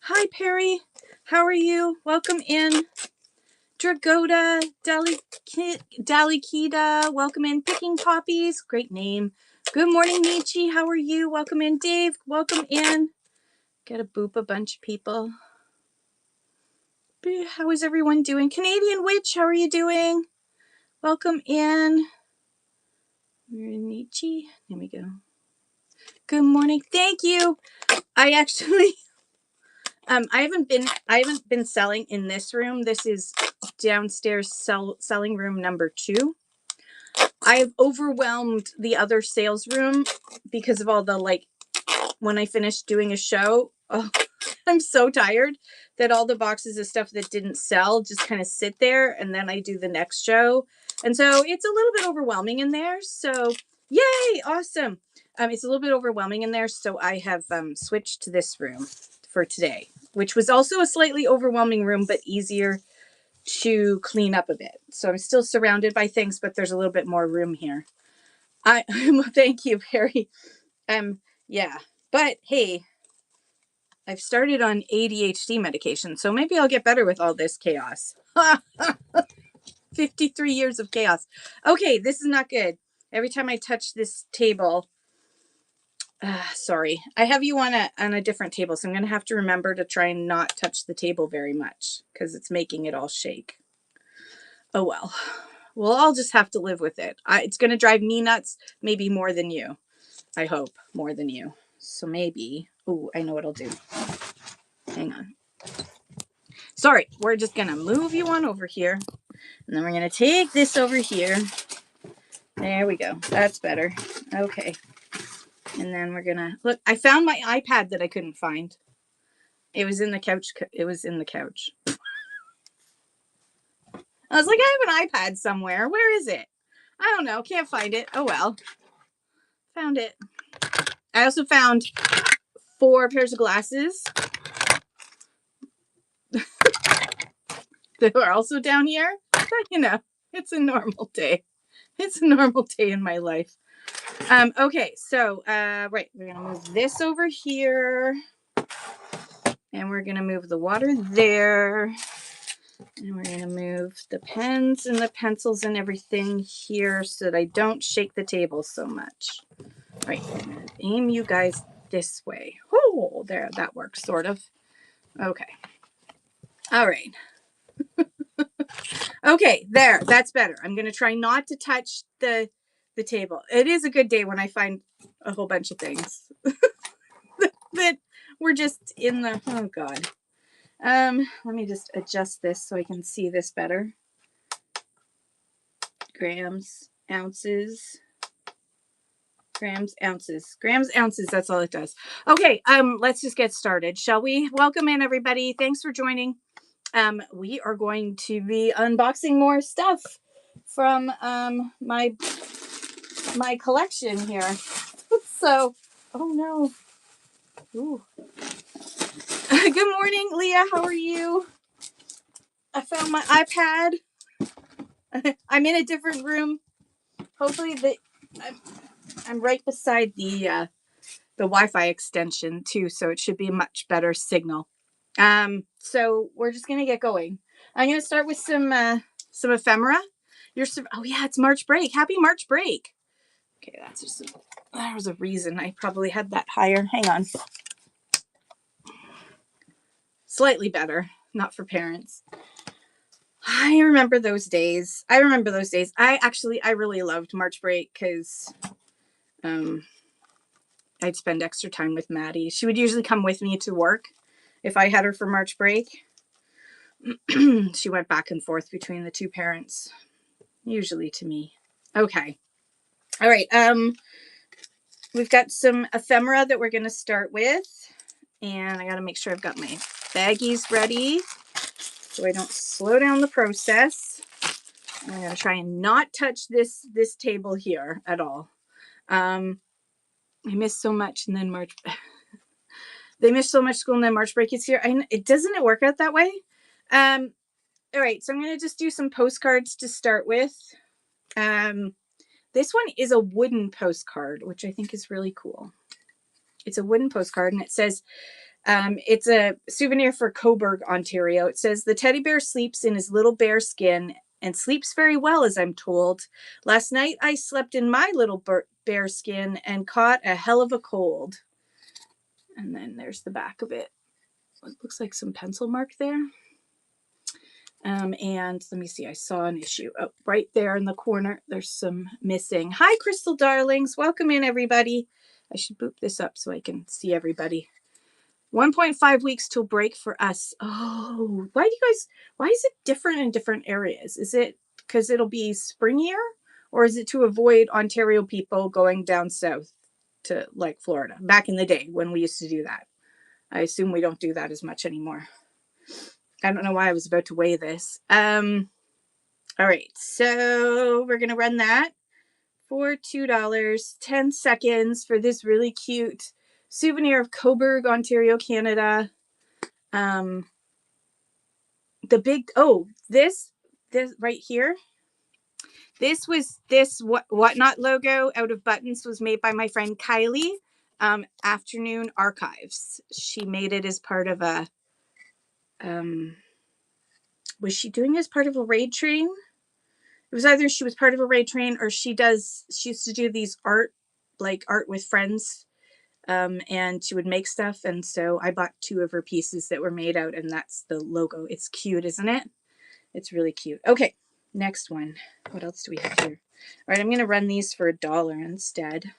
Hi, Perry. How are you? Welcome in. Dragoda, Dalikita, welcome in. Picking Poppies, great name. Good morning, Nietzsche. How are you? Welcome in. Dave, welcome in. Gotta boop a bunch of people. How is everyone doing? Canadian Witch, how are you doing? Welcome in. Nietzsche. There we go. Good morning. Thank you. I actually I haven't been selling in this room. This is downstairs selling room number 2. I've overwhelmed the other sales room because of all the when I finished doing a show. Oh, I'm so tired that all the boxes of stuff that didn't sell just kind of sit there, and then I do the next show. And so it's a little bit overwhelming in there. So yay, awesome. It's a little bit overwhelming in there. So I have switched to this room for today, which was also a slightly overwhelming room, but easier to clean up a bit. So I'm still surrounded by things, but there's a little bit more room here. Thank you, Perry. Yeah, but hey, I've started on ADHD medication, so maybe I'll get better with all this chaos. 53 years of chaos. Okay, this is not good. Every time I touch this table, sorry, I have you on a different table, so I'm going to have to remember to try and not touch the table very much because it's making it all shake. Oh well. Well, I'll just have to live with it. It's going to drive me nuts, maybe more than you. I hope more than you. So maybe, oh, I know what I'll do. Hang on. Sorry, we're just going to move you on over here. And then we're going to take this over here. There we go. That's better. Okay. And then we're going to, look, I found my iPad that I couldn't find. It was in the couch. It was in the couch. I was like, I have an iPad somewhere. Where is it? I don't know. Can't find it. Oh, well. Found it. I also found 4 pairs of glasses that are also down here. But, it's a normal day. It's a normal day in my life. Okay, so, right, we're going to move this over here. And we're going to move the water there. And we're going to move the pens and the pencils and everything here so that I don't shake the table so much. All right, I'm going to aim you guys this way. Oh, there, that works, sort of. Okay. All right. Okay, there, that's better. I'm going to try not to touch the table. It is a good day when I find a whole bunch of things that we're just in the, oh God. Let me just adjust this so I can see this better. Grams, ounces, ounces. That's all it does. Okay. Let's just get started, shall we? Welcome in, everybody. Thanks for joining. We are going to be unboxing more stuff from my collection here. So, oh no. Ooh. Good morning, Leah. How are you? I found my iPad. I'm in a different room. Hopefully, I'm right beside the Wi-Fi extension too, so it should be a much better signal. So we're just gonna get going. I'm gonna start with some ephemera. Oh yeah, it's March break. Happy March break. Okay, there was a reason I probably had that higher. Hang on. Slightly better, not for parents. I remember those days. I really loved March break because I'd spend extra time with Maddie. She would usually come with me to work if I had her for March break. She went back and forth between the two parents, usually to me. Okay. All right. We've got some ephemera that we're going to start with. And I got to make sure I've got my baggies ready so I don't slow down the process. I'm going to try and not touch this table here at all. I missed so much, and then March. They missed so much school, and then March break is here. Doesn't it work out that way? All right, so I'm going to just do some postcards to start with. This one is a wooden postcard, which I think is really cool. It's a wooden postcard, and it says, It's a souvenir for Coburg, Ontario. It says the teddy bear sleeps in his little bear skin and sleeps very well, as I'm told. Last night I slept in my little bear skin and caught a hell of a cold. And then there's the back of it. It looks like some pencil mark there. And let me see, I saw an issue. Oh, right there in the corner, there's some missing. Hi, Crystal Darlings. Welcome in, everybody. I should boop this up so I can see everybody. 1.5 weeks till break for us. Oh, why is it different in different areas? Is it because it'll be springier, or is it to avoid Ontario people going down south to like Florida back in the day when we used to do that? I assume we don't do that as much anymore. I don't know why I was about to weigh this. All right, so we're gonna run that for $2, 10 seconds for this really cute souvenir of Coburg, Ontario, Canada. The big, this right here. This Whatnot logo out of buttons was made by my friend Kylie, Afternoon Archives. She made it as part of a, was she doing it as part of a raid train? It was either she was part of a raid train or she used to do these art with friends. And she would make stuff. And so I bought 2 of her pieces that were made out, and that's the logo. It's cute, isn't it? It's really cute. Okay, next one. What else do we have here? All right, I'm going to run these for $1 instead.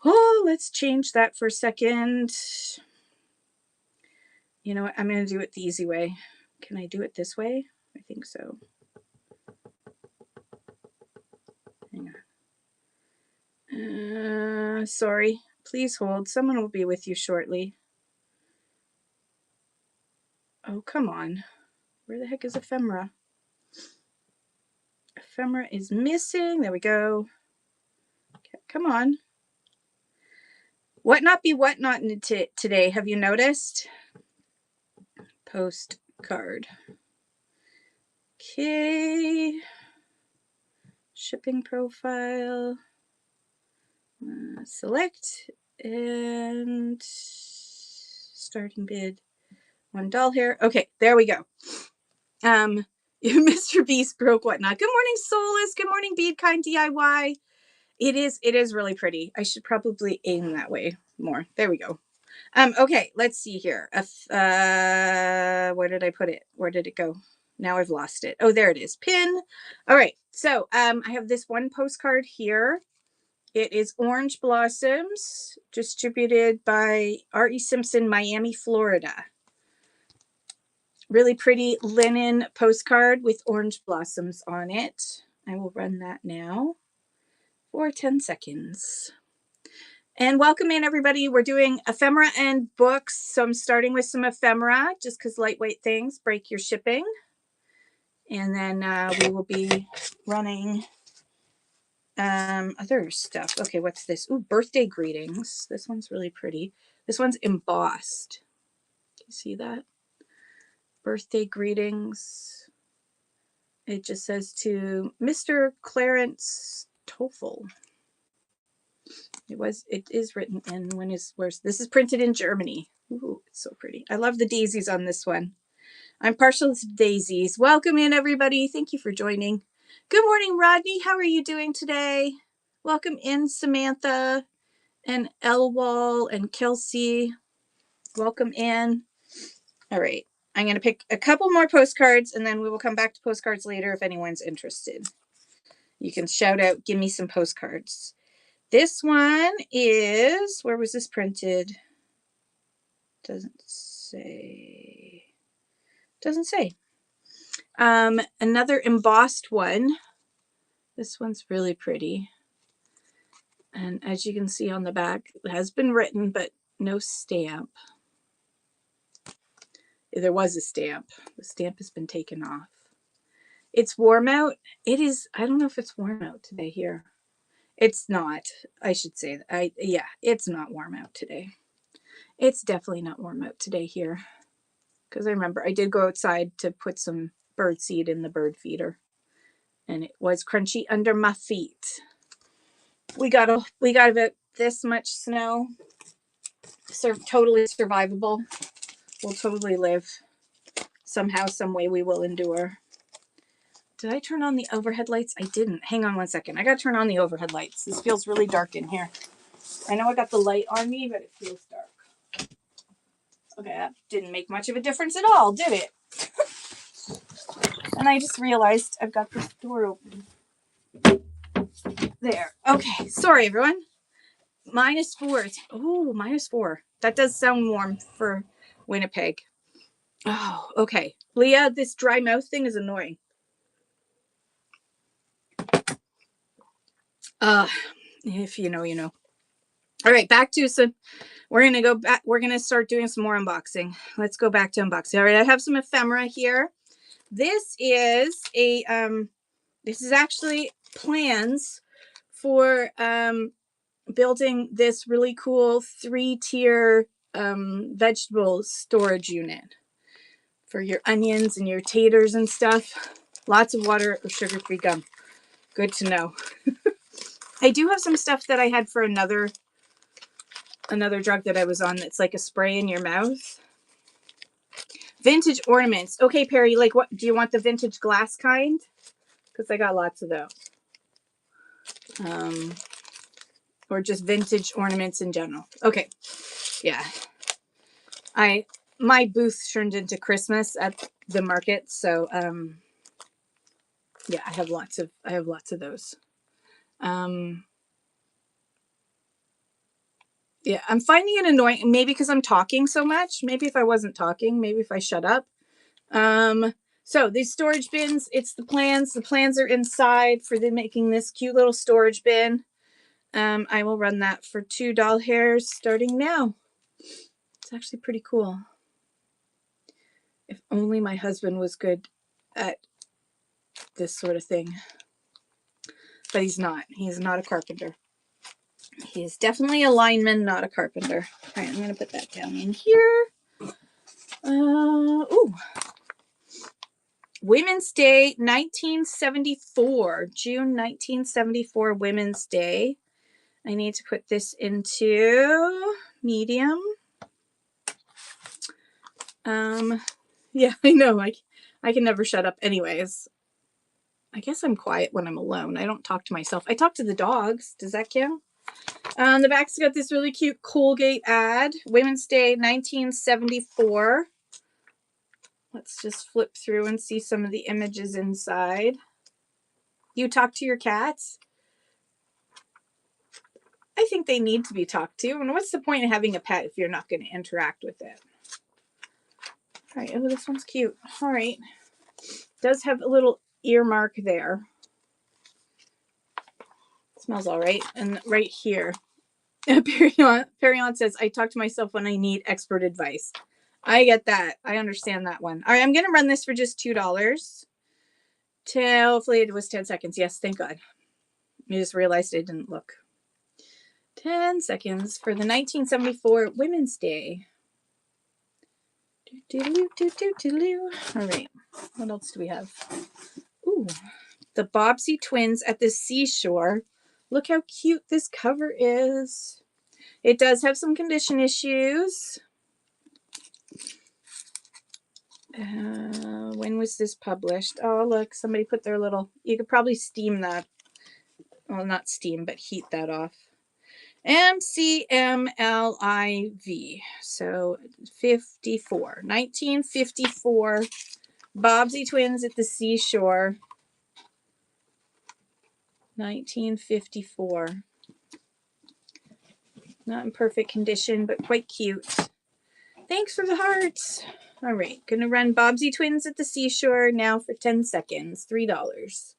Oh, let's change that for a second. You know what? I'm going to do it the easy way. Can I do it this way? I think so. Hang on. Sorry. Please hold. Someone will be with you shortly. Oh, come on. Where the heck is ephemera? Ephemera is missing. There we go. Okay, come on. Whatnot be whatnot today. Have you noticed? Postcard. Okay. Shipping profile. Select and starting bid. $1 here. Okay, there we go. Mr. Beast broke Whatnot. Good morning, Soulless. Good morning, Bead Kind DIY. It is really pretty. I should probably aim that way more. There we go. Okay, let's see here. Where did I put it? Where did it go? Now I've lost it. Oh, there it is. Pin. All right. So I have this one postcard here. It is Orange Blossoms, distributed by R.E. Simpson, Miami, Florida. Really pretty linen postcard with orange blossoms on it. I will run that now for 10 seconds. And welcome in, everybody. We're doing ephemera and books. So I'm starting with some ephemera just because lightweight things break your shipping. And then we will be running other stuff. Okay, what's this? Ooh, birthday greetings. This one's really pretty. This one's embossed. Can you see that? Birthday greetings. It just says to Mr. Clarence Toffel. It is written in where's this is printed in Germany. Ooh, it's so pretty. I love the daisies on this one. I'm partial to daisies. Welcome in, everybody. Thank you for joining. Good morning, Rodney. How are you doing today? Welcome in, Samantha and Elwall and Kelsey. Welcome in. All right. I'm going to pick a couple more postcards, and then we will come back to postcards later if anyone's interested. You can shout out, give me some postcards. This one is, where was this printed? Doesn't say. Another embossed one. This one's really pretty. And as you can see on the back, it has been written, but no stamp. There was a stamp. The stamp has been taken off. It's warm out. It is, I don't know if it's warm out today here. It's not. I should say that. Yeah, it's not warm out today. It's definitely not warm out today here. Because I remember I did go outside to put some bird seed in the bird feeder. And it was crunchy under my feet. We got about this much snow. totally survivable. We'll totally live. Somehow, some way we will endure. Did I turn on the overhead lights? I didn't. Hang on one second. I got to turn on the overhead lights. This feels really dark in here. I know I got the light on me, but it feels dark. Okay, that didn't make much of a difference at all, did it? And I just realized I've got this door open. There. Okay. Sorry, everyone. -4. Oh, -4. That does sound warm for Winnipeg. Oh, okay. Leah, this dry mouth thing is annoying. If you know, you know. All right, back to some. We're gonna go back. We're gonna start doing some more unboxing. Let's go back to unboxing. All right, I have some ephemera here. This is a This is actually plans for building this really cool 3-tier vegetable storage unit for your onions and your taters and stuff. Lots of water or sugar-free gum. Good to know. I do have some stuff that I had for another drug that I was on that's like a spray in your mouth. Vintage ornaments. Okay, Perry, like what do you want, the vintage glass kind? Because I got lots of those. Or just vintage ornaments in general. Okay. Yeah. My booth turned into Christmas at the market, so yeah, I have lots of those. Yeah, I'm finding it annoying, maybe because I'm talking so much. Maybe if I wasn't talking, maybe if I shut up. So these storage bins, it's the plans. The plans are inside for them making this cute little storage bin. I will run that for $2 hairs starting now. It's actually pretty cool. If only my husband was good at this sort of thing. But he's not. He's not a carpenter. He is definitely a lineman, not a carpenter. All right, I'm going to put that down in here. Ooh. Women's Day 1974. June 1974 Women's Day. I need to put this into medium. Yeah, I know. I can never shut up anyways. I guess I'm quiet when I'm alone. I don't talk to myself. I talk to the dogs. Does that count? The back's got this really cute Colgate ad. Women's Day 1974. Let's just flip through and see some of the images inside. You talk to your cats? I think they need to be talked to. And what's the point of having a pet if you're not going to interact with it? All right. Oh, this one's cute. All right. Does have a little earmark there. Smells all right. And right here, Perion says, I talk to myself when I need expert advice. I get that. I understand that one. All right. I'm going to run this for just $2. Hopefully it was 10 seconds. Yes. Thank God. I just realized I didn't look. 10 seconds for the 1974 Women's Day. All right. What else do we have? Ooh, the Bobbsey twins at the seashore. Look how cute this cover is. It does have some condition issues. When was this published? Oh, look, somebody put their little, you could probably steam that. Well, not steam, but heat that off. MCMLIV. So 1954. Bobbsey twins at the seashore. 1954. Not in perfect condition, but quite cute. Thanks for the hearts. All right, gonna run Bobbsey twins at the seashore now for 10 seconds. $3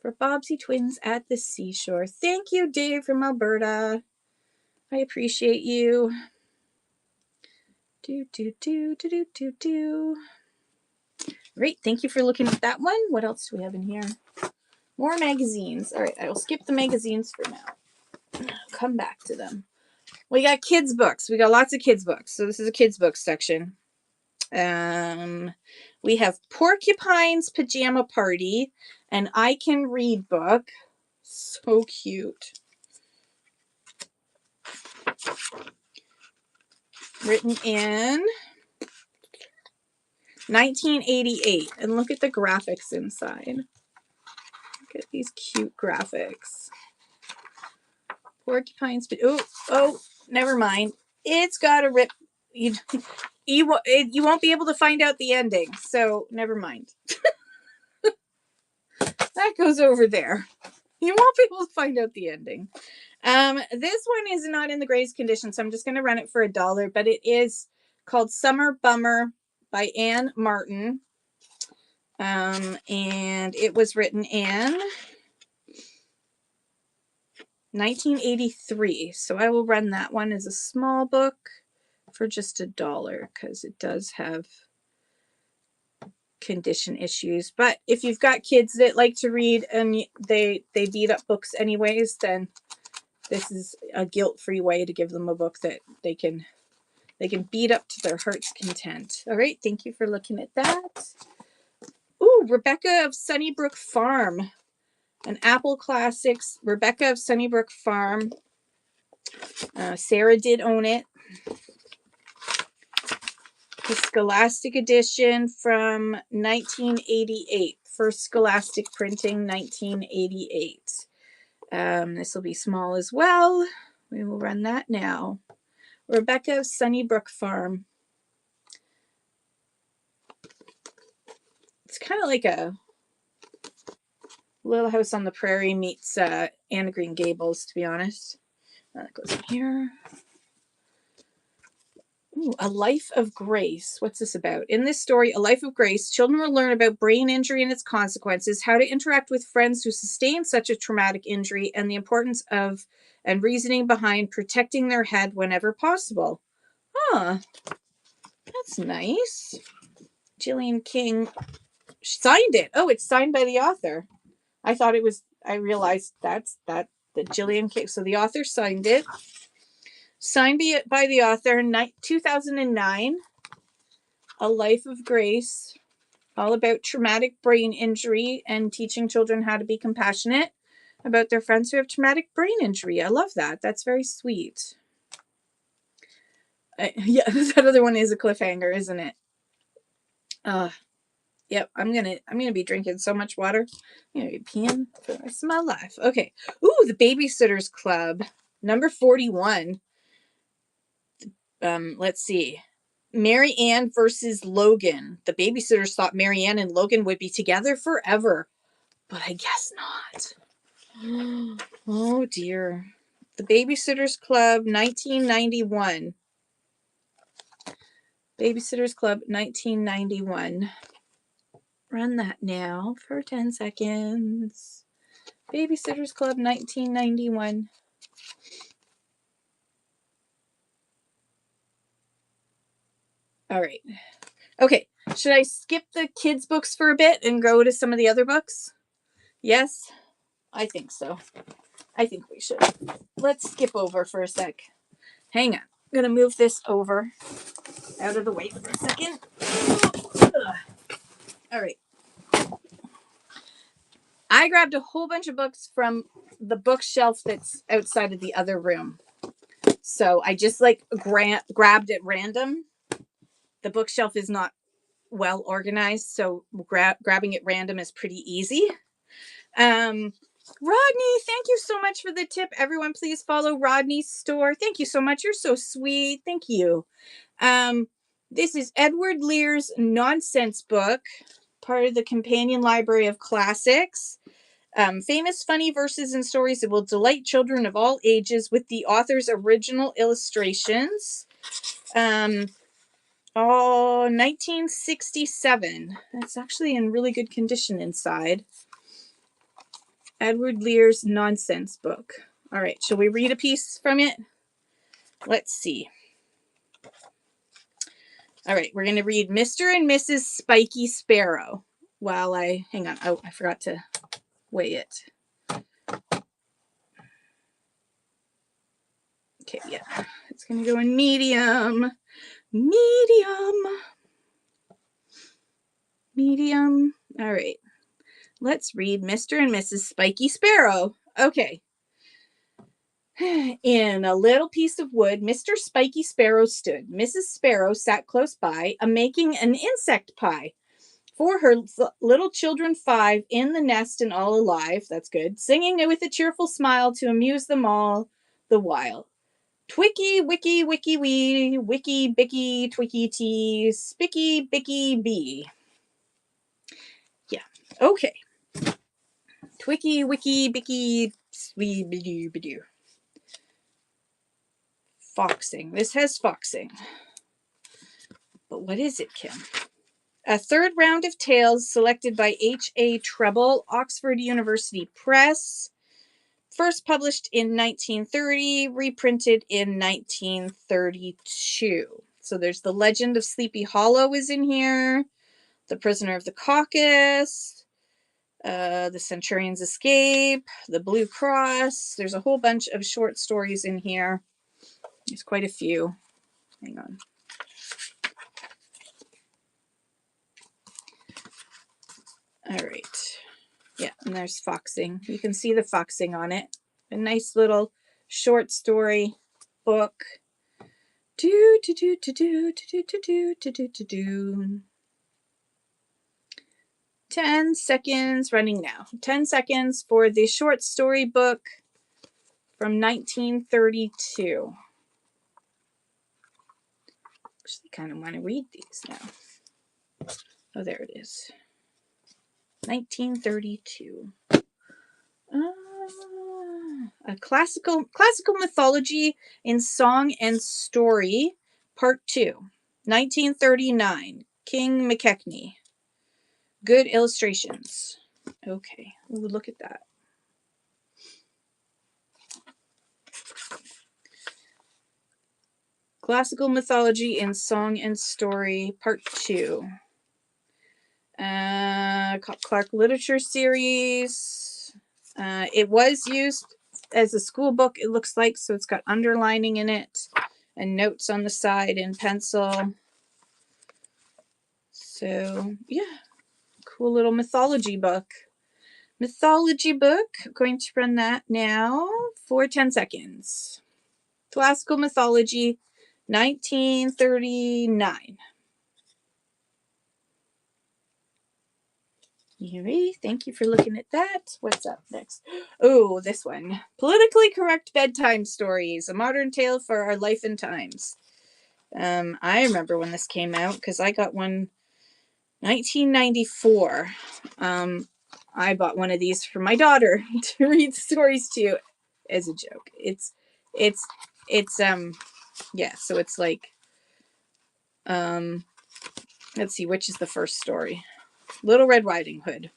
for Bobbsey twins at the seashore. Thank you, Dave from Alberta. I appreciate you. Great, thank you for looking at that one. What else do we have in here? More magazines. All right, I will skip the magazines for now. I'll come back to them. We got kids books. We got lots of kids books. So this is a kids book section. We have Porcupine's Pajama Party, an I Can Read book. So cute. written in 1988. And look at the graphics inside. Look at these cute graphics. Porcupine Spin. Oh, never mind. It's got a rip. You won't be able to find out the ending, so never mind. That goes over there. You won't be able to find out the ending. This one is not in the greatest condition, so I'm just going to run it for $1, but it is called Summer Bummer by Anne Martin. And it was written in 1983. So I will run that one as a small book for just $1 because it does have condition issues. But if you've got kids that like to read and they beat up books anyways, then this is a guilt-free way to give them a book that they can beat up to their heart's content. All right, thank you for looking at that. Ooh, Rebecca of Sunnybrook Farm, an Apple Classics. Rebecca of Sunnybrook Farm. Sarah did own it. The Scholastic edition from 1988. First Scholastic printing, 1988. This will be small as well. We will run that now. Rebecca of Sunnybrook Farm. It's kind of like a Little House on the Prairie meets Anne of Green Gables, to be honest. That goes in here. Ooh, A Life of Grace. What's this about? In this story, A Life of Grace, children will learn about brain injury and its consequences, how to interact with friends who sustain such a traumatic injury, and the importance of and reasoning behind protecting their head whenever possible. Huh. That's nice. Gillian King signed it. Oh, it's signed by the author. I realized that Gillian King. So the author signed it. Signed by the author, 2009. A Life of Grace, all about traumatic brain injury and teaching children how to be compassionate about their friends who have traumatic brain injury. I love that. That's very sweet. Yeah, that other one is a cliffhanger, isn't it? Yep, I'm gonna be drinking so much water. I'm gonna be peeing for the rest of my life. Okay. Ooh, The Babysitters Club, number 41. Let's see. Mary Ann versus Logan. The babysitters thought Mary Ann and Logan would be together forever, but I guess not. Oh dear. The Babysitters Club, 1991. Babysitters Club, 1991. Run that now for 10 seconds. Babysitters Club, 1991. All right. Okay. Should I skip the kids' books for a bit and go to some of the other books? Yes, I think so. I think we should. Let's skip over for a sec. Hang on. I'm going to move this over out of the way for a second. All right. I grabbed a whole bunch of books from the bookshelf that's outside of the other room. So I just grabbed at random. The bookshelf is not well organized, so grabbing at random is pretty easy. Rodney, thank you so much for the tip. Everyone, please follow Rodney's store. Thank you so much. You're so sweet. Thank you. This is Edward Lear's nonsense book, part of the Companion Library of Classics. Famous funny verses and stories that will delight children of all ages with the author's original illustrations. 1967. That's actually in really good condition inside. Edward Lear's nonsense book. All right, shall we read a piece from it? Let's see. All right, we're going to read Mr. and Mrs. Spiky Sparrow. Hang on. Oh, I forgot to weigh it. Okay, yeah. It's going to go in medium. Medium. All right. Let's read Mr. and Mrs. Spiky Sparrow. Okay. In a little piece of wood, Mr. Spiky Sparrow stood. Mrs. Sparrow sat close by, making an insect pie for her little children 5 in the nest and all alive. That's good. Singing with a cheerful smile to amuse them all the while. Twicky, wicky, wicky, wee, wicky, bicky, twicky, tee, spicky, bicky, bee. Yeah. Okay. Twicky, wicky, bicky, wee, bidoo, bidoo. Foxing. This has foxing. But what is it, Kim? A third round of tales selected by H.A. Treble, Oxford University Press. First published in 1930, reprinted in 1932. So there's The Legend of Sleepy Hollow is in here. The Prisoner of the Caucasus. The Centurion's Escape. The Blue Cross. There's a whole bunch of short stories in here. There's quite a few. Hang on. All right. Yeah, and there's foxing. You can see the foxing on it. A nice little short story book. 10 seconds running now. 10 seconds for the short story book from 1932. Actually, kind of want to read these now. Oh, there it is. 1932. A classical mythology in song and story, part 2, 1939. King McKechnie. Good illustrations. Okay, ooh, look at that. Classical mythology in song and story, part 2. Clark Literature Series. It was used as a school book, it looks like, so it's got underlining in it and notes on the side in pencil. So, yeah, cool little mythology book. Mythology book. I'm going to run that now for 10 seconds. Classical mythology, 1939. Yuri, thank you for looking at that. What's up next? Oh, this one. Politically Correct Bedtime Stories, a modern tale for our life and times. I remember when this came out because I got one 1994. I bought one of these for my daughter to read stories to as a joke. It's yeah, so it's like let's see, which is the first story? Little Red Riding Hood.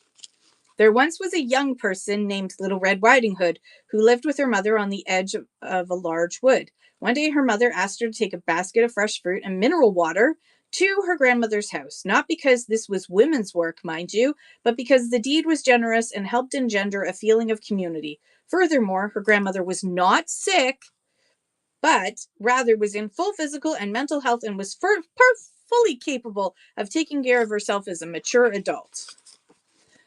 There once was a young person named Little Red Riding Hood who lived with her mother on the edge of a large wood. One day her mother asked her to take a basket of fresh fruit and mineral water to her grandmother's house, not because this was women's work, mind you, but because the deed was generous and helped engender a feeling of community. Furthermore, her grandmother was not sick, but rather was in full physical and mental health and was fully capable of taking care of herself as a mature adult.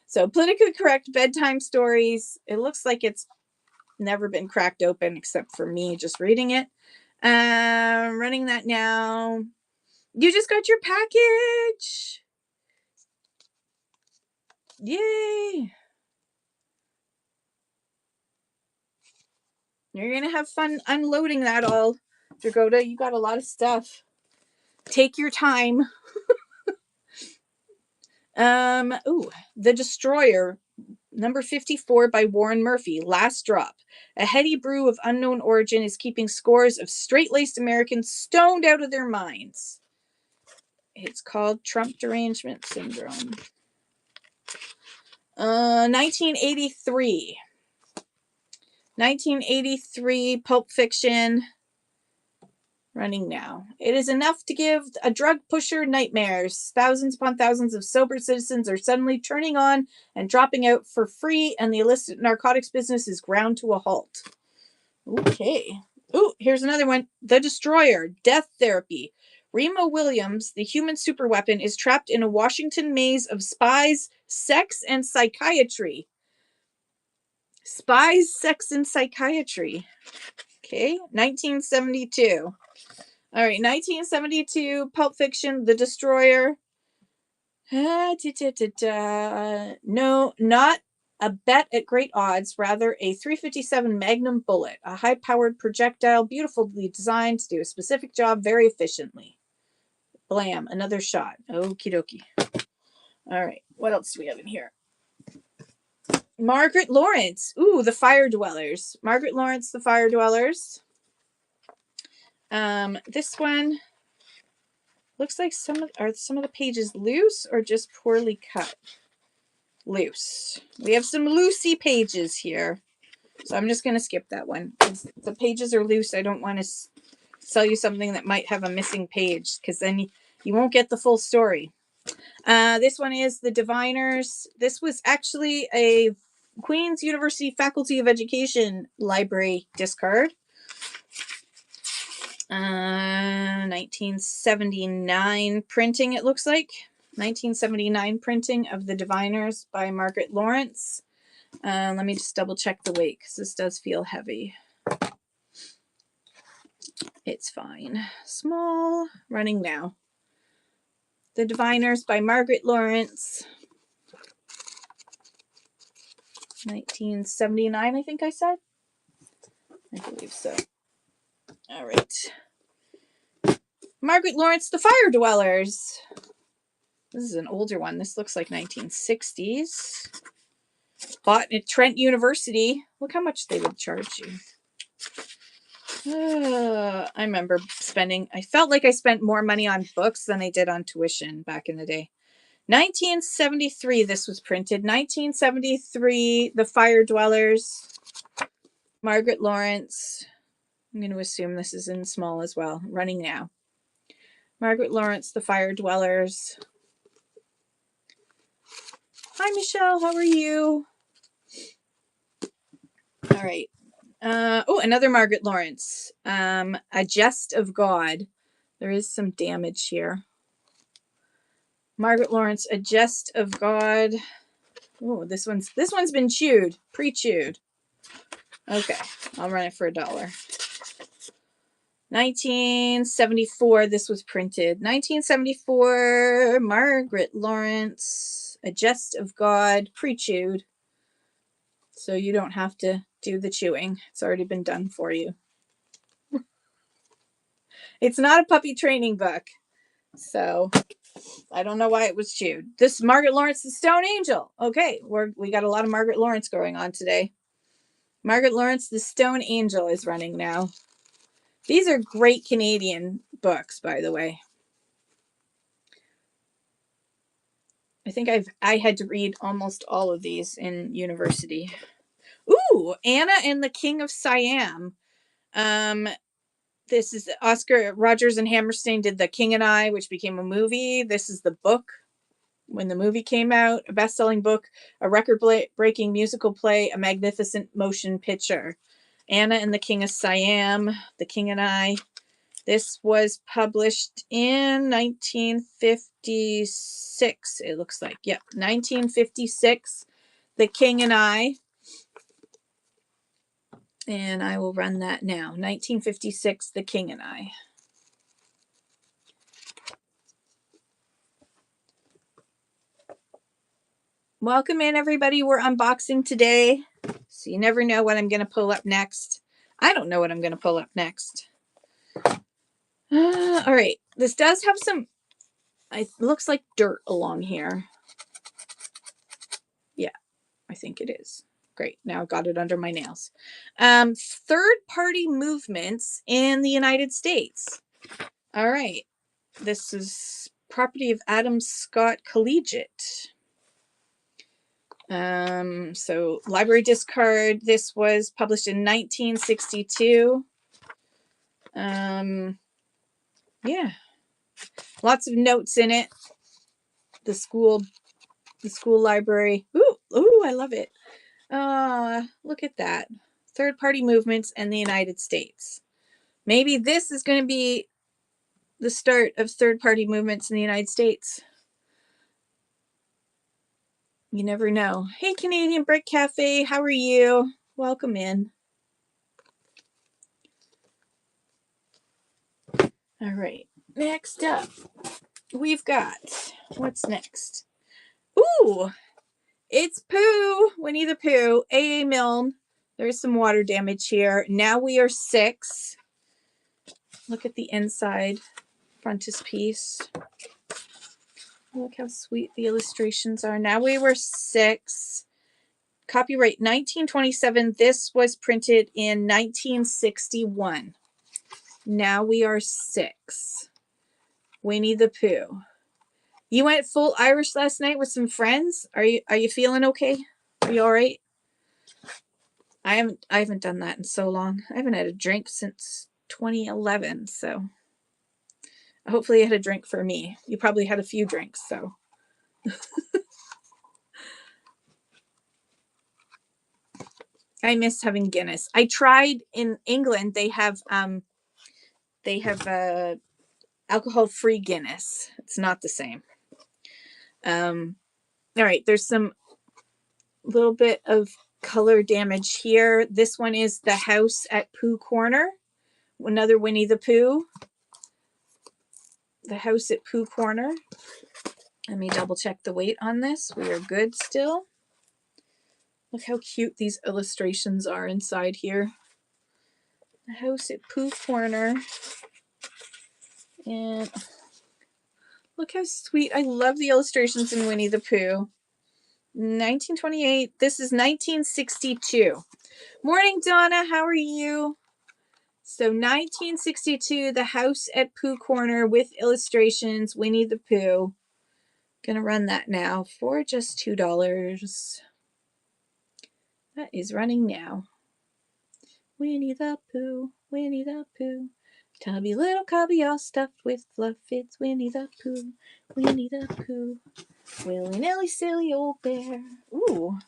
So, politically correct bedtime stories. It looks like it's never been cracked open except for me just reading it. Running that now. You just got your package. Yay. You're going to have fun unloading that all. Dragoda, you got a lot of stuff. Take your time. The Destroyer, number 54 by Warren Murphy. Last drop. A heady brew of unknown origin is keeping scores of straight-laced Americans stoned out of their minds. It's called Trump Derangement Syndrome. 1983. 1983 Pulp Fiction. Running now. It is enough to give a drug pusher nightmares. Thousands upon thousands of sober citizens are suddenly turning on and dropping out for free, and the illicit narcotics business is ground to a halt. Okay. Ooh, here's another one. The Destroyer, Death Therapy. Remo Williams, the human superweapon, is trapped in a Washington maze of spies, sex, and psychiatry. Spies, Sex, and Psychiatry. Okay, 1972. All right, 1972, Pulp Fiction, The Destroyer. No, not a bet at great odds, rather a 357 Magnum bullet, a high-powered projectile, beautifully designed to do a specific job very efficiently. Blam, another shot. Okie dokie. All right, what else do we have in here? Margaret Lawrence. Ooh, The Fire Dwellers. Margaret Lawrence, The Fire Dwellers. This one looks like some of the pages loose or just poorly cut? Loose. We have some loosey pages here. So I'm just going to skip that one. The pages are loose. I don't want to sell you something that might have a missing page because then you won't get the full story. This one is The Diviners. This was actually a Queen's University Faculty of Education library discard. 1979 printing, it looks like. 1979 printing of The Diviners by Margaret Lawrence. Let me just double check the weight because this does feel heavy. It's fine. Small, running now. The Diviners by Margaret Lawrence. 1979, I think I said. I believe so. All right. Margaret Lawrence, The Fire Dwellers. This is an older one. This looks like 1960s. Bought at Trent University. Look how much they would charge you. I remember I felt like I spent more money on books than I did on tuition back in the day. 1973, this was printed. 1973, The Fire Dwellers. Margaret Lawrence. I'm going to assume this is in small as well. Running now. Margaret Lawrence, The Fire Dwellers. Hi, Michelle. How are you? All right. Another Margaret Lawrence. A Jest of God. There is some damage here. Margaret Lawrence, A Jest of God. Oh, this one's been chewed, pre-chewed. Okay, I'll run it for $1. 1974, this was printed. 1974, Margaret Lawrence, A Jest of God, pre-chewed. So you don't have to do the chewing. It's already been done for you. It's not a puppy training book. So I don't know why it was chewed. This Margaret Lawrence, The Stone Angel. Okay, we got a lot of Margaret Lawrence going on today. Margaret Lawrence, The Stone Angel is running now. These are great Canadian books, by the way. I think I had to read almost all of these in university. Ooh, Anna and the King of Siam. This is Oscar Rogers and Hammerstein did The King and I, which became a movie. This is the book when the movie came out, a best-selling book, a record-breaking musical play, a magnificent motion picture. Anna and the King of Siam, The King and I. This was published in 1956, it looks like. Yep, 1956, The King and I. And I will run that now. 1956, The King and I. Welcome in, everybody. We're unboxing today. So you never know what I'm going to pull up next. I don't know what I'm going to pull up next. All right. This does have some, it looks like dirt along here. Yeah, I think it is. Great. Now I've got it under my nails. Third-party movements in the United States. All right. This is property of Adam Scott Collegiate. So library discard. This was published in 1962. Yeah. Lots of notes in it. The school library. Ooh, I love it. Look at that. Third-party movements in the United States. Maybe this is going to be the start of third-party movements in the United States. You never know. Hey, Canadian Brick Cafe, how are you? Welcome in. All right, next up, we've got, what's next? Ooh, it's Pooh, Winnie the Pooh, A.A. Milne. There's some water damage here. Now we are 6. Look at the inside frontispiece. Look how sweet the illustrations are. Now we were 6. Copyright 1927. This was printed in 1961. Now we are 6. Winnie the Pooh. You went full Irish last night with some friends? Are you feeling okay? Are you all right? I haven't done that in so long. I haven't had a drink since 2011, so hopefully you had a drink for me. You probably had a few drinks, so. I miss having Guinness. I tried in England. They have alcohol-free Guinness. It's not the same. All right, there's some little bit of color damage here. This one is the house at Pooh Corner. Another Winnie the Pooh. The house at Pooh Corner. Let me double check the weight on this. We are good still. Look how cute these illustrations are inside here. The house at Pooh Corner. And look how sweet. I love the illustrations in Winnie the Pooh. 1928. This is 1962. Morning, Donna. How are you? So 1962, The House at Pooh Corner with illustrations, Winnie the Pooh. Gonna run that now for just $2. That is running now. Winnie the Pooh, Winnie the Pooh. Tubby little cubby all stuffed with fluff. It's Winnie the Pooh, Winnie the Pooh. Willy-nilly silly old bear. Ooh.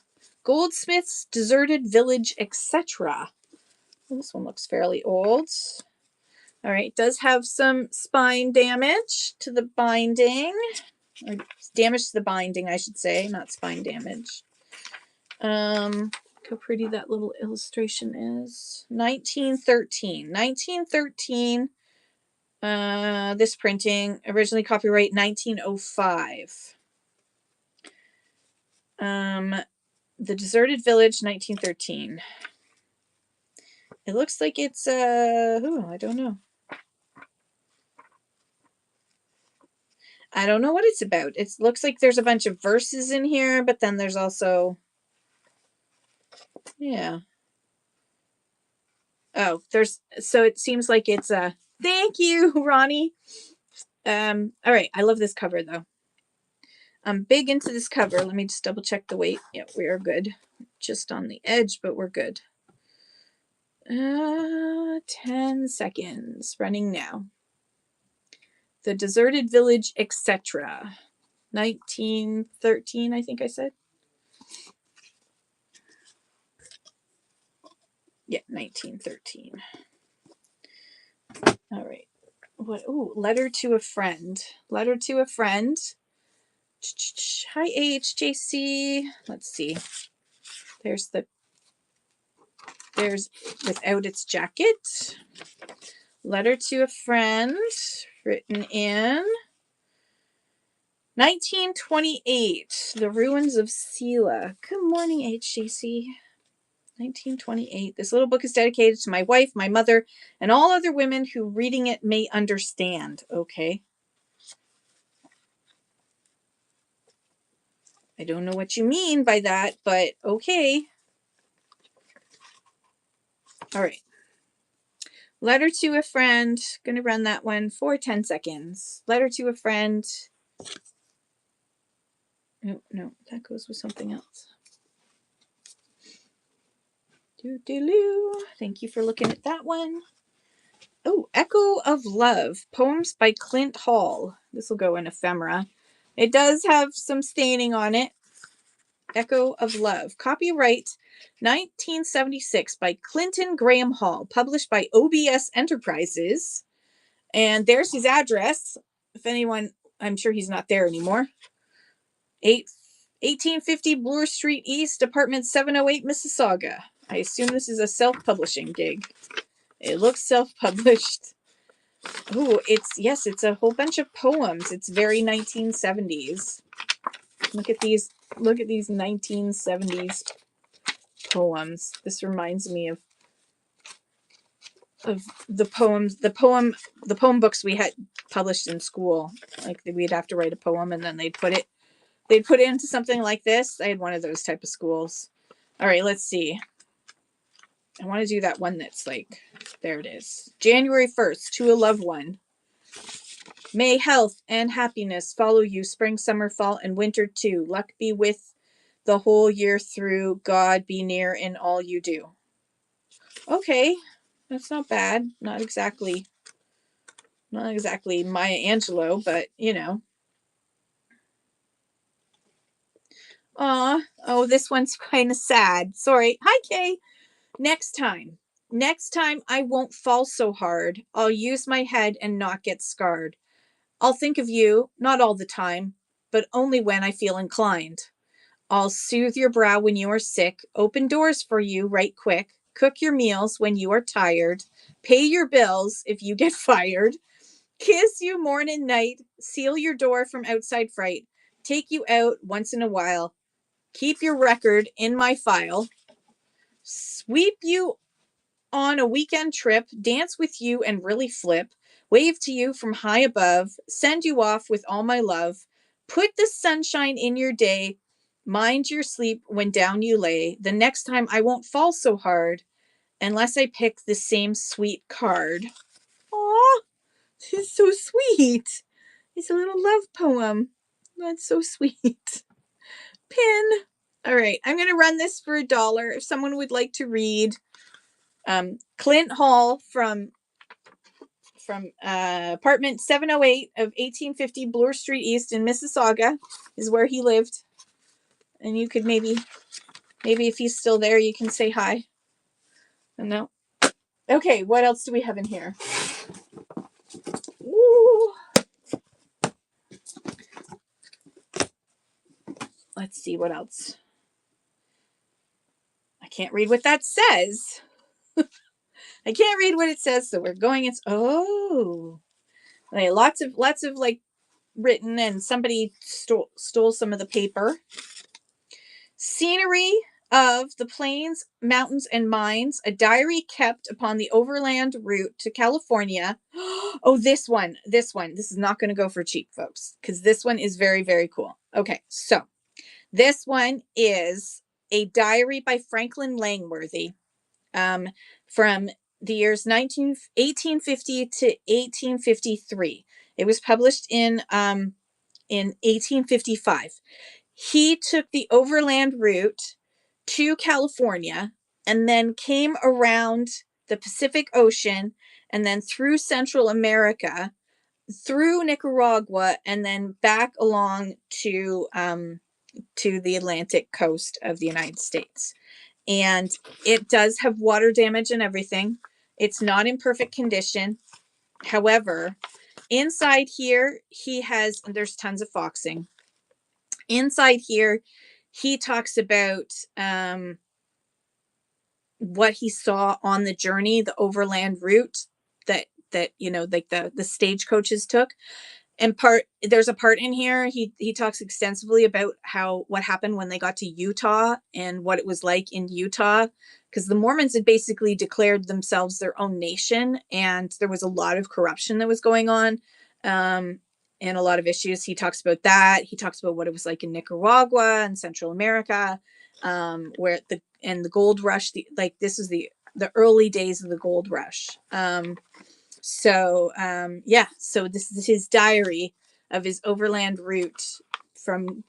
Goldsmith's Deserted Village, etc. This one looks fairly old. All right, does have some spine damage to the binding. Or damage to the binding, I should say, not spine damage. Look how pretty that little illustration is. 1913. 1913. This printing, originally copyright 1905. The Deserted Village, 1913. It looks like it's I don't know. I don't know what it's about. It looks like there's a bunch of verses in here, but then there's also, yeah. Oh, so it seems like it's thank you, Ronnie. All right, I love this cover though. I'm big into this cover. Let me just double check the weight. Yeah, we are good. Just on the edge, but we're good. 10 seconds running now. The Deserted Village, etc. 1913, I think I said. Yeah, 1913. All right. What? Ooh, Letter to a Friend. Letter to a Friend. Hi, HJC. Let's see. There's without its jacket. Letter to a Friend, written in 1928. The Ruins of Sela. Good morning, HJC. 1928. This little book is dedicated to my wife, my mother, and all other women who reading it may understand. Okay. I don't know what you mean by that, but okay. All right. Letter to a Friend. Gonna run that one for 10 seconds. Letter to a Friend. No, that goes with something else. Doo-doo-doo. Thank you for looking at that one. Oh, Echo of Love. Poems by Clint Hall. This will go in ephemera. It does have some staining on it. Echo of Love. Copyright 1976 by Clinton Graham Hall. Published by OBS Enterprises. And there's his address. If anyone, I'm sure he's not there anymore. 1850 Bloor Street East, apartment 708, Mississauga. I assume this is a self-publishing gig. It looks self-published. Ooh, it's a whole bunch of poems. It's very 1970s. Look at these 1970s poems. This reminds me of the poem books we had published in school. Like we'd have to write a poem and then they'd put it into something like this. I had one of those type of schools. All right, let's see. I want to do that one that's like, there it is. January 1st, to a loved one. May health and happiness follow you spring, summer, fall, and winter too. Luck be with the whole year through. God be near in all you do. Okay, that's not bad. Not exactly Maya Angelou, but you know. Oh, this one's kind of sad. Sorry. Hi, Kay. Next time I won't fall so hard. I'll use my head and not get scarred. I'll think of you, not all the time, but only when I feel inclined. I'll soothe your brow when you are sick, open doors for you right quick, cook your meals when you are tired, pay your bills if you get fired, kiss you morn and night, seal your door from outside fright, take you out once in a while, keep your record in my file, sweep you on a weekend trip, dance with you and really flip, wave to you from high above, send you off with all my love, put the sunshine in your day, mind your sleep when down you lay. The next time I won't fall so hard unless I pick the same sweet card. Aw, this is so sweet. It's a little love poem. That's so sweet. Pin. All right, I'm going to run this for $1 if someone would like to read. Clint Hall from apartment 708 of 1850 Bloor Street East in Mississauga is where he lived. And you could maybe if he's still there, you can say hi. No. Okay, what else do we have in here? Ooh. Let's see what else. I can't read what that says. I can't read what it says, so we're going. It's okay, lots of like written, and somebody stole some of the paper. Scenery of the plains, mountains, and mines, a diary kept upon the overland route to California. Oh, this one. This is not going to go for cheap, folks, because this one is very, very cool. Okay, so this one is a diary by Franklin Langworthy from the years 1850 to 1853. It was published in 1855. He took the overland route to California and then came around the Pacific Ocean and then through Central America, through Nicaragua, and then back along to the Atlantic coast of the United States. And it does have water damage and everything. It's not in perfect condition. However, inside here, there's tons of foxing. Inside here, he talks about what he saw on the journey, the overland route that like the stagecoaches took. And there's a part in here he talks extensively about what happened when they got to Utah and what it was like in Utah, because the Mormons had basically declared themselves their own nation, and there was a lot of corruption that was going on, and a lot of issues. He talks about that. He talks about what it was like in Nicaragua and Central America, where the gold rush. This is the early days of the gold rush. So this is his diary of his overland route from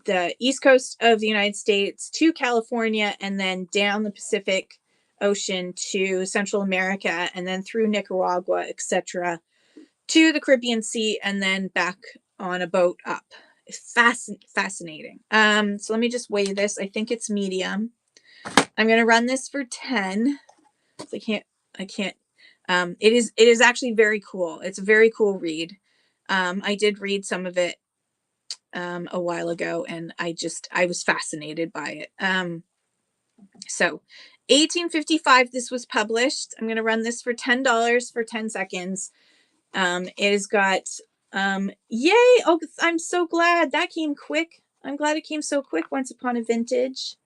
the east coast of the United States to California, and then down the Pacific Ocean to Central America, and then through Nicaragua, etc., to the Caribbean Sea, and then back on a boat up. Fascinating. So let me just weigh this. I think it's medium. I'm going to run this for 10. I can't. It is actually very cool. It's a very cool read. I did read some of it a while ago, and I was fascinated by it. So 1855, this was published. I'm going to run this for $10 for 10 seconds. It has got, yay. Oh, I'm so glad that came quick. I'm glad it came so quick. Once Upon a Vintage.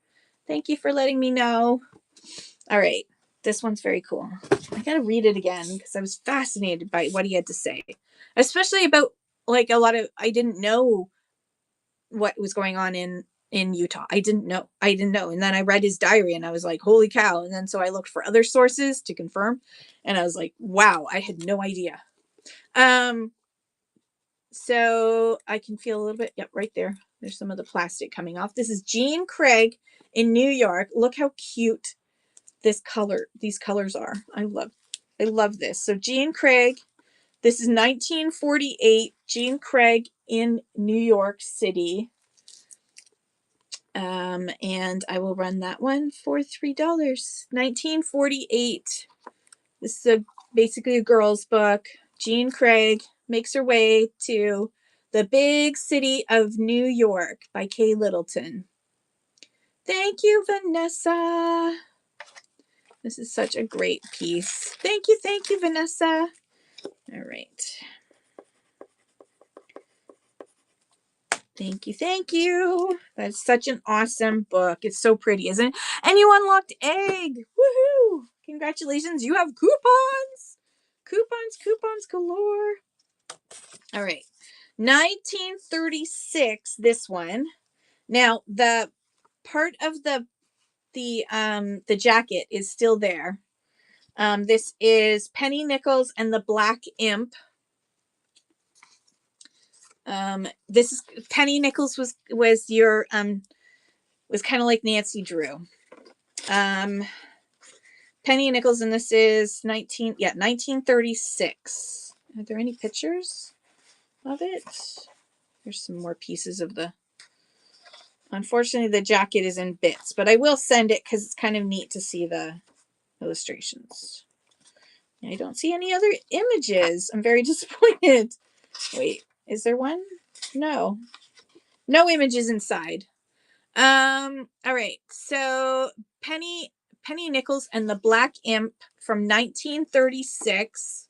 Thank you for letting me know. All right. This one's very cool. I got to read it again because I was fascinated by what he had to say, especially about like a lot of, I didn't know what was going on in Utah. I didn't know. And then I read his diary and I was like, holy cow. And then so I looked for other sources to confirm. And I was like, wow, I had no idea. So I can feel a little bit. Yep, right there. There's some of the plastic coming off. This is Jean Craig in New York. Look how cute these colors are. I love this. So Jean Craig, this is 1948, Jean Craig in New York City. And I will run that one for $3. 1948. This is basically a girl's book. Jean Craig makes her way to the big city of New York by Kay Littleton. Thank you, Vanessa. This is such a great piece. Thank you, Vanessa. All right. Thank you. That's such an awesome book. It's so pretty, isn't it? And you unlocked egg. Woohoo! Congratulations. You have coupons. Coupons galore. All right. 1936, this one. Now, the part of the jacket is still there. This is Penny Nichols and the Black Imp. This is Penny Nichols was your was kind of like Nancy Drew. Penny Nichols, and this is 1936. Are there any pictures of it? There's some more pieces of the. Unfortunately, the jacket is in bits, but I will send it because it's kind of neat to see the illustrations. I don't see any other images. I'm very disappointed. Wait, is there one? No images inside. All right. So Penny Nichols and the Black Imp from 1936.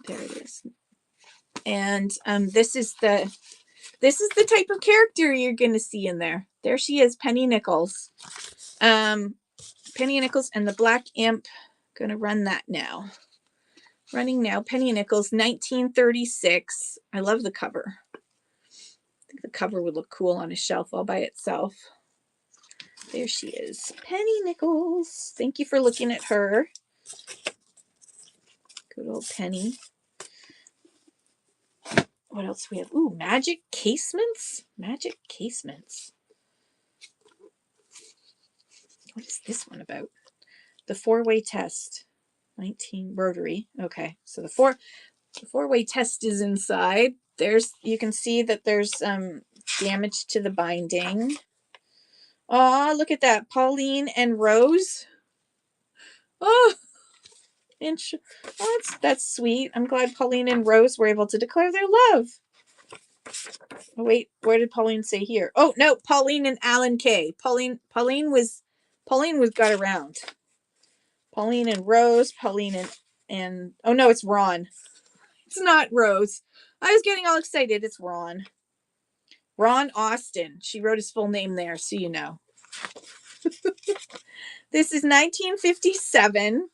There it is. And this is the type of character you're going to see in there. There she is, Penny Nichols. Penny Nichols and the Black Imp. Going to run that now. Running now. Penny Nichols, 1936. I love the cover. I think the cover would look cool on a shelf all by itself. There she is. Penny Nichols. Thank you for looking at her. Good old Penny. What else we have? Ooh, magic casements. Magic casements. What is this one about? The four-way test. 19 rotary. Okay, so the four-way test is inside. You can see that there's damage to the binding. Oh, look at that. Pauline and Rose. Oh, that's sweet. I'm glad Pauline and Rose were able to declare their love. Oh, wait, where did Pauline say here? Oh, no, Pauline and Alan Kay. Pauline was got around. Pauline and Rose, Pauline and oh no, it's Ron. It's not Rose. I was getting all excited. It's Ron. Ron Austin. She wrote his full name there, so you know. This is 1957.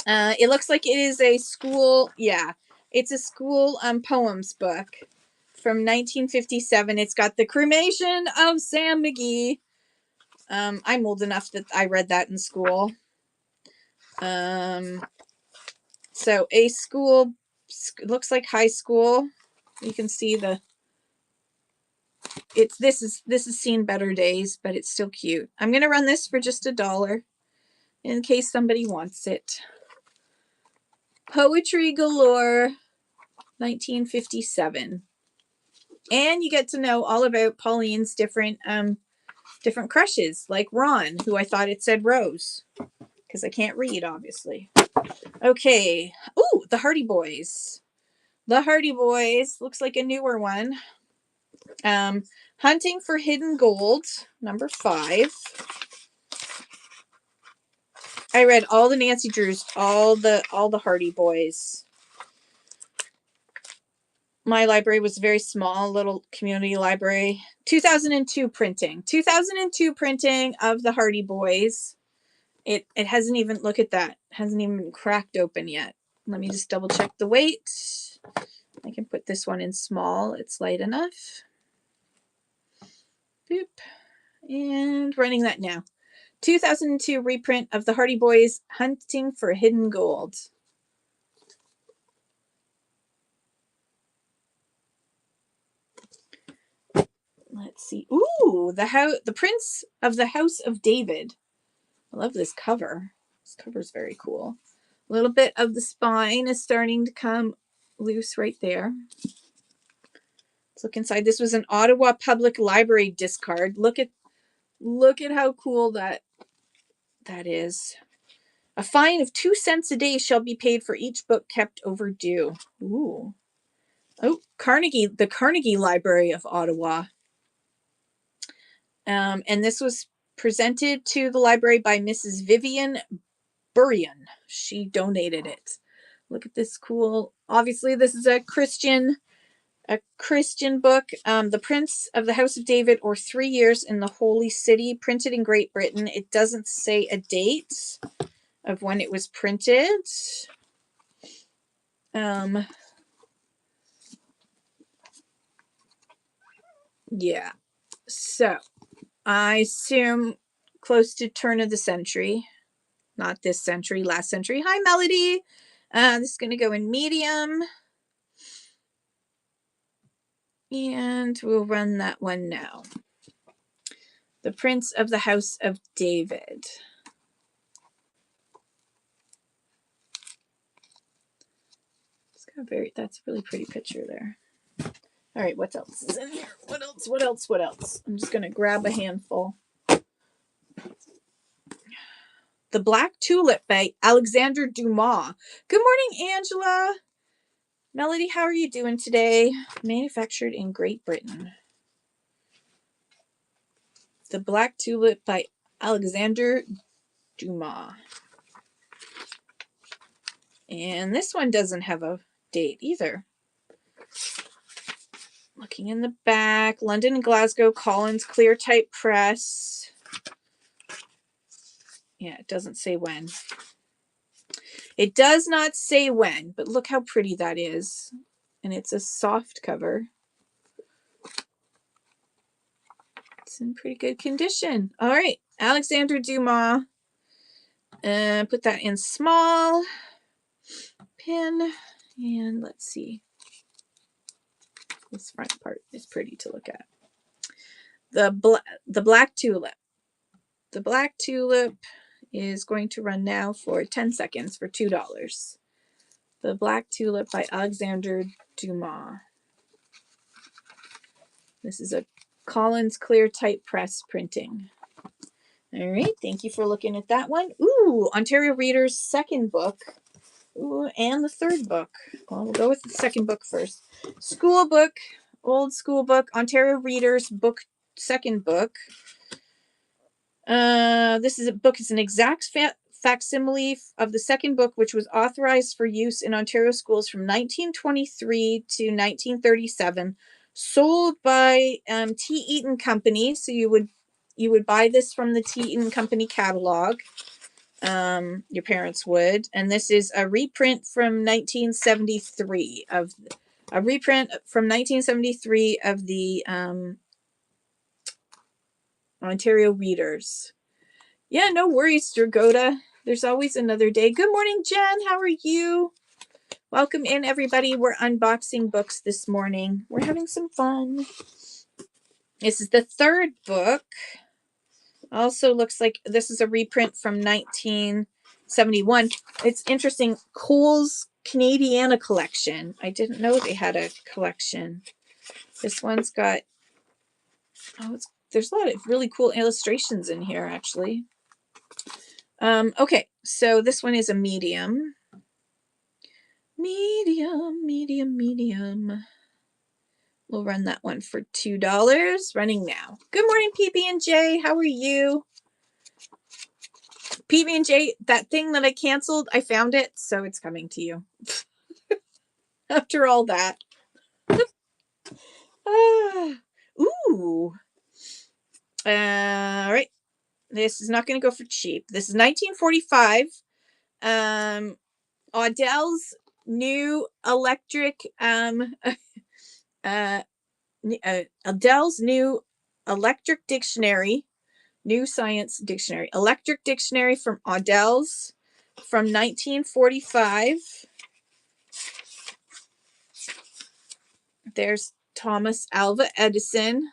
It looks like it is a school. Yeah, it's a school poems book from 1957. It's got the cremation of Sam McGee. I'm old enough that I read that in school. So a school, looks like high school. You can see this is seen better days, but it's still cute. I'm going to run this for just $1 in case somebody wants it. Poetry Galore, 1957. And you get to know all about Pauline's different crushes, like Ron, who I thought it said Rose, because I can't read, obviously. Okay. Ooh, the Hardy Boys. The Hardy Boys, looks like a newer one. Hunting for Hidden Gold, number 5. I read all the Nancy Drews, all the Hardy Boys. My library was a very small little community library. 2002 printing. 2002 printing of the Hardy Boys. It hasn't even, look at that. It hasn't even been cracked open yet. Let me just double check the weight. I can put this one in small. It's light enough. Boop. And running that now. 2002 reprint of the Hardy Boys, Hunting for Hidden Gold. Let's see. Ooh, the Prince of the House of David. I love this cover. This cover is very cool. A little bit of the spine is starting to come loose right there. Let's look inside. This was an Ottawa Public Library discard. Look at how cool that is. A fine of 2 cents a day shall be paid for each book kept overdue. Ooh. Oh, the Carnegie Library of Ottawa. And this was presented to the library by Mrs. Vivian Burian. She donated it. Look at this cool. Obviously, this is a Christian book. The Prince of the House of David, or 3 Years in the Holy City, printed in Great Britain. It doesn't say a date of when it was printed. Yeah. So I assume close to turn of the century. Not this century, last century. Hi, Melody. This is going to go in medium. And we'll run that one now. The Prince of the House of David. That's a really pretty picture there. All right, what else is in here? What else? I'm just going to grab a handful. The Black Tulip by Alexander Dumas. Good morning, Angela. Melody, how are you doing today? Manufactured in Great Britain. The Black Tulip by Alexander Dumas. And this one doesn't have a date either. Looking in the back, London and Glasgow, Collins Clear Type Press. Yeah, it doesn't say when. It does not say when, but look how pretty that is. And it's a soft cover. It's in pretty good condition. All right, Alexander Dumas. Put that in small. Pin. And let's see. This front part is pretty to look at. The Black Tulip. The Black Tulip is going to run now for 10 seconds for $2. The Black Tulip by Alexander Dumas. This is a Collins Clear Type Press printing. All right, thank you for looking at that one. Ooh, Ontario Reader's second book. Ooh, and the third book. Well, we'll go with the second book first. School book, old school book, Ontario Reader's book, second book. This is an exact facsimile of the second book, which was authorized for use in Ontario schools from 1923 to 1937, sold by T. Eaton Company. So you would buy this from the T. Eaton Company catalog. Your parents would. And this is a reprint from 1973 of the Ontario Readers. Yeah, no worries, Dragoda. There's always another day. Good morning, Jen. How are you? Welcome in, everybody. We're unboxing books this morning. We're having some fun. This is the third book. Also looks like this is a reprint from 1971. It's interesting. Cole's Canadiana collection. I didn't know they had a collection. This one's got, there's a lot of really cool illustrations in here, actually. Okay, so this one is a medium. Medium, medium, medium. We'll run that one for $2. Running now. Good morning, PB&J. How are you? PB&J, that thing that I canceled, I found it, so it's coming to you. After all that. Ooh. All right. This is not going to go for cheap. This is 1945. Odell's new electric Odell's new electric dictionary, new science dictionary, electric dictionary from Odell's from 1945. There's Thomas Alva Edison,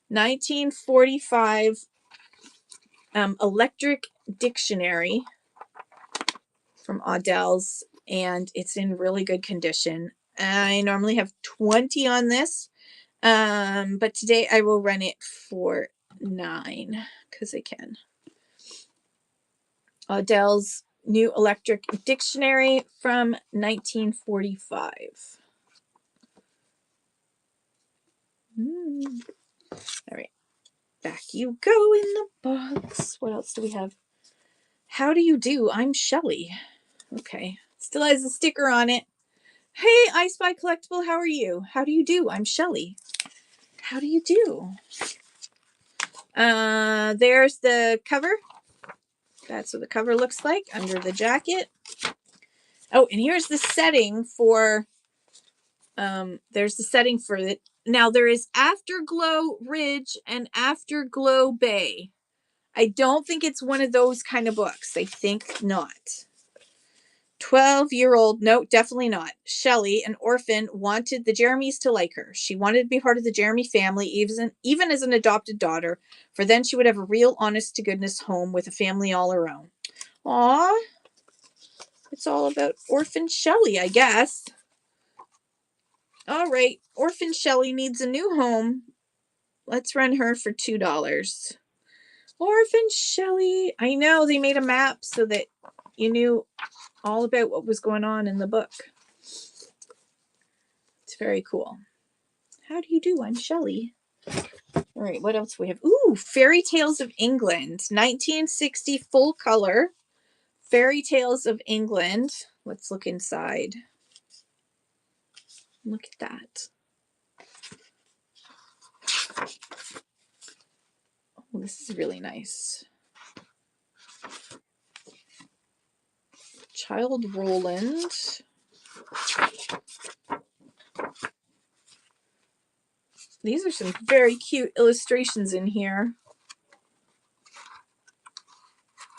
1945 electric dictionary from Odell's, and it's in really good condition. I normally have 20 on this, but today I will run it for 9 because I can. Odell's new electric dictionary from 1945. All right, back you go in the box. What else do we have? How do you do? I'm Shelly. Okay, still has a sticker on it. Hey, I Spy Collectible, how are you? How do you do? I'm Shelly. How do you do? There's the cover. That's what the cover looks like under the jacket. Oh, and here's the setting for, there's the setting for it. Now there is Afterglow Ridge and Afterglow Bay. I don't think it's one of those kind of books. I think not. 12-year-old, no, definitely not. Shelley, an orphan, wanted the Jeremys to like her. She wanted to be part of the Jeremy family, even as an adopted daughter, for then she would have a real honest-to-goodness home with a family all her own. Aww. It's all about Orphan Shelley, I guess. All right, Orphan Shelley needs a new home. Let's run her for $2. Orphan Shelley. I know, they made a map so that you knew all about what was going on in the book. It's very cool. How do you do? I'm Shelley. All right, what else do we have? Ooh, Fairy Tales of England, 1960 full color. Fairy Tales of England. Let's look inside. Look at that. Oh, this is really nice. Child Roland. These are some very cute illustrations in here.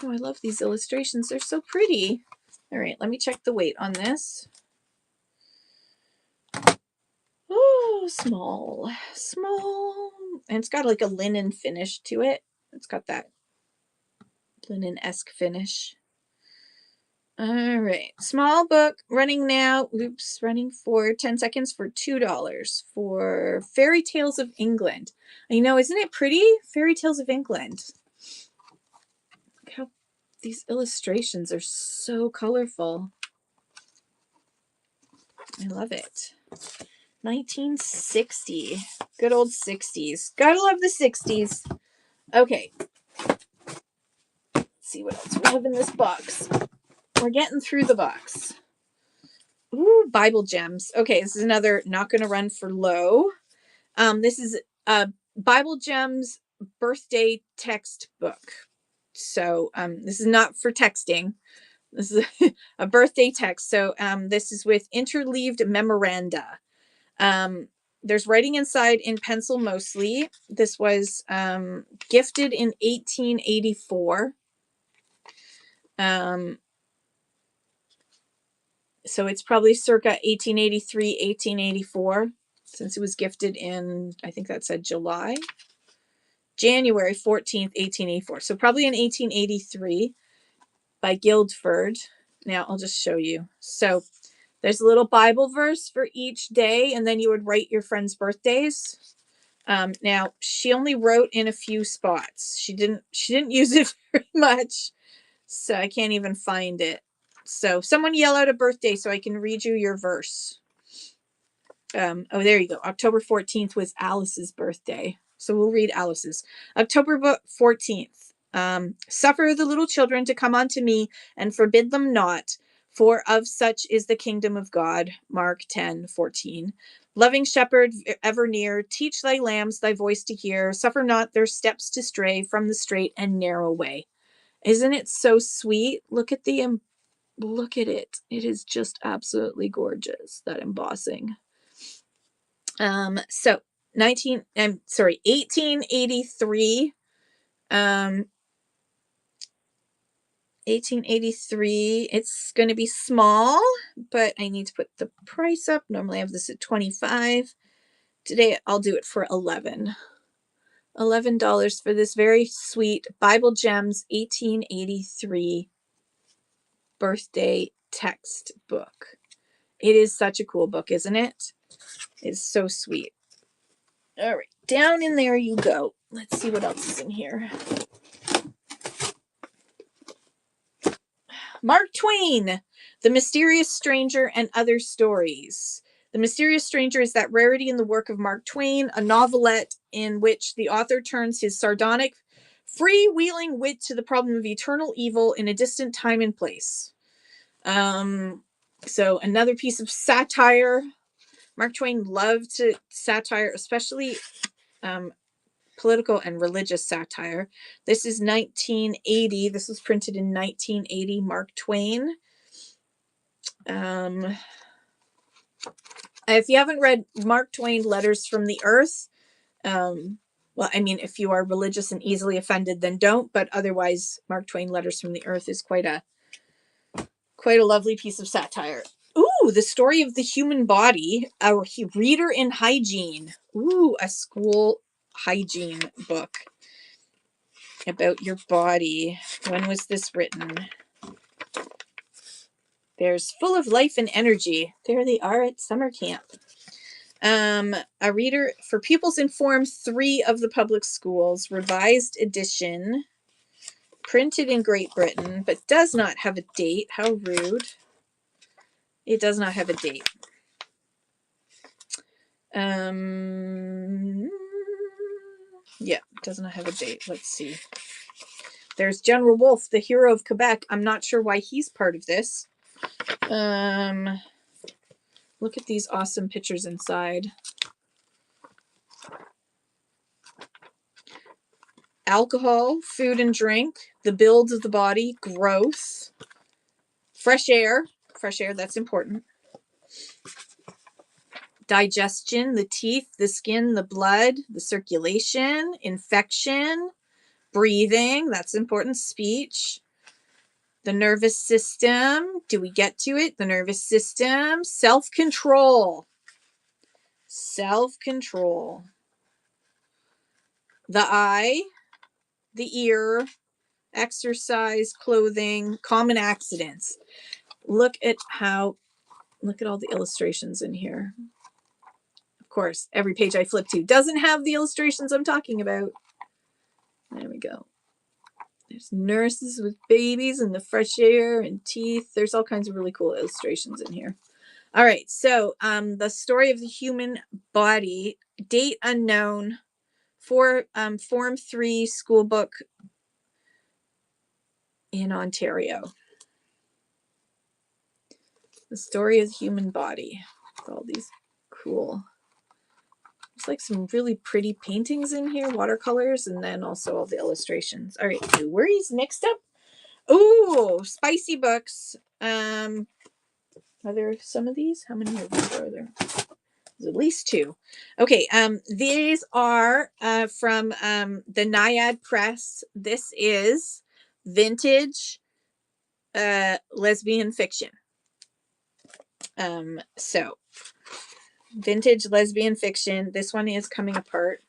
Oh, I love these illustrations. They're so pretty. All right, let me check the weight on this. Oh, small. And it's got like a linen finish to it. It's got that linen-esque finish. All right, small book running now. Oops, running for 10 seconds for $2 for Fairy Tales of England. I know, isn't it pretty? Fairy Tales of England. Look how these illustrations are so colorful. I love it. 1960. Good old 60s. Gotta love the 60s. Okay. Let's see what else we have in this box. We're getting through the box. Ooh, Bible Gems. Okay, this is another not going to run for low. This is a Bible Gems birthday text book. So this is not for texting. This is a birthday text. So this is with interleaved memoranda. There's writing inside in pencil mostly. This was gifted in 1884. So it's probably circa 1883, 1884, since it was gifted in, I think that said January 14th, 1884. So probably in 1883 by Guildford. Now I'll just show you. So there's a little Bible verse for each day, and then you would write your friends' birthdays. Now she only wrote in a few spots. She didn't use it very much, so I can't even find it. So someone yell out a birthday so I can read you your verse. Oh, there you go. October 14th was Alice's birthday. So we'll read Alice's. October 14th. Suffer the little children to come unto me and forbid them not, for of such is the kingdom of God. Mark 10:14. Loving shepherd ever near, teach thy lambs thy voice to hear. Suffer not their steps to stray from the straight and narrow way. Isn't it so sweet? Look at it. It is just absolutely gorgeous, that embossing. So 1883. 1883. It's going to be small, but I need to put the price up. Normally I have this at 25. Today I'll do it for $11 for this very sweet Bible Gems 1883 birthday textbook. It is such a cool book, isn't it? It's so sweet. All right, down in there you go. Let's see what else is in here. Mark Twain, The Mysterious Stranger and Other Stories. The Mysterious Stranger is that rarity in the work of Mark Twain, a novelette in which the author turns his sardonic, freewheeling wit to the problem of eternal evil in a distant time and place. So another piece of satire. Mark Twain loved to satire, especially political and religious satire. This is 1980. This was printed in 1980. Mark Twain. If you haven't read Mark Twain, Letters from the Earth, well, I mean, if you are religious and easily offended, then don't. But otherwise, Mark Twain, Letters from the Earth is quite a lovely piece of satire. Ooh, The Story of the Human Body, a reader in hygiene. Ooh, a school hygiene book about your body. When was this written? There's Full of Life and Energy. There they are at summer camp. A reader for pupils in Form 3 of the public schools, revised edition, printed in Great Britain, but does not have a date. How rude. It does not have a date. Yeah, it does not have a date. Let's see. There's General Wolfe, the hero of Quebec. I'm not sure why he's part of this. Look at these awesome pictures inside. Alcohol, food and drink, the build of the body, growth, fresh air, that's important. Digestion, the teeth, the skin, the blood, the circulation, infection, breathing, that's important, speech, the nervous system. Do we get to it? The nervous system, self-control, the eye, the ear, exercise, clothing, common accidents. Look at all the illustrations in here. Of course, every page I flip to doesn't have the illustrations I'm talking about. There we go. There's nurses with babies and the fresh air and teeth. There's all kinds of really cool illustrations in here. All right, so The Story of the Human Body, date unknown, for Form 3 school book in Ontario. The Story of the Human Body. With all these cool, there's like some really pretty paintings in here, watercolors, and then also all the illustrations. All right, no worries. Next up. Oh, spicy books. Are there some of these? How many of these are there? There's at least 2. Okay, these are from the Naiad Press. This is vintage lesbian fiction. So vintage lesbian fiction. This one is coming apart.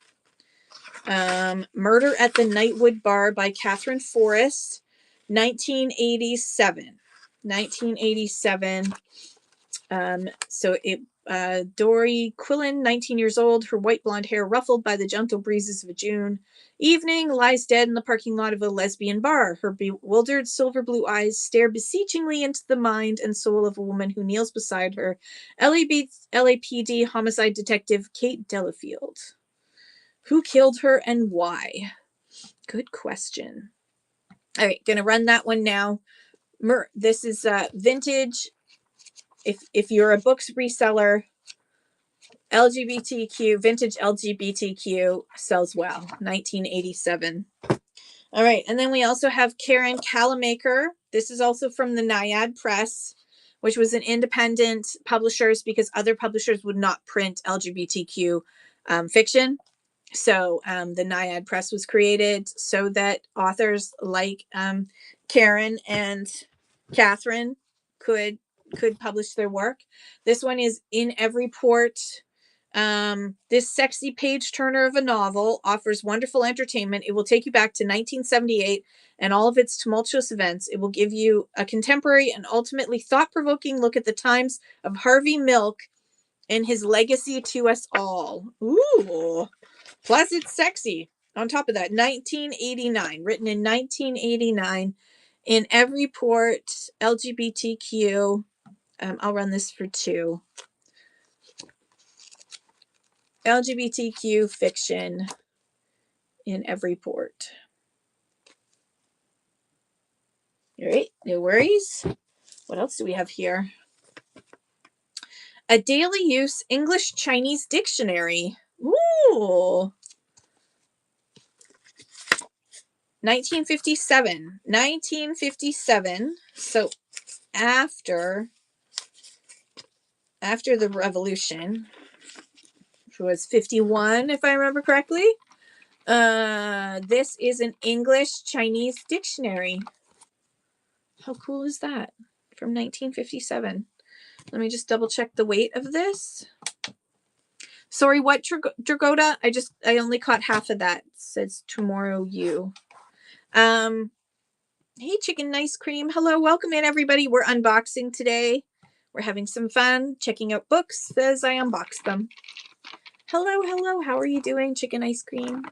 Murder at the Nightwood Bar by Catherine Forrest, 1987. 1987. So Dory Quillen, 19 years old, her white blonde hair ruffled by the gentle breezes of a June evening, lies dead in the parking lot of a lesbian bar. Her bewildered silver blue eyes stare beseechingly into the mind and soul of a woman who kneels beside her, LAPD homicide detective Kate Delafield. Who killed her and why? Good question. All right, gonna run that one now. This is vintage. If you're a books reseller, LGBTQ, vintage LGBTQ sells well. 1987. All right, and then we also have Karen Kalamaker. This is also from the Naiad Press, which was an independent publishers because other publishers would not print LGBTQ fiction. So the Naiad Press was created so that authors like Karen and Catherine could publish their work. This one is In Every Port. This sexy page turner of a novel offers wonderful entertainment. It will take you back to 1978 and all of its tumultuous events. It will give you a contemporary and ultimately thought-provoking look at the times of Harvey Milk and his legacy to us all. Ooh. Plus, it's sexy. On top of that, 1989, written in 1989, In Every Port, LGBTQ. I'll run this for 2. LGBTQ fiction in every port. All right, no worries. What else do we have here? A daily use English Chinese dictionary. Ooh. 1957. 1957. So after the revolution, which was 51, if I remember correctly. This is an English Chinese dictionary. How cool is that? From 1957. Let me just double check the weight of this. Sorry, what Dragoda? I only caught half of that. It says tomorrow you. Hey, Chicken Ice Cream. Hello, welcome in everybody. We're unboxing today. We're having some fun checking out books as I unbox them. Hello. How are you doing, Chicken Ice Cream?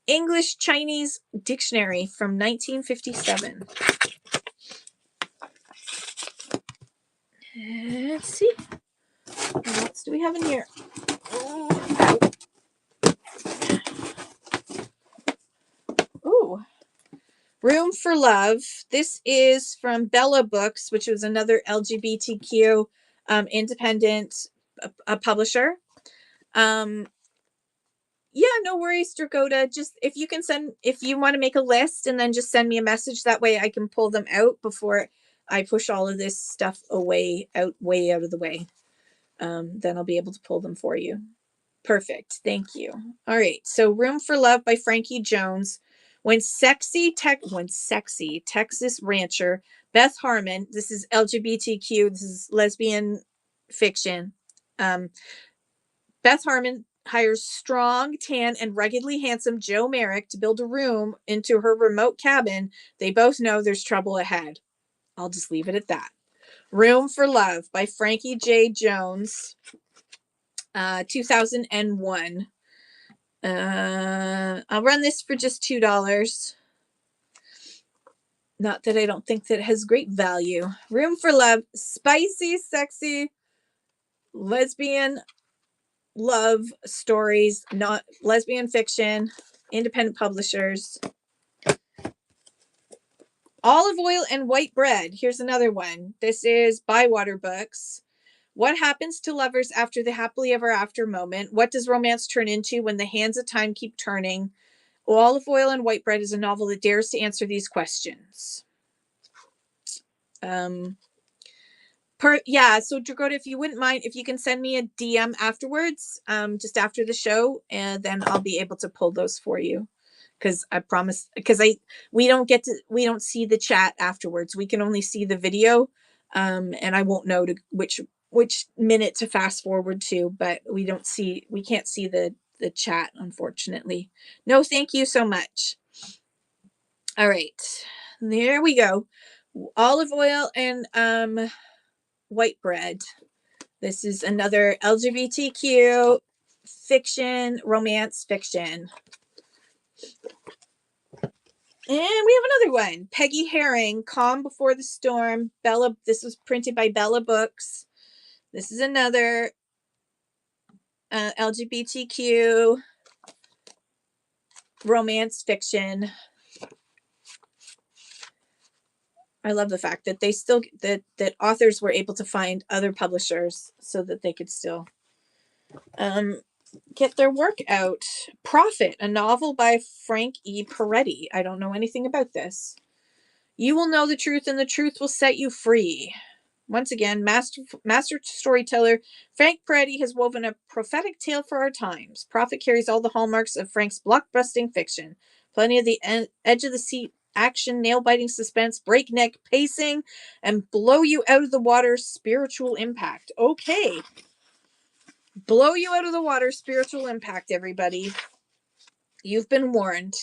English Chinese Dictionary from 1957. Let's see. What else do we have in here? Ooh. Room for Love. This is from Bella Books, which was another LGBTQ independent publisher. Yeah, no worries, Dragoda. Just if you want to make a list and then just send me a message. That way I can pull them out before I push all of this stuff way out of the way. Then I'll be able to pull them for you. Perfect. Thank you. All right. So Room for Love by Frankie Jones. When sexy Texas rancher Beth Harmon, this is LGBTQ, this is lesbian fiction. Beth Harmon hires strong, tan, and ruggedly handsome Joe Merrick to build a room into her remote cabin. They both know there's trouble ahead. I'll just leave it at that. Room for Love by Frankie J. Jones, 2001. I'll run this for just $2. Not that I don't think that it has great value. Room for Love, spicy, sexy, lesbian love stories, not lesbian fiction, independent publishers. Olive Oil and White Bread. Here's another one. This is Bywater Books. What happens to lovers after the happily ever after moment? What does romance turn into when the hands of time keep turning? Olive Oil and White Bread is a novel that dares to answer these questions. So Dragoda, if you wouldn't mind, if you can send me a DM afterwards, just after the show, and then I'll be able to pull those for you. Because I promise, we don't see the chat afterwards. We can only see the video, and I won't know which minute to fast forward to, but we can't see the chat, unfortunately. No, thank you so much. All right, there we go. Olive Oil and White Bread. This is another LGBTQ fiction, romance fiction. And we have another one, Peggy Herring, Calm Before the Storm. Bella. This was printed by Bella Books. This is another LGBTQ romance fiction. I love the fact that they still that authors were able to find other publishers so that they could still get their work out. Prophet, a novel by Frank E. Peretti. I don't know anything about this. You will know the truth, and the truth will set you free. Once again, master storyteller Frank Peretti has woven a prophetic tale for our times. Prophet carries all the hallmarks of Frank's blockbusting fiction. Plenty of the edge of the seat action, nail-biting suspense, breakneck pacing, and blow you out of the water spiritual impact. Okay. Blow you out of the water spiritual impact, everybody. You've been warned.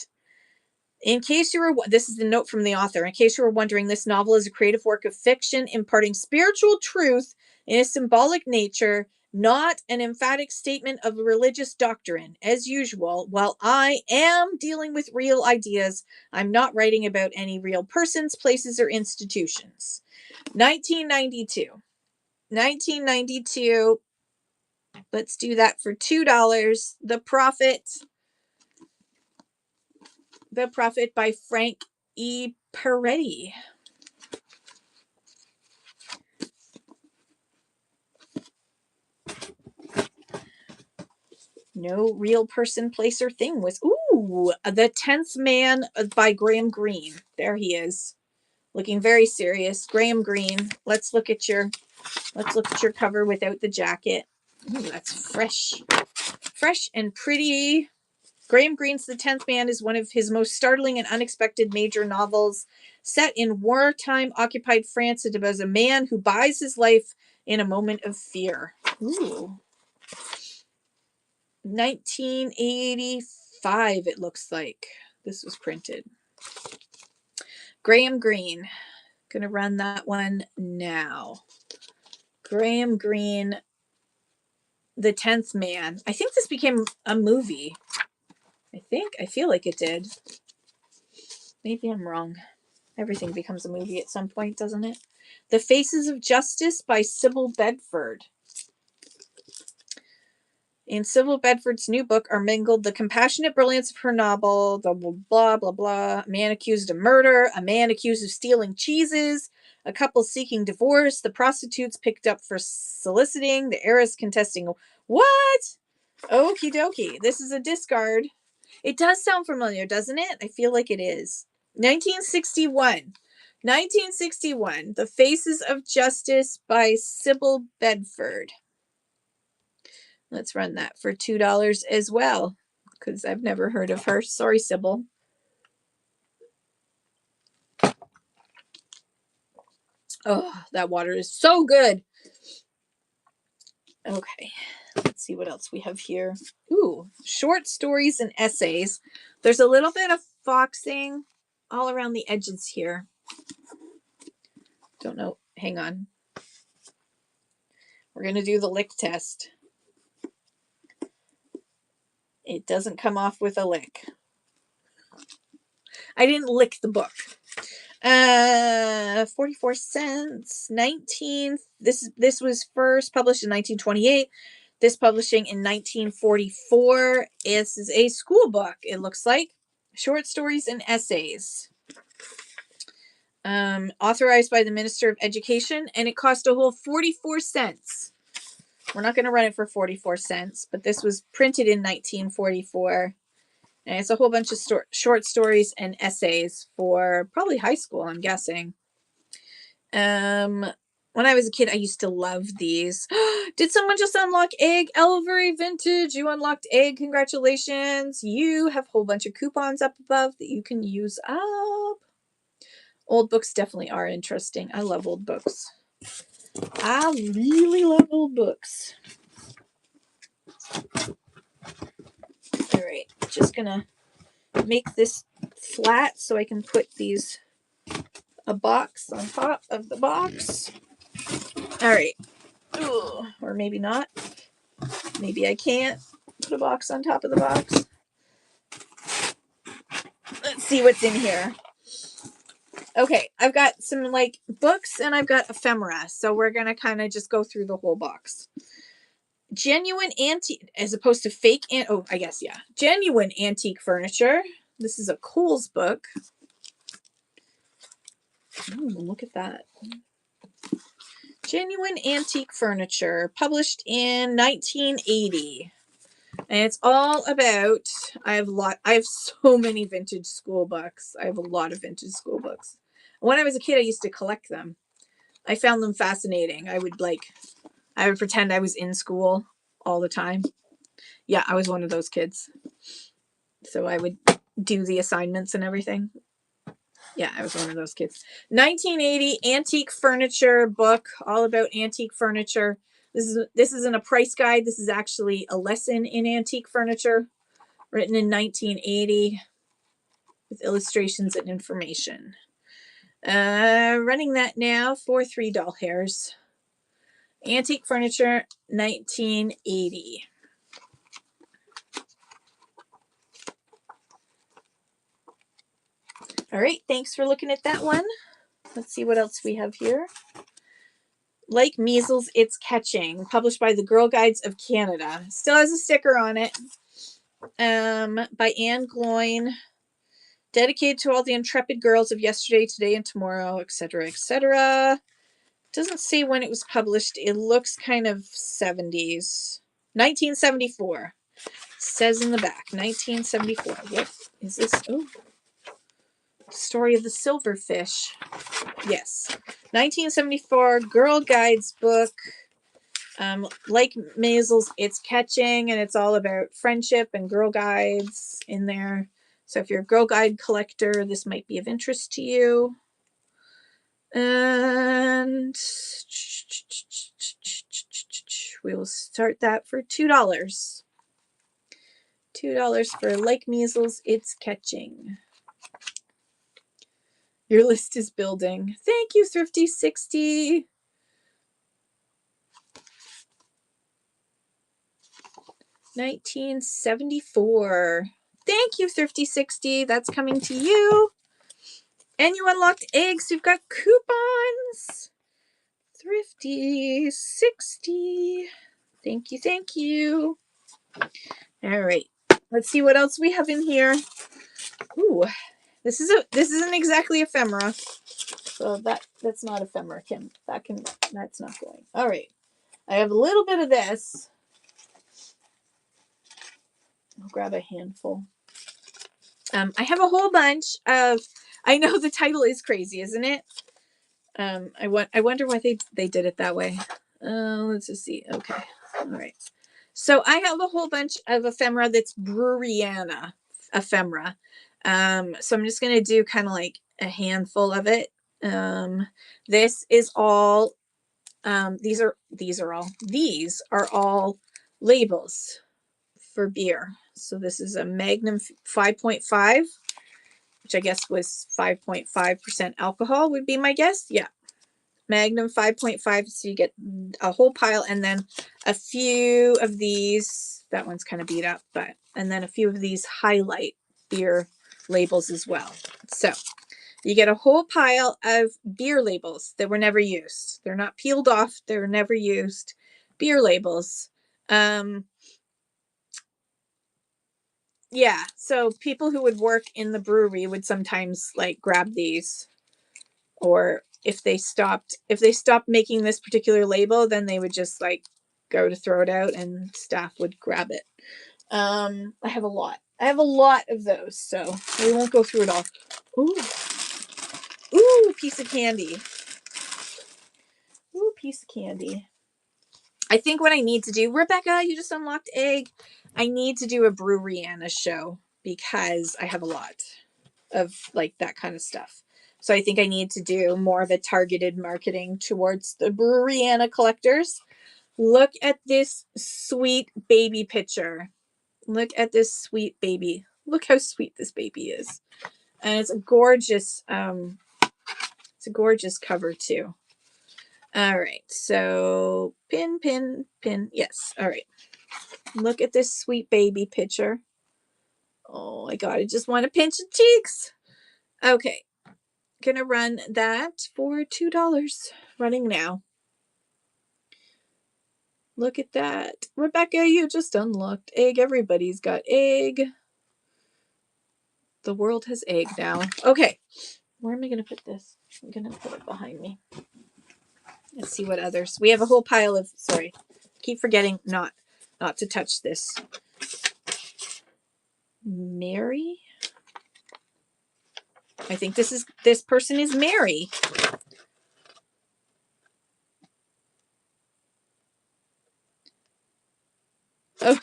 In case you were, this is the note from the author. In case you were wondering, this novel is a creative work of fiction imparting spiritual truth in a symbolic nature, not an emphatic statement of religious doctrine. As usual, while I am dealing with real ideas, I'm not writing about any real persons, places, or institutions. 1992. 1992. Let's do that for $2. The Prophet by Frank E. Peretti. No real person, place, or thing was. Ooh, The 10th Man by Graham Greene. There he is, looking very serious. Graham Greene. Let's look at your cover without the jacket. Ooh, that's fresh and pretty. Graham Greene's The 10th Man is one of his most startling and unexpected major novels. Set in wartime occupied France, it about a man who buys his life in a moment of fear. Ooh. 1985, it looks like this was printed. Graham Greene. Gonna run that one now. Graham Greene, The 10th Man. I think this became a movie. I feel like it did. Maybe I'm wrong. Everything becomes a movie at some point, doesn't it? The Faces of Justice by Sybil Bedford. In Sybil Bedford's new book are mingled the compassionate brilliance of her novel, the blah, blah, blah, a man accused of murder, a man accused of stealing cheeses, a couple seeking divorce, the prostitutes picked up for soliciting, the heiress contesting. What? Okie dokie. This is a discard. It does sound familiar, doesn't it? I feel like it is. 1961. 1961. The Faces of Justice by Sybil Bedford. Let's run that for $2 as well, because I've never heard of her. Sorry, Sybil. Oh, that water is so good. Okay, let's see what else we have here. Ooh, short stories and essays. There's a little bit of foxing all around the edges here. Don't know. Hang on. We're going to do the lick test. It doesn't come off with a lick. I didn't lick the book. 44 cents. This was first published in 1928. This publishing in 1944. This is a school book, it looks like. Short stories and essays. Authorized by the Minister of Education, and it cost a whole 44 cents. We're not going to run it for 44 cents, but this was printed in 1944. And it's a whole bunch of short stories and essays for probably high school, I'm guessing. When I was a kid, I used to love these. Did someone just unlock Egg? Elvery Vintage, you unlocked Egg. Congratulations. You have a whole bunch of coupons up above that you can use up. Old books definitely are interesting. I love old books. I really love old books. All right, just gonna make this flat so I can put a box on top of the box. All right. Ooh, or maybe not. Maybe I can't put a box on top of the box. Let's see what's in here. Okay, I've got some like books and I've got ephemera. So we're going to kind of just go through the whole box. Genuine antique, as opposed to fake. I guess, yeah. Genuine antique furniture. This is a Kohl's book. Ooh, look at that. Genuine antique furniture, published in 1980. And it's all about, I have so many vintage school books. I have a lot of vintage school books. When I was a kid, I used to collect them. I found them fascinating. I would pretend I was in school all the time. Yeah, I was one of those kids. So I would do the assignments and everything. Yeah, I was one of those kids. 1980 antique furniture book, all about antique furniture. This isn't a price guide. This is actually a lesson in antique furniture, written in 1980 with illustrations and information. Running that now for $3 hairs. Antique furniture, 1980. All right, thanks for looking at that one. Let's see what else we have here. Like Measles, It's Catching, published by the Girl Guides of Canada. Still has a sticker on it. By Anne Gloyn. Dedicated to all the intrepid girls of yesterday, today, and tomorrow, etc., etc. Doesn't say when it was published. It looks kind of 70s. 1974. Says in the back, 1974. What is this? Oh. Story of the Silverfish. Yes. 1974 Girl Guides book. Like Measles, It's Catching, and it's all about friendship and girl guides in there. So if you're a girl guide collector, this might be of interest to you. And we will start that for $2. $2 for Like Measles, It's Catching. Your list is building. Thank you, Thrifty60. $19.74. Thank you, Thrifty60. That's coming to you. And you unlocked eggs. You've got coupons. Thrifty60. Thank you, thank you. All right. Let's see what else we have in here. Ooh, this isn't exactly ephemera. So that's not ephemera, Kim. That's not going. All right. I have a little bit of this. I'll grab a handful. I have a whole bunch of. I know the title is crazy, isn't it? I wonder why they did it that way. Let's just see. Okay, all right. So I have a whole bunch of ephemera that's Breweriana ephemera. So I'm just gonna do kind of like a handful of it. This is all. These are all labels for beer. So this is a Magnum 5.5, which I guess was 5.5% alcohol would be my guess. Yeah. Magnum 5.5. So you get a whole pile and then a few of these. That one's kind of beat up, and then a few of these highlight beer labels as well. So you get a whole pile of beer labels that were never used. They're not peeled off. They're never used. Beer labels. Yeah, so people who would work in the brewery would sometimes like grab these, or if they stopped making this particular label, then they would just like go to throw it out and staff would grab it. I have a lot of those, so we won't go through it all. Ooh, piece of candy. I think what I need to do, Rebecca, you just unlocked egg. I need to do a Breweriana show because I have a lot of like that kind of stuff. So I think I need to do more of a targeted marketing towards the Breweriana collectors. Look at this sweet baby picture. Look at this sweet baby. Look how sweet this baby is. And it's a gorgeous cover too. All right. So pin, pin, pin. Yes. All right. Look at this sweet baby picture. Oh my God. I just want to pinch the cheeks. Okay. Gonna run that for $2. Running now. Look at that. Rebecca, you just unlocked egg. Everybody's got egg. The world has egg now. Okay. Where am I going to put this? I'm going to put it behind me. Let's see what others. We have a whole pile of, sorry. Keep forgetting not to touch this. Mary? I think this person is Mary. Oh,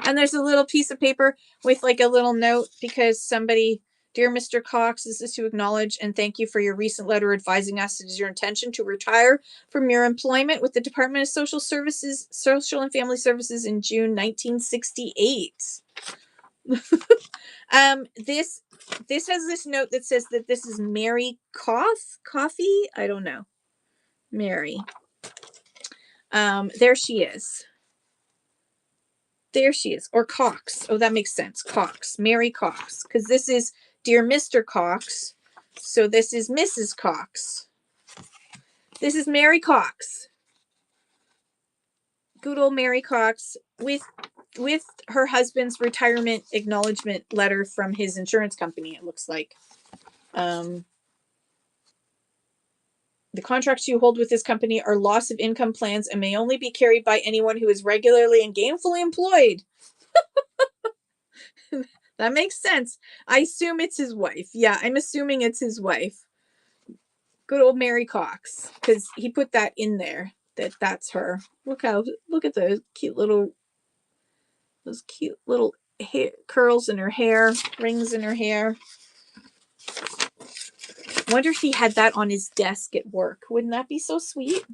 and there's a little piece of paper with like a little note because somebody, dear Mr. Cox, this is to acknowledge and thank you for your recent letter advising us it is your intention to retire from your employment with the Department of Social and Family Services in June 1968. This has this note that says that this is Mary Coffee. I don't know. Mary. There she is. There she is. Or Cox. Oh, that makes sense. Cox. Mary Cox. Because this is dear Mr. Cox. So this is Mrs. Cox. This is Mary Cox. Good old Mary Cox with her husband's retirement acknowledgement letter from his insurance company, it looks like. The contracts you hold with this company are loss of income plans and may only be carried by anyone who is regularly and gainfully employed. That makes sense. I assume it's his wife. Yeah, I'm assuming it's his wife. Good old Mary Cox, because he put that in there. That's her. Look at those cute little hair, curls in her hair, rings in her hair. Wonder if he had that on his desk at work. Wouldn't that be so sweet?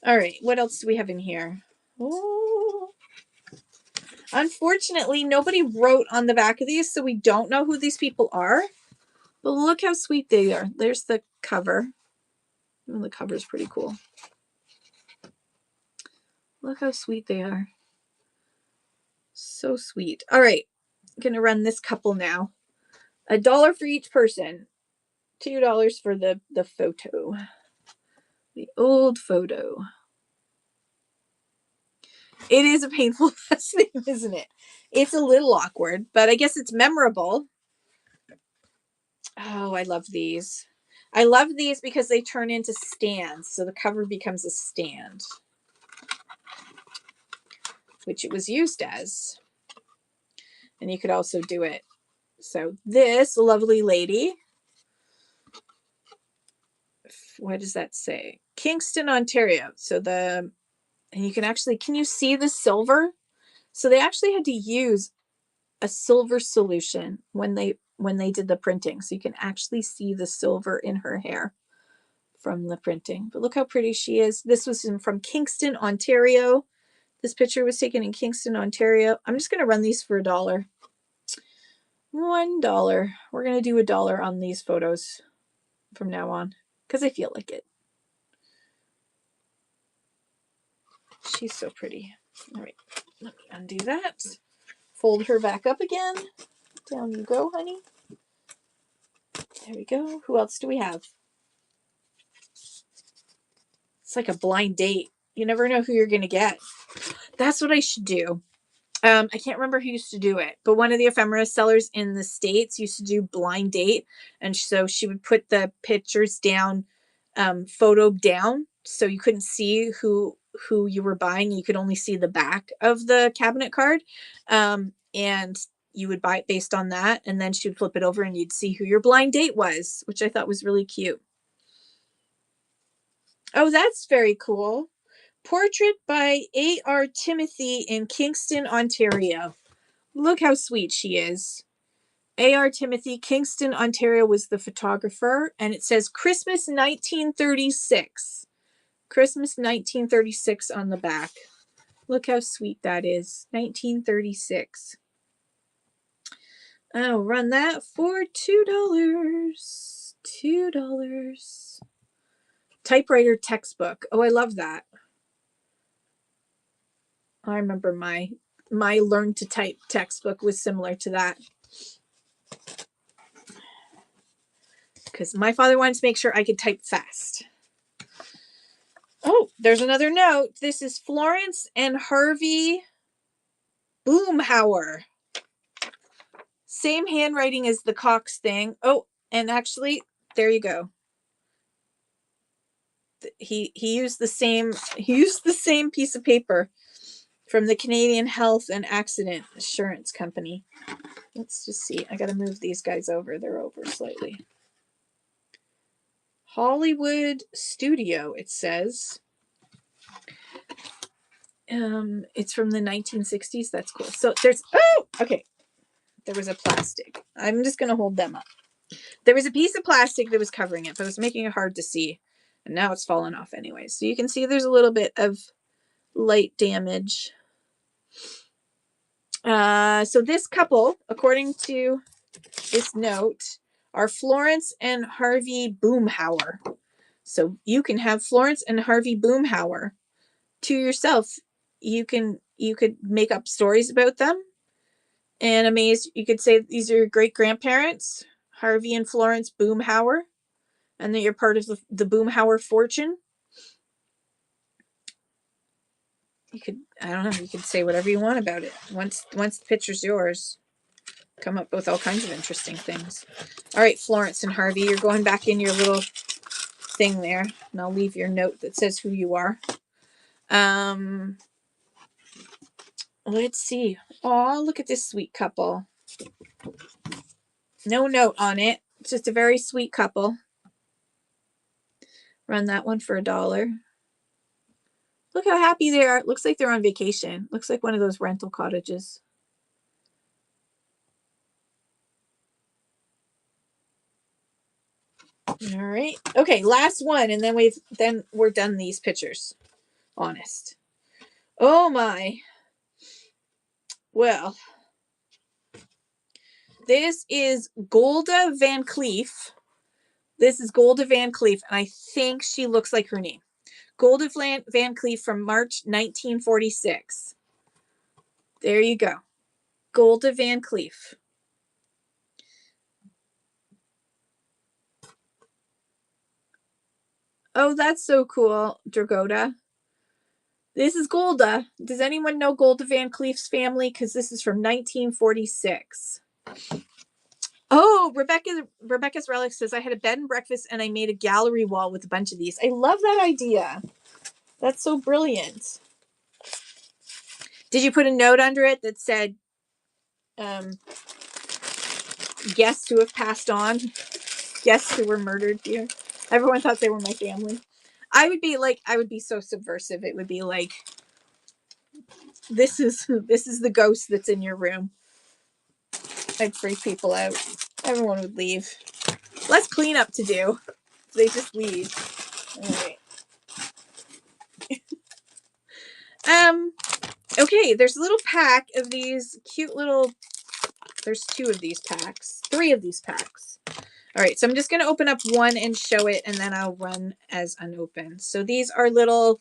All right, what else do we have in here? Oh, unfortunately, nobody wrote on the back of these, so we don't know who these people are. But look how sweet they are. There's the cover. Oh, the cover's pretty cool. Look how sweet they are. So sweet. All right, I'm gonna run this couple now. $1 for each person. $2 for the photo. The old photo. It is a painful last name, isn't it? It's a little awkward, but I guess it's memorable. Oh, I love these. I love these because they turn into stands. So the cover becomes a stand, which it was used as. And you could also do it. So this lovely lady, what does that say? Kingston, Ontario. So and you can actually, can you see the silver? So they actually had to use a silver solution when they did the printing. So you can actually see the silver in her hair from the printing. But look how pretty she is. This was from Kingston, Ontario. This picture was taken in Kingston, Ontario. I'm just going to run these for $1. $1. We're going to do $1 on these photos from now on because I feel like it. She's so pretty. All right, let me undo that. Fold her back up again. Down you go, honey. There we go. Who else do we have? It's like a blind date. You never know who you're going to get. That's what I should do. I can't remember who used to do it, but one of the ephemera sellers in the States used to do blind date. And so she would put the pictures down, photo down. So you couldn't see who you were buying. You could only see the back of the cabinet card. And you would buy it based on that. And then she would flip it over and you'd see who your blind date was, which I thought was really cute. Oh, that's very cool. Portrait by A.R. Timothy in Kingston, Ontario. Look how sweet she is. A.R. Timothy, Kingston, Ontario was the photographer. And it says Christmas 1936. Christmas 1936 on the back. Look how sweet that is. 1936. I'll run that for $2. $2. typewriter textbook. Oh, I love that. I remember my learn to type textbook was similar to that. Because my father wanted to make sure I could type fast. Oh, there's another note. This is Florence and Harvey Boomhauer. Same handwriting as the Cox thing. Oh, and actually, there you go. He used the same piece of paper from the Canadian Health and Accident Assurance Company. Let's just see. I got to move these guys over. They're over slightly. Hollywood Studio, it says. It's from the 1960s. That's cool. So there's, oh, okay. There was a plastic. I'm just going to hold them up. There was a piece of plastic that was covering it, but it was making it hard to see. And now it's fallen off anyway. So you can see there's a little bit of light damage. So this couple, according to this note, are Florence and Harvey Boomhauer. So you can have Florence and Harvey Boomhauer to yourself. You could make up stories about them and amaze. You could say these are your great grandparents, Harvey and Florence Boomhauer, and that you're part of the Boomhauer fortune. You could, I don't know, you could say whatever you want about it. Once the picture's yours, come up with all kinds of interesting things. All right, Florence and Harvey, you're going back in your little thing there, and I'll leave your note that says who you are. Let's see. Oh, look at this sweet couple. No note on it. It's just a very sweet couple. Run that one for $1. Look how happy they are. It looks like they're on vacation. Looks like one of those rental cottages. All right. Okay, last one, and then we're done these pictures. Honest. Oh my. Well, this is Golda Van Cleef. This is Golda Van Cleef, and I think she looks like her name. Golda Van Cleef from March 1946. There you go. Golda Van Cleef. Oh, that's so cool, Dragoda. This is Golda. Does anyone know Golda Van Cleef's family? Because this is from 1946. Oh, Rebecca's Relic says, I had a bed and breakfast and I made a gallery wall with a bunch of these. I love that idea. That's so brilliant. Did you put a note under it that said, guests who have passed on, guests who were murdered here? Everyone thought they were my family. I would be so subversive. It would be like, this is the ghost that's in your room. I'd freak people out. Everyone would leave. Less cleanup to do. They just leave. All right. Okay, there's a little pack of these cute little, there's 2 of these packs, 3 of these packs. All right, so I'm just going to open up one and show it, and then I'll run as unopened. So these are they're little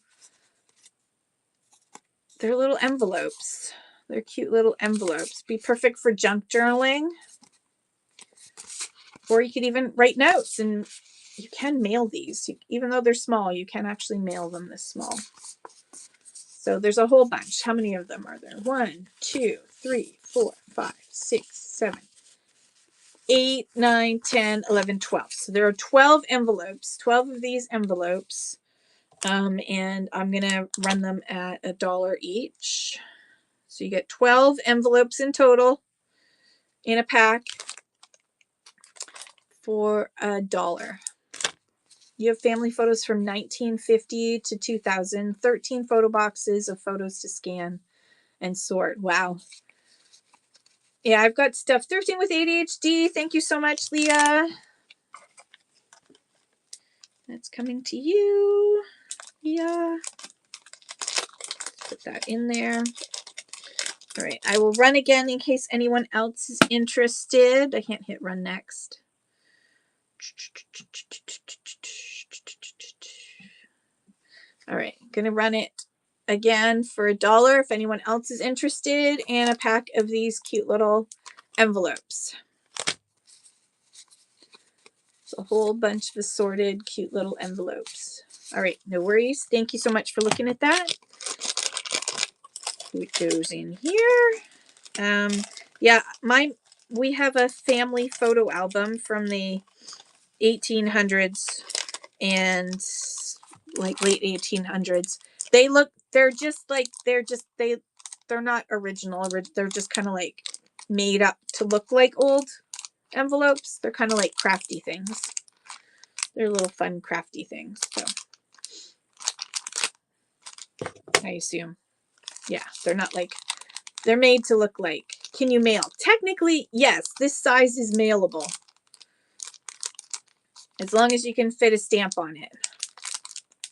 envelopes. They're cute little envelopes. Be perfect for junk journaling. Or you could even write notes, and you can mail these. Even though they're small, you can actually mail them this small. So there's a whole bunch. How many of them are there? 1, 2, 3, 4, 5, 6, 7, 8, 9, 10, 11, 12. So there are 12 envelopes, 12 of these envelopes. And I'm going to run them at $1 each. So you get 12 envelopes in total in a pack for $1. You have family photos from 1950 to 2000, 13 photo boxes of photos to scan and sort. Wow. Yeah, I've got stuff. 13 with ADHD. Thank you so much, Leah. That's coming to you. Yeah. Put that in there. All right. I will run again in case anyone else is interested. I can't hit run next. All right, gonna run it again for $1 if anyone else is interested, and a pack of these cute little envelopes. It's a whole bunch of assorted cute little envelopes. All right, no worries. Thank you so much for looking at that. Put those in here. Yeah, we have a family photo album from the 1800s and like late 1800s. They're not original. They're just kind of like made up to look like old envelopes. They're kind of like crafty things. They're little fun crafty things. So I assume, yeah, they're made to look like. Can you mail? Technically, yes, this size is mailable. As long as you can fit a stamp on it.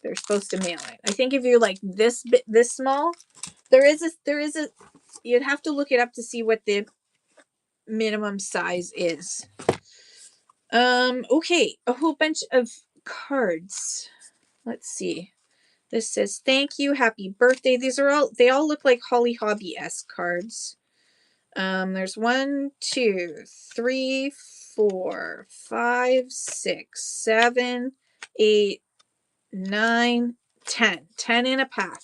They're supposed to mail it. I think if you're like this small, there is a you'd have to look it up to see what the minimum size is. Okay, a whole bunch of cards. Let's see. This says thank you, happy birthday. They all look like Holly Hobby-esque cards. There's 1, 2, 3, 4, 5, 6, 7, 8, 9, 10. 10 in a pack.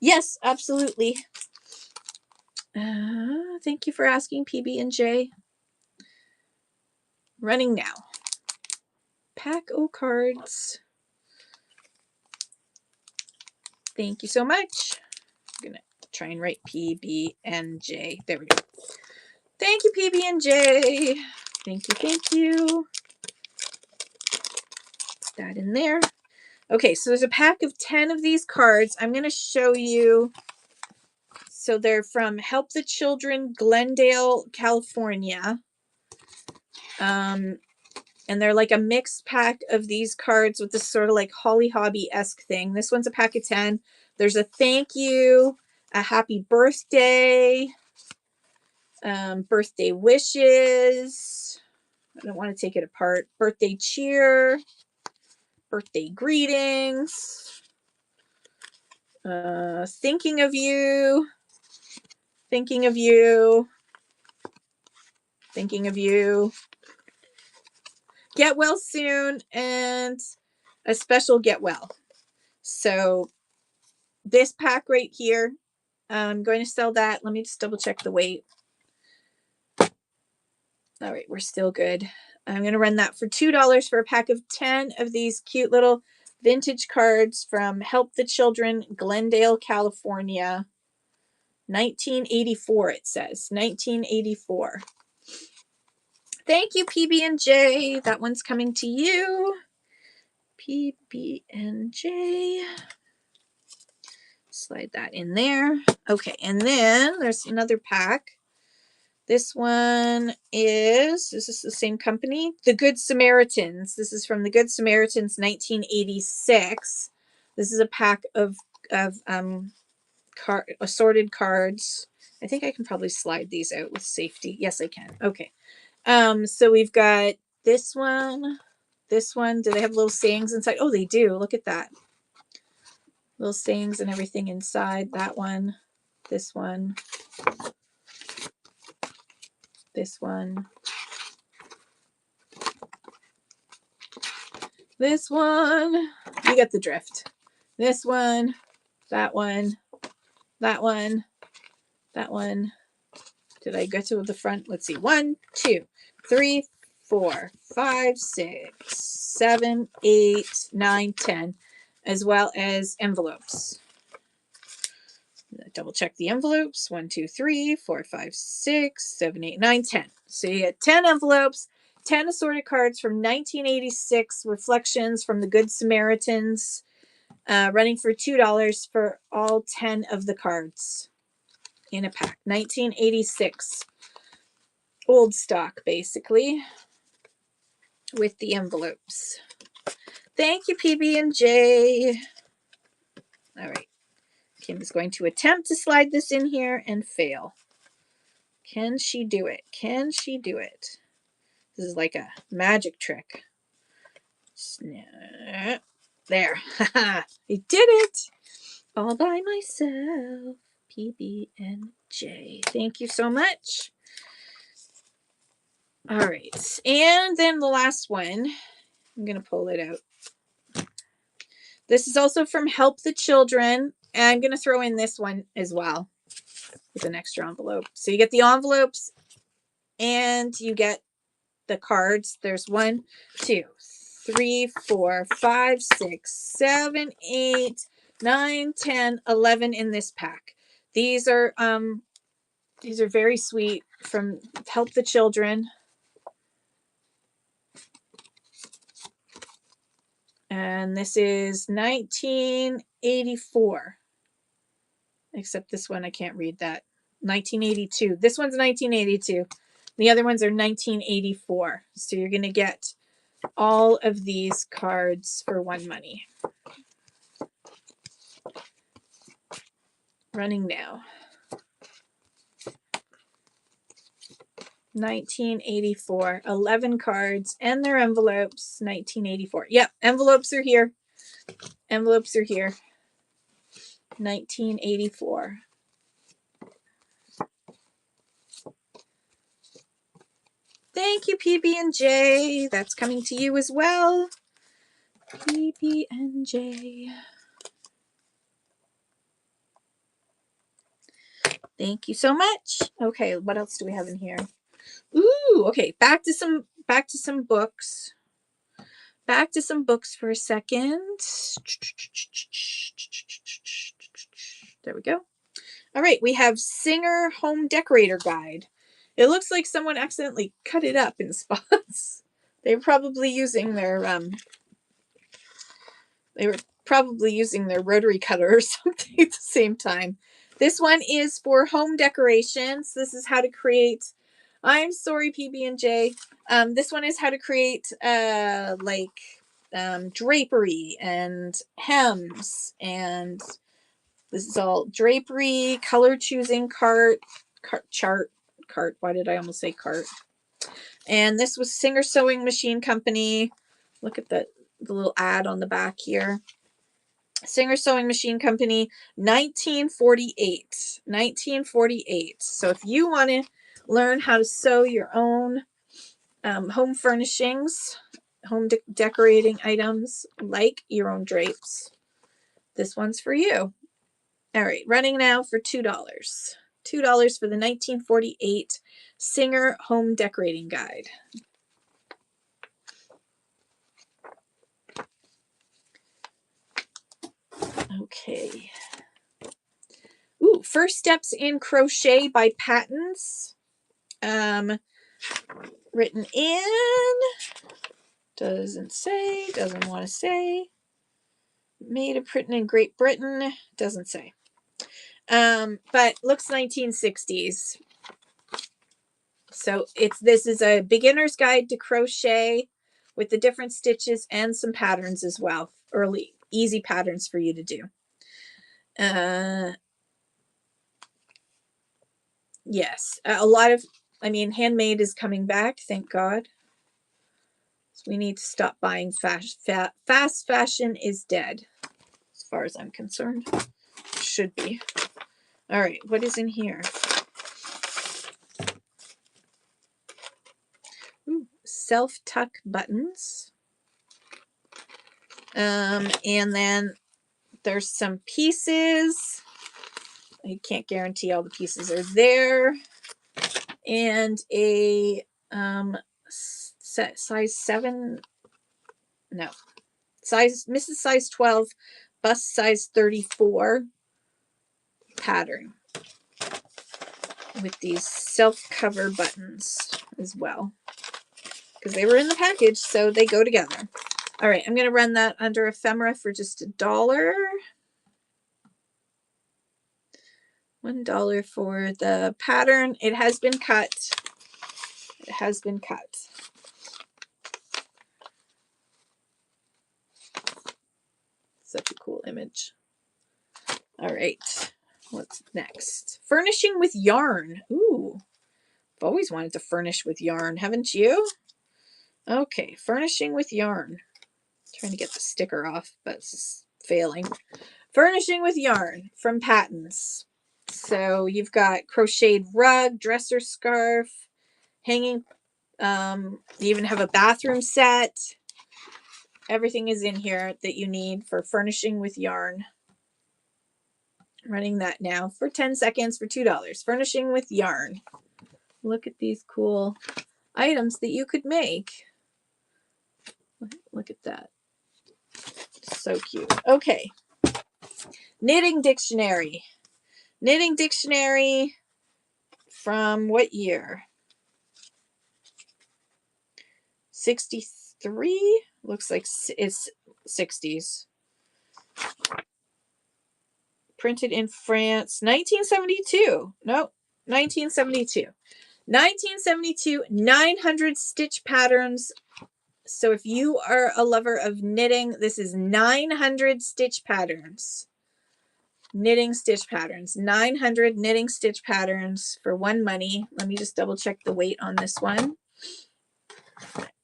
Yes, absolutely. Thank you for asking, PB&J. Running now. Pack o' cards. Thank you so much. I'm gonna try and write PB&J. There we go. Thank you, PB&J. Thank you, thank you. Put that in there. Okay, so there's a pack of 10 of these cards. I'm going to show you. So they're from Help the Children, Glendale, California. And they're like a mixed pack of these cards with this sort of like Holly Hobby-esque thing. This one's a pack of 10. There's a thank you, a happy birthday, birthday wishes. I don't want to take it apart. Birthday cheer, birthday greetings, thinking of you, thinking of you, thinking of you, get well soon, and a special get well. So this pack right here, I'm going to sell that. Let me just double check the weight. All right, we're still good. I'm going to run that for $2 for a pack of 10 of these cute little vintage cards from Help the Children, Glendale, California. 1984, it says. 1984. Thank you, PB&J. That one's coming to you. PB&J. Slide that in there. Okay, and then there's another pack. This is the same company, The Good Samaritans. This is from The Good Samaritans, 1986. This is a pack of assorted cards. I think I can probably slide these out with safety. Yes, I can. Okay. So we've got this one. This one. Do they have little sayings inside? Oh, they do. Look at that. Little sayings and everything inside. That one. This one. This one. This one. You get the drift. This one. That one. That one. That one. Did I get to the front? Let's see. 1, 2, 3, 4, 5, 6, 7, 8, 9, 10, as well as envelopes. Double check the envelopes. 1, 2, 3, 4, 5, 6, 7, 8, 9, 10. So you get 10 envelopes, 10 assorted cards from 1986, reflections from the Good Samaritans, running for $2 for all 10 of the cards in a pack. 1986. Old stock, basically, with the envelopes. Thank you, PB&J. All right. Kim is going to attempt to slide this in here and fail. Can she do it? Can she do it? This is like a magic trick. There. I did it all by myself. PB&J. Thank you so much. All right. And then the last one. I'm going to pull it out. This is also from Help the Children. And I'm going to throw in this one as well with an extra envelope. So you get the envelopes and you get the cards. There's 1, 2, 3, 4, 5, 6, 7, 8, 9, 10, 11 in this pack. These are very sweet from Help the Children. And this is 1984. Except this one, I can't read that. 1982. This one's 1982. The other ones are 1984. So you're going to get all of these cards for one money. Running now. 1984. 11 cards and their envelopes. 1984. Yep, envelopes are here. Envelopes are here. 1984. Thank you, PB&J. That's coming to you as well. PB&J. Thank you so much. Okay, what else do we have in here? Ooh, okay, back to some books. Back to some books for a second. There we go. All right, we have Singer Home Decorator Guide. It looks like someone accidentally cut it up in spots. They were probably using their rotary cutter or something at the same time. This one is for home decorations. This is how to create. I'm sorry, PB&J. This one is how to create drapery and hems, and this is all drapery, color choosing chart. Why did I almost say cart? And this was Singer Sewing Machine Company. Look at the little ad on the back here. Singer Sewing Machine Company, 1948. 1948. So if you want to learn how to sew your own home furnishings, home decorating items like your own drapes, this one's for you. All right, running now for $2. $2 for the 1948 Singer Home Decorating Guide. Okay. Ooh, First Steps in Crochet by Patents. Written in, doesn't want to say. Made and printed in Great Britain, doesn't say. But looks 1960s. So this is a beginner's guide to crochet with the different stitches and some patterns as well. Early, easy patterns for you to do. Yes, a lot of, handmade is coming back, thank God. So we need to stop buying fast fashion is dead, as far as I'm concerned. Should be. All right, what is in here? Ooh, self-tuck buttons. And then there's some pieces. I can't guarantee all the pieces are there. And a size 7, no, Mrs. size 12, bust size 34 pattern with these self-cover buttons as well, because they were in the package, so they go together. All right, I'm going to run that under ephemera for just $1. $1 for the pattern. It has been cut. It has been cut. Such a cool image. All right, what's next? Furnishing with yarn. Ooh, I've always wanted to furnish with yarn, haven't you? Okay, furnishing with yarn. Trying to get the sticker off, but it's failing. Furnishing with yarn from Patons. So you've got crocheted rug, dresser scarf, hanging. You even have a bathroom set. Everything is in here that you need for furnishing with yarn. Running that now for 10 seconds for $2. Furnishing with yarn. Look at these cool items that you could make. Look at that. So cute. Okay. Knitting dictionary. Knitting dictionary from what year? 63? Looks like it's 60s. Printed in France. 1972. Nope. 1972. 1972. 900 stitch patterns. So if you are a lover of knitting, this is 900 stitch patterns. Knitting stitch patterns. 900 knitting stitch patterns for one money. Let me just double check the weight on this one.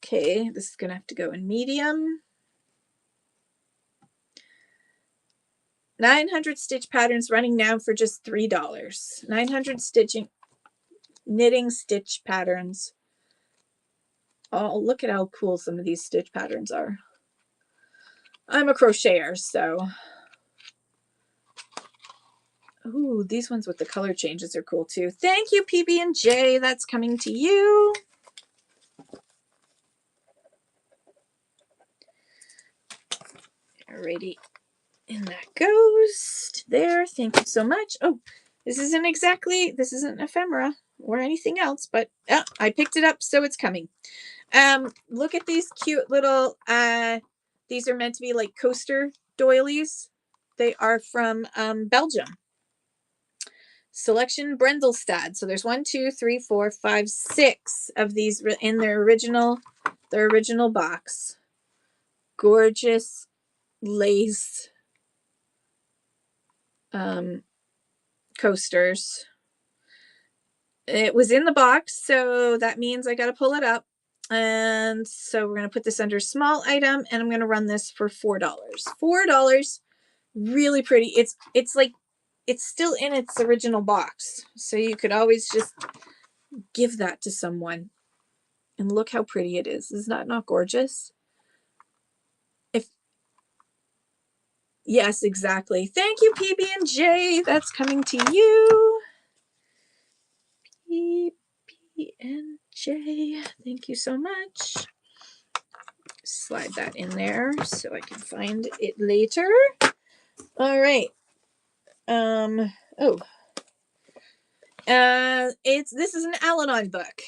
Okay, this is going to have to go in medium. 900 stitch patterns running now for just $3. 900 knitting stitch patterns. Oh, look at how cool some of these stitch patterns are. I'm a crocheter, so. Ooh, these ones with the color changes are cool too. Thank you, PB&J. That's coming to you. Alrighty. And that goes there. Thank you so much. Oh, this isn't ephemera or anything else, but I picked it up, so it's coming. Look at these cute little, these are meant to be like coaster doilies. They are from Belgium. Selection Brendelstad. So there's 1, 2, 3, 4, 5, 6 of these in their original box. Gorgeous lace coasters. It was in the box, so that means I got to pull it up. And so we're going to put this under small item, and I'm going to run this for $4. $4. Really pretty. It's like it's still in its original box, so you could always just give that to someone. And look how pretty it is. Is that not gorgeous? Yes, exactly. Thank you, PB&J. That's coming to you. PB&J. Thank you so much. Slide that in there so I can find it later. All right. This is an Al-Anon book.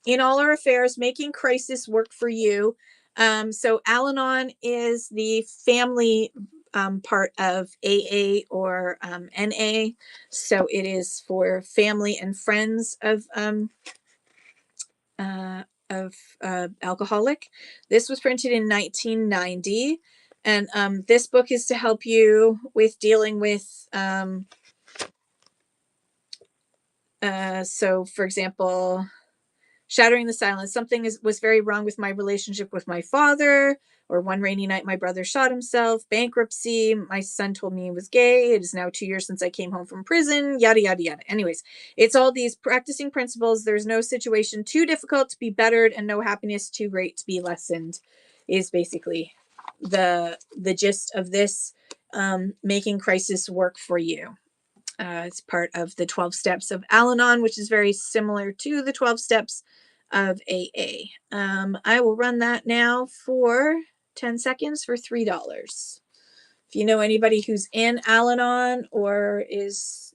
In all our affairs, making crisis work for you. So Al-Anon is the family part of AA or NA. So it is for family and friends of alcoholic. This was printed in 1990. And this book is to help you with dealing with, so for example, shattering the silence. Something was very wrong with my relationship with my father. Or one rainy night, my brother shot himself. Bankruptcy. My son told me he was gay. It is now 2 years since I came home from prison. Yada, yada, yada. Anyways, it's all these practicing principles. There's no situation too difficult to be bettered and no happiness too great to be lessened is basically the gist of this. Making crisis work for you. It's part of the 12 steps of Al-Anon, which is very similar to the 12 steps of AA. I will run that now for 10 seconds for $3. If you know anybody who's in Al-Anon or is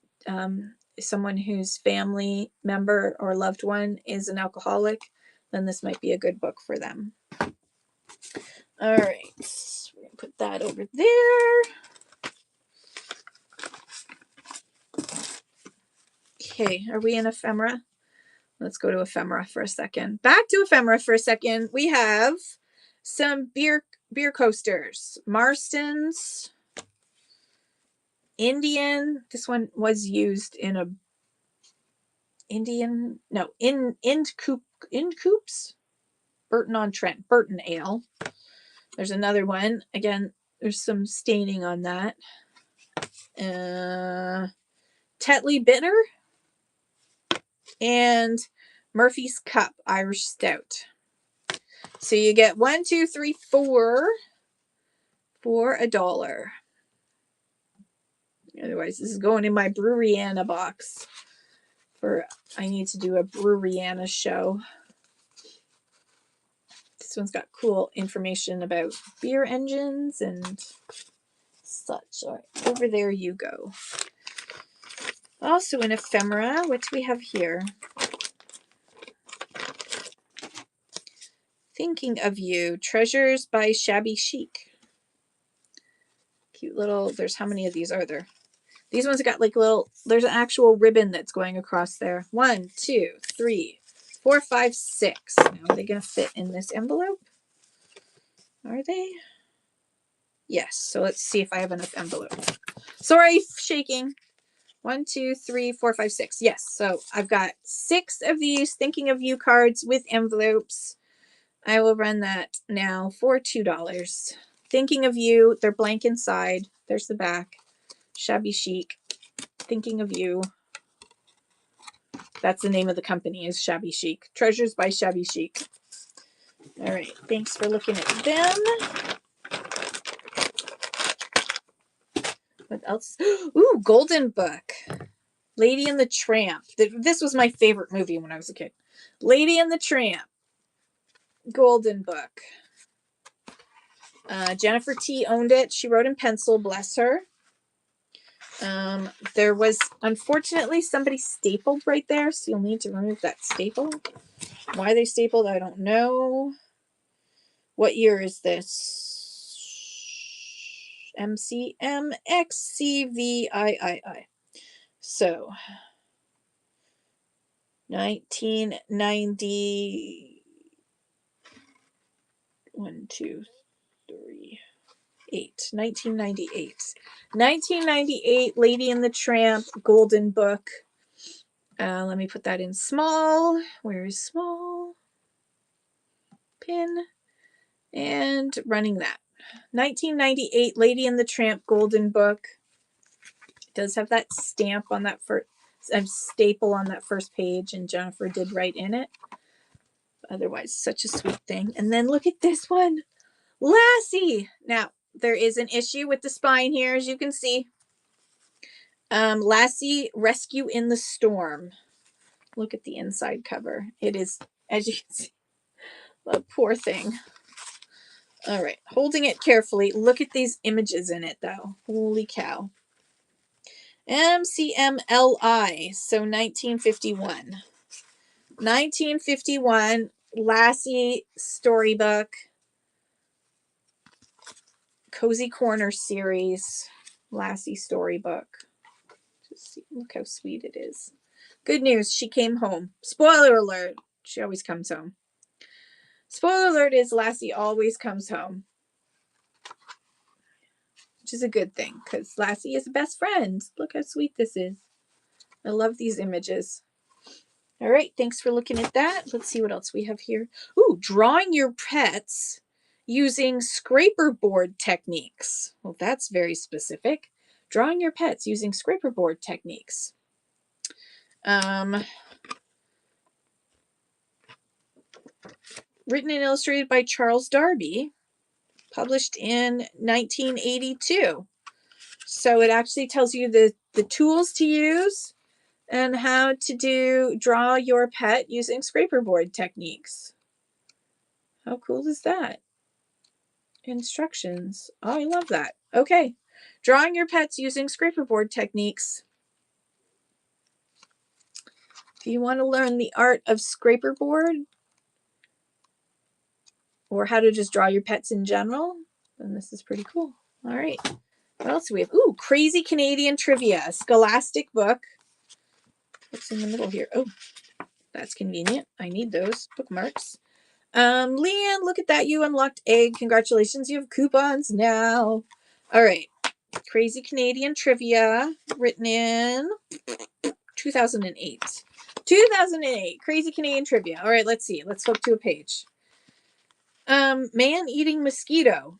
someone whose family member or loved one is an alcoholic, then this might be a good book for them. All right, we're going to put that over there. Okay, are we in ephemera? Let's go to ephemera for a second. Back to ephemera for a second. We have some beer coasters. Marston's Indian. This one was used in a Ind Coops. Burton-on-Trent. Burton Ale. There's another one. Again, there's some staining on that. Tetley Bitter and Murphy's Cup Irish Stout. So you get 1, 2, 3, 4 for $1. Otherwise, this is going in my Breweryana box. I need to do a Breweryana show. This one's got cool information about beer engines and such. All right, over there you go. Also in ephemera, what do we have here? Thinking of You, Treasures by Shabby Chic. Cute little, there's how many of these are there? These ones got like little, there's an actual ribbon that's going across there. 1, 2, 3, 4, 5, 6. Now, are they going to fit in this envelope? Are they? Yes. So let's see if I have enough envelope. Sorry, shaking. 1, 2, 3, 4, 5, 6. Yes. So I've got 6 of these Thinking of You cards with envelopes. I will run that now for $2. Thinking of You. They're blank inside. There's the back. Shabby Chic. Thinking of You. That's the name of the company, is Shabby Chic. Treasures by Shabby Chic. All right. Thanks for looking at them. What else? Ooh, Golden Book. Lady and the Tramp. This was my favorite movie when I was a kid. Lady and the Tramp. Golden Book. Jennifer T. owned it. She wrote in pencil, bless her. There was, unfortunately, somebody stapled right there, so you'll need to remove that staple. Why they stapled, I don't know. What year is this? MCMXCVII. So, 1990. 1, 2, 3, 8. 1998. 1998, Lady and the Tramp, Golden Book. Let me put that in small. Where is small? Pin. And running that. 1998, Lady and the Tramp, Golden Book. It does have that stamp on that first, staple on that first page, and Jennifer did write in it. Otherwise, such a sweet thing. And then look at this one. Lassie. Now, there is an issue with the spine here, as you can see. Lassie, Rescue in the Storm. Look at the inside cover. It is, as you can see, the poor thing. All right, holding it carefully. Look at these images in it, though. Holy cow. MCMLI, so 1951. 1951, Lassie storybook. Cozy Corner series. Lassie storybook. Just see, look how sweet it is. Good news, she came home. Spoiler alert, she always comes home. Spoiler alert is Lassie always comes home. Which is a good thing, because Lassie is a best friend. Look how sweet this is. I love these images. All right, thanks for looking at that. Let's see what else we have here. Ooh, drawing your pets using scraper board techniques. Well, that's very specific. Drawing your pets using scraper board techniques. Written and illustrated by Charles Darby, published in 1982. So it actually tells you the tools to use and how to draw your pet using scraper board techniques. How cool is that? Instructions. Oh, I love that. Okay. Drawing your pets using scraper board techniques. If you want to learn the art of scraper board or how to just draw your pets in general, then this is pretty cool. All right. What else do we have? Ooh, Crazy Canadian Trivia, Scholastic book. What's in the middle here? Oh, that's convenient. I need those bookmarks. Leanne, look at that. You unlocked egg. Congratulations. You have coupons now. All right. Crazy Canadian Trivia, written in 2008. 2008. Crazy Canadian Trivia. All right, let's see. Let's flip to a page. Man-eating mosquito.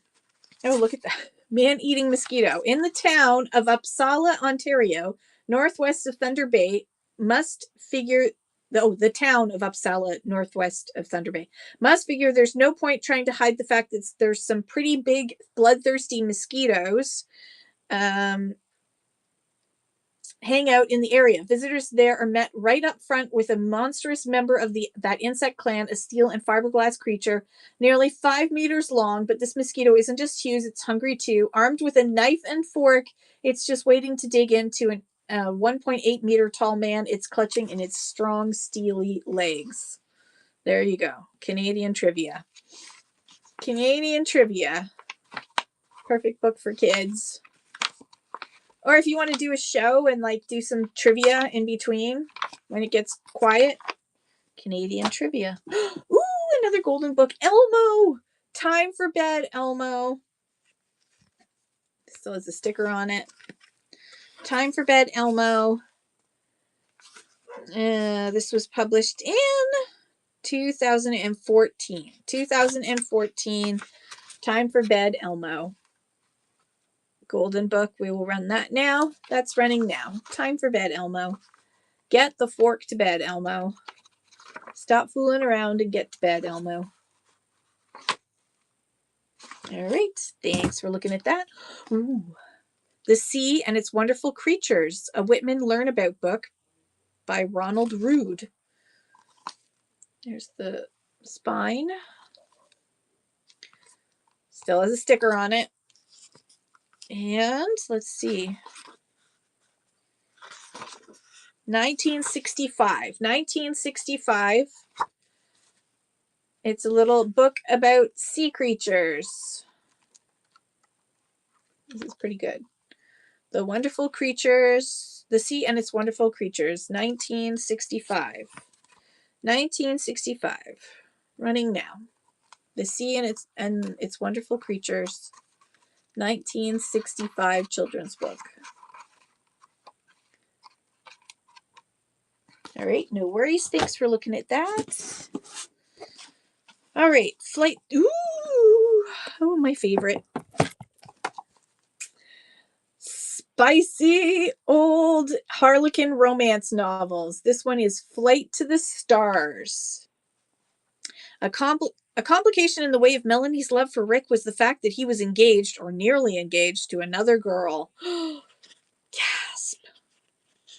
Oh, look at that. Man-eating mosquito. In the town of Uppsala, Ontario, northwest of Thunder Bay, must figure... the town of Uppsala, northwest of Thunder Bay, must figure there's no point trying to hide the fact that there's some pretty big, bloodthirsty mosquitoes hang out in the area. Visitors there are met right up front with a monstrous member of that insect clan, a steel and fiberglass creature nearly 5 meters long. But this mosquito isn't just huge, it's hungry too. Armed with a knife and fork, it's just waiting to dig into an 1.8 meter tall man it's clutching in its strong, steely legs. There you go. Canadian trivia. Canadian trivia. Perfect book for kids. Or if you want to do a show and like do some trivia in between when it gets quiet, Canadian trivia. Ooh, another golden book. Elmo. Time for Bed, Elmo. Still has a sticker on it. Time for Bed, Elmo. This was published in 2014. 2014. Time for Bed, Elmo. Golden book. We will run that now. That's running now. Time for Bed, Elmo. Get the fork to bed, Elmo. Stop fooling around and get to bed, Elmo. All right. Thanks for looking at that. Ooh. The Sea and Its Wonderful Creatures, a Whitman Learn About book by Ronald Rood. There's the spine. Still has a sticker on it. And let's see. 1965. 1965. It's a little book about sea creatures. This is pretty good. The Wonderful Creatures, The Sea and Its Wonderful Creatures, 1965. 1965. Running now. The Sea and Its Wonderful Creatures, 1965 children's book. All right, no worries. Thanks for looking at that. All right, Flight. Ooh, oh, my favorite. Spicy old Harlequin romance novels. This one is Flight to the Stars. A complication in the way of Melanie's love for Rick was the fact that he was engaged, or nearly engaged, to another girl. Gasp.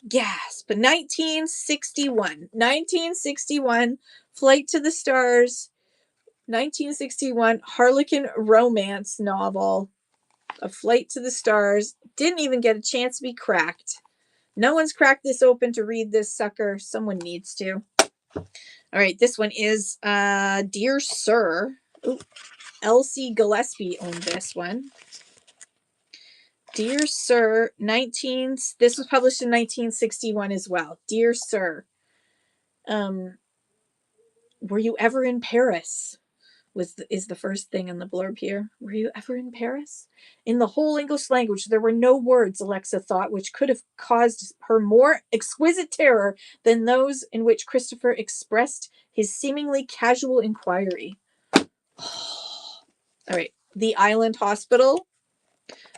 Gasp. 1961. 1961. Flight to the Stars. 1961 Harlequin romance novel. A Flight to the Stars. Didn't even get a chance to be cracked. No one's cracked this open to read this sucker. Someone needs to. All right, this one is Dear Sir. Ooh, Elsie Gillespie owned this one. Dear Sir, this was published in 1961 as well. Dear Sir, were you ever in Paris? Is the first thing in the blurb here. Were you ever in Paris? In the whole English language, there were no words, Alexa thought, which could have caused her more exquisite terror than those in which Christopher expressed his seemingly casual inquiry. All right. The Island Hospital.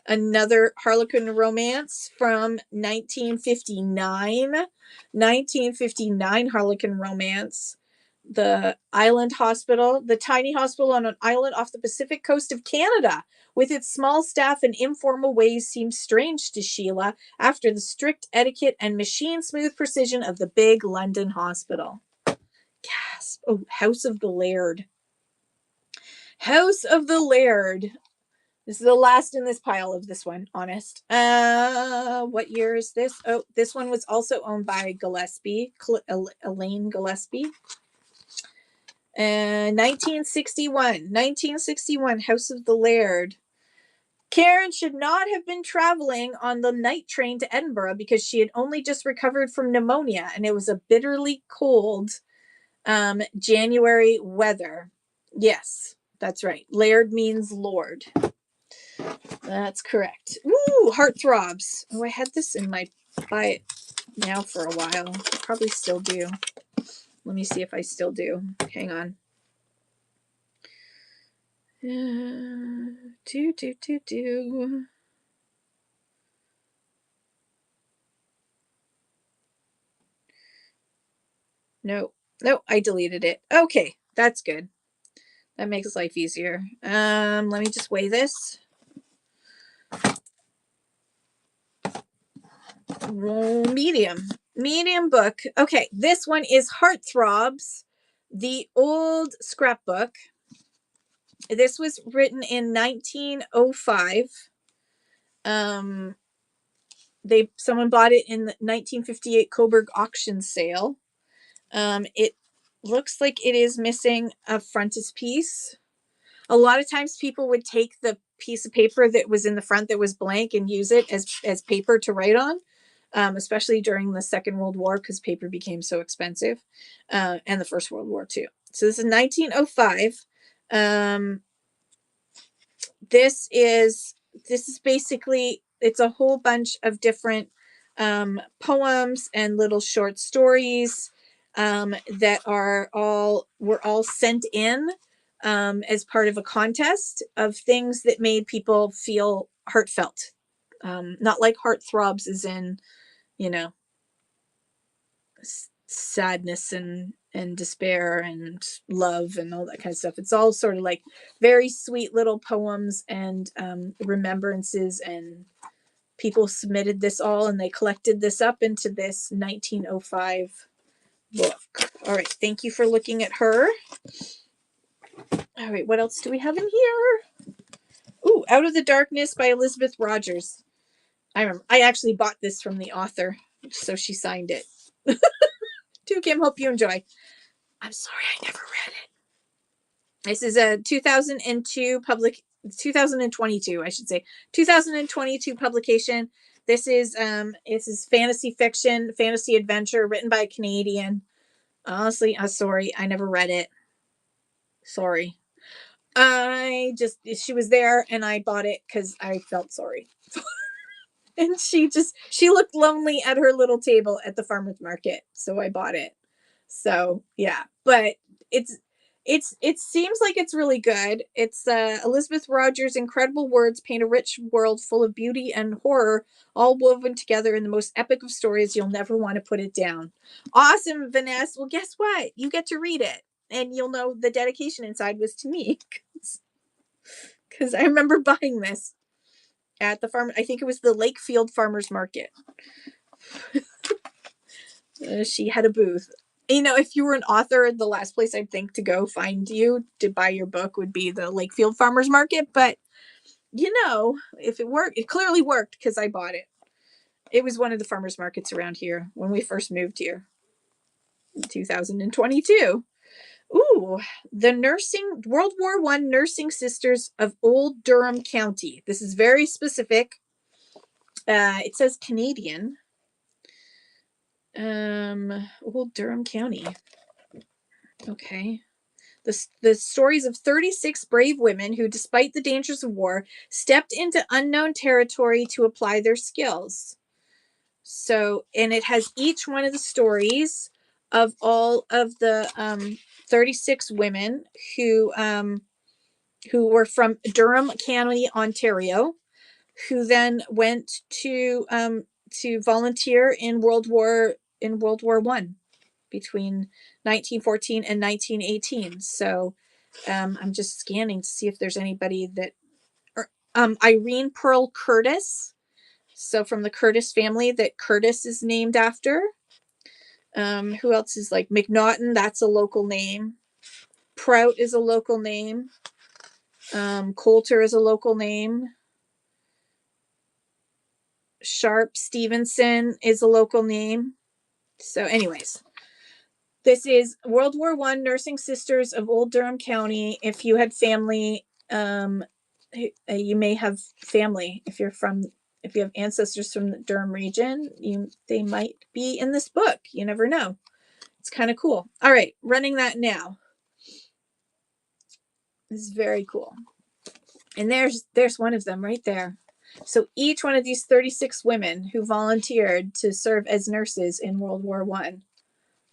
Another Harlequin romance from 1959. 1959 Harlequin romance. The Island Hospital, the tiny hospital on an island off the Pacific coast of Canada, with its small staff and informal ways, seems strange to Sheila after the strict etiquette and machine-smooth precision of the big London hospital. Gasp. Oh, House of the Laird. House of the Laird. This is the last in this pile of this one, honest. What year is this? Oh, this one was also owned by Gillespie, Elaine Gillespie. 1961. 1961, House of the Laird. Karen should not have been traveling on the night train to Edinburgh because she had only just recovered from pneumonia and it was a bitterly cold January weather. Yes, that's right. Laird means lord. That's correct. Ooh, Heartthrobs. Oh, I had this in my buy it now for a while. I probably still do. Let me see if I still do. Hang on. Do. No, I deleted it. Okay, that's good. That makes life easier. Let me just weigh this. Medium book. Okay, this one is Heartthrobs, the old scrapbook. This was written in 1905. Someone bought it in the 1958 Coburg auction sale. It looks like it is missing a frontispiece. A lot of times people would take the piece of paper that was in the front that was blank and use it as paper to write on, especially during the Second World War because paper became so expensive, and the First World War too. So this is 1905. This is basically, it's a whole bunch of different poems and little short stories that were all sent in as part of a contest of things that made people feel heartfelt. Not like heartthrobs as in, you know, sadness and despair and love and all that kind of stuff. It's all sort of like very sweet little poems and remembrances, and people submitted this all and they collected this up into this 1905 book. All right, thank you for looking at her. All right, what else do we have in here? Ooh, Out of the Darkness by Elizabeth Rogers. I remember I actually bought this from the author, so she signed it. To Kim, hope you enjoy. I'm sorry I never read it. This is a 2022, I should say, 2022 publication. This is fantasy fiction, fantasy adventure written by a Canadian. Honestly, I'm sorry, I never read it. Sorry. She was there and I bought it because I felt sorry. And she looked lonely at her little table at the farmer's market, so I bought it. So yeah, but it seems like it's really good. It's Elizabeth Rogers' incredible words paint a rich world full of beauty and horror, all woven together in the most epic of stories. You'll never want to put it down. Awesome, Vanessa. Well, guess what? You get to read it, and you'll know the dedication inside was to me, because I remember buying this at the farm. I think it was the Lakefield Farmers Market. She had a booth. You know, if you were an author, the last place I'd think to go find you to buy your book would be the Lakefield Farmers Market. But, you know, if it worked, it clearly worked because I bought it. It was one of the farmers markets around here when we first moved here in 2022. Ooh, the World War I Nursing Sisters of Old Durham County. This is very specific. It says Canadian. Old Durham County. Okay. The stories of 36 brave women who, despite the dangers of war, stepped into unknown territory to apply their skills. So, and it has each one of the stories of all of the 36 women who were from Durham County, Ontario, who then went to volunteer in World War One between 1914 and 1918. So I'm just scanning to see if there's anybody that Irene Pearl Curtis. So from the Curtis family that Curtis is named after. Who else is like McNaughton? That's a local name. Prout is a local name. Coulter is a local name. Sharp Stevenson is a local name. So anyways, this is World War I Nursing Sisters of Old Durham County. If you had family, you may have family. If you have ancestors from the Durham region, they might be in this book. You never know. It's kind of cool. All right, running that now. This is very cool. And there's one of them right there. So each one of these 36 women who volunteered to serve as nurses in World War I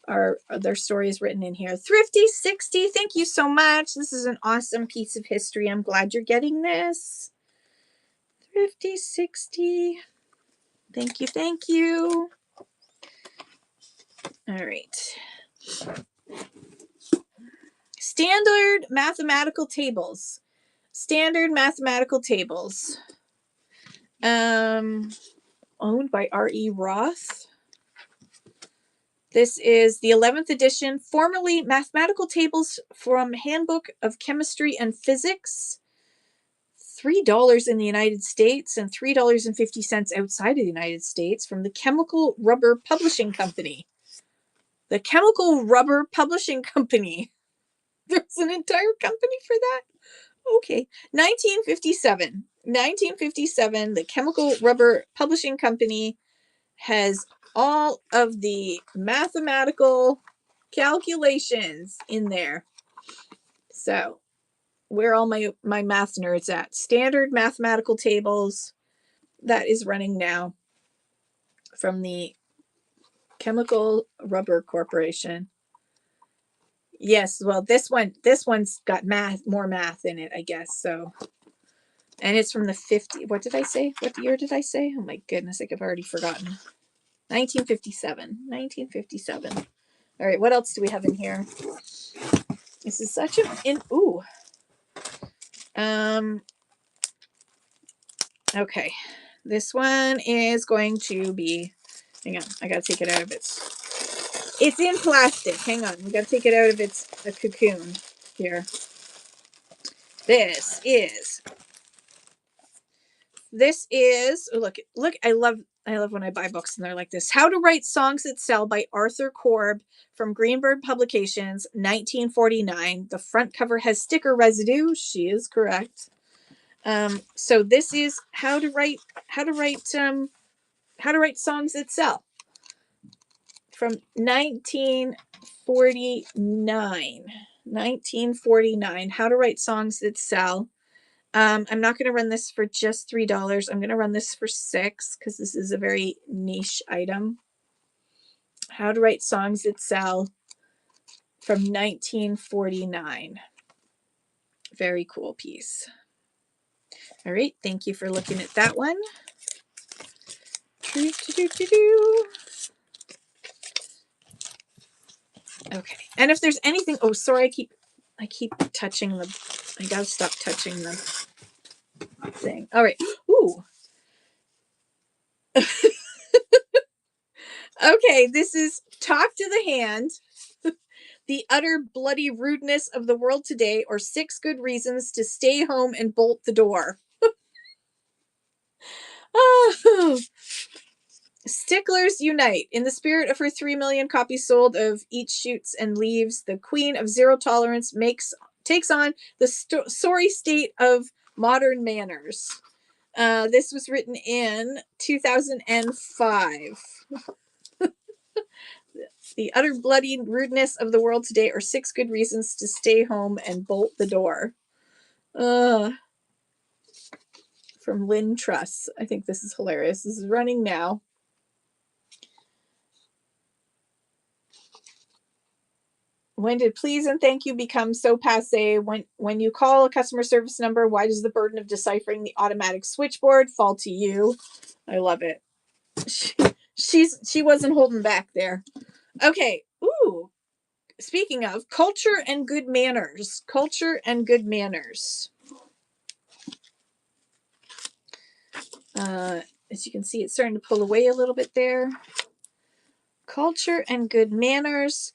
their story is written in here. Thrifty60, thank you so much. This is an awesome piece of history. I'm glad you're getting this. Thrifty60, thank you, thank you. All right. Standard mathematical tables. Standard mathematical tables. Owned by R.E. Roth. This is the 11th edition, formerly Mathematical Tables from Handbook of Chemistry and Physics. $3 in the United States and $3.50 outside of the United States from the Chemical Rubber Publishing Company. The Chemical Rubber Publishing Company. There's an entire company for that? Okay. 1957. 1957, the Chemical Rubber Publishing Company has all of the mathematical calculations in there. So where all my math nerds at? Standard mathematical tables. That is running now from the Chemical Rubber Corporation. Yes, well, this one's got more math in it, I guess. So, and it's from the 50. What did I say? What year did I say? Oh my goodness, I've already forgotten. 1957. 1957. All right, what else do we have in here? This is such okay. This one is going to be, hang on, I gotta take it out of it's in plastic. Hang on, we gotta take it out of its cocoon here. This is look, I love when I buy books and they're like this. How to Write Songs That Sell by Arthur Korb from Greenberg Publications, 1949. The front cover has sticker residue. She is correct. So this is how to write songs that sell from 1949. 1949. How to Write Songs That Sell. I'm not going to run this for just $3. I'm going to run this for $6 because this is a very niche item. How to Write Songs That Sell from 1949. Very cool piece. All right. Thank you for looking at that one. Okay. And if there's anything, oh, sorry, I keep touching I gotta stop touching the thing. All right. Ooh. Okay, this is Talk to the Hand. The Utter Bloody Rudeness of the World Today, or 6 Good Reasons to Stay Home and Bolt the Door. Oh. Sticklers unite. In the spirit of her 3 million copies sold of Eat, Shoots, and Leaves, the Queen of Zero Tolerance takes on the sorry state of modern manners. This was written in 2005. The Utter Bloody Rudeness of the World Today, or 6 Good Reasons to Stay Home and Bolt the Door. From Lynn Truss. I think this is hilarious. This is running now. When did please and thank you become so passé? When you call a customer service number, why does the burden of deciphering the automatic switchboard fall to you? I love it. She wasn't holding back there. Okay. Ooh. Speaking of culture and good manners. Culture and good manners. As you can see, it's starting to pull away a little bit there. Culture and good manners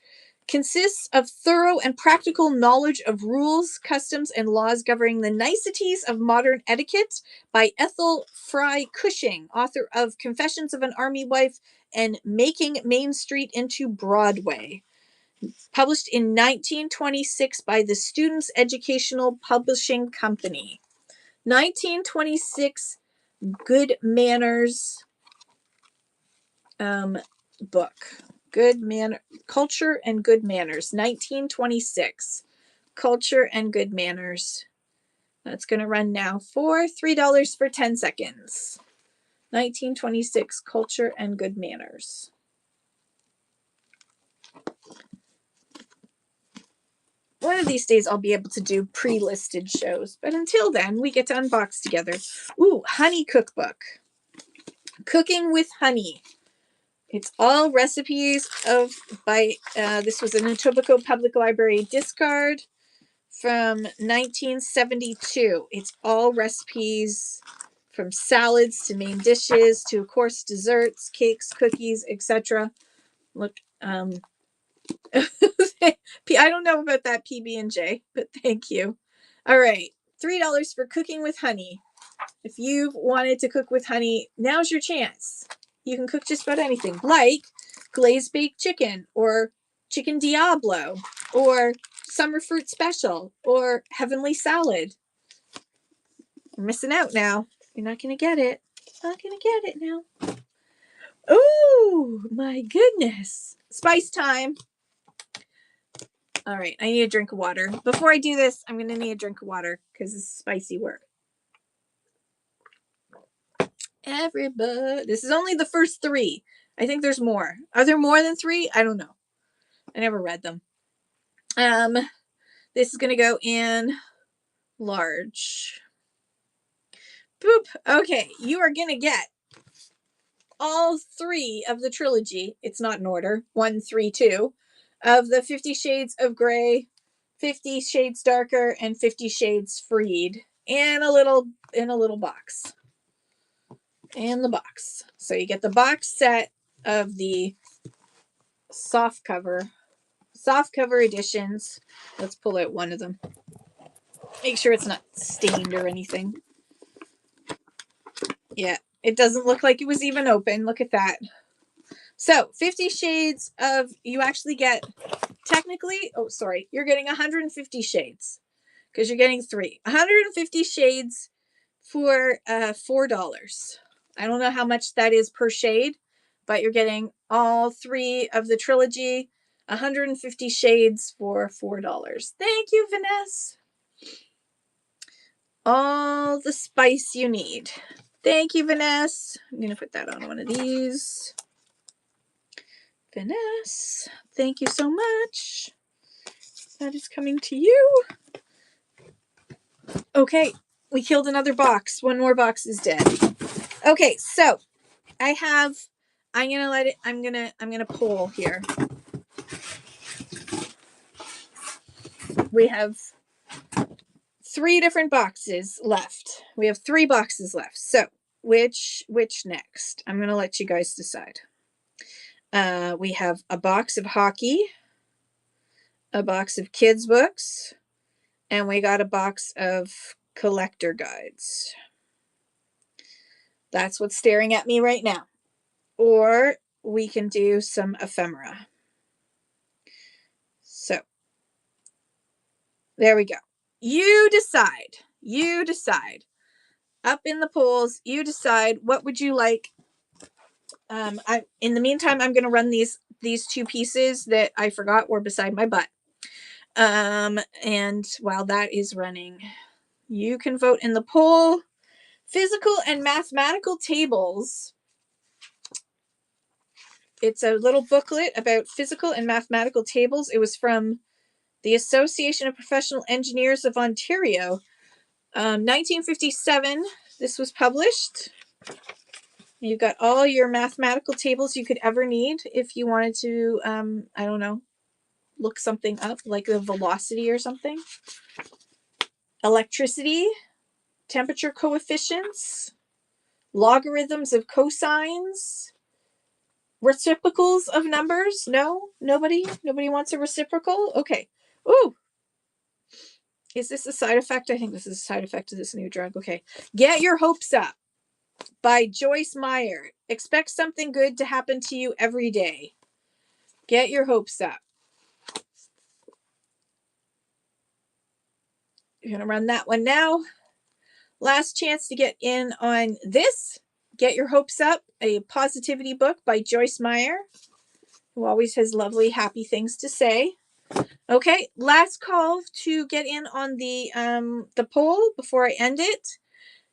consists of thorough and practical knowledge of rules, customs, and laws governing the niceties of modern etiquette by Ethel Fry Cushing, author of Confessions of an Army Wife and Making Main Street into Broadway. Published in 1926 by the Students' Educational Publishing Company. 1926 Good Manners book. Culture and Good Manners, 1926. Culture and Good Manners. That's going to run now for $3 for 10 seconds. 1926 Culture and Good Manners. of these days I'll be able to do pre-listed shows, but until then we get to unbox together. Ooh, honey cookbook. Cooking with honey. It's all recipes by this was an Etobicoke Public Library discard from 1972. It's all recipes from salads to main dishes to, of course, desserts, cakes, cookies, etc. Look, I don't know about that PB&J, but thank you. All right, $3 for cooking with honey. If you've wanted to cook with honey, now's your chance. You can cook just about anything, like glazed baked chicken, or chicken Diablo, or summer fruit special, or heavenly salad. You're missing out now. You're not going to get it. Not going to get it now. Oh, my goodness. Spice time. All right, I need a drink of water. Before I do this, I'm going to need a drink of water because it's spicy work. Everybody. This is only the first 3. I think there's more. Are there more than 3? I don't know. I never read them. This is going to go in large. Boop. Okay, you are going to get all 3 of the trilogy. It's not in order. 1, 3, 2 of the 50 Shades of Grey, 50 Shades Darker, and 50 Shades Freed in a little box. And the box. So you get the box set of the soft cover editions. Let's pull out one of them. Make sure it's not stained or anything. Yeah, it doesn't look like it was even open. Look at that. So 50 Shades of, you actually get technically, you're getting 150 shades because you're getting 3. 150 shades for $4. I don't know how much that is per shade, but you're getting all 3 of the trilogy, 150 shades for $4. Thank you, Vanessa. All the spice you need. Thank you, Vanessa. I'm going to put that on one of these. Vanessa, thank you so much. That is coming to you. Okay, we killed another box. One more box is dead. Okay, so I'm gonna pull here. We have 3 different boxes left. We have 3 boxes left. So which next? I'm gonna let you guys decide. We have a box of hockey, a box of kids books, and we got a box of collector guides. That's what's staring at me right now. Or we can do some ephemera. So there we go. You decide. You decide. Up in the polls, you decide what would you like. In the meantime, I'm going to run these 2 pieces that I forgot were beside my butt. And while that is running, you can vote in the poll. Physical and mathematical tables. It's a little booklet about physical and mathematical tables. It was from the Association of Professional Engineers of Ontario. 1957, this was published. You got all your mathematical tables you could ever need if you wanted to, I don't know, look something up, like the velocity or something. Electricity, temperature coefficients, logarithms of cosines, reciprocals of numbers. No? Nobody wants a reciprocal? Okay. Ooh. Is this a side effect? I think this is a side effect of this new drug. Okay. Get Your Hopes Up by Joyce Meyer. Expect something good to happen to you every day. Get your hopes up. You're going to run that one now. Last chance to get in on this. Get Your Hopes Up, a positivity book by Joyce Meyer, who always has lovely, happy things to say. Okay, last call to get in on the poll before I end it.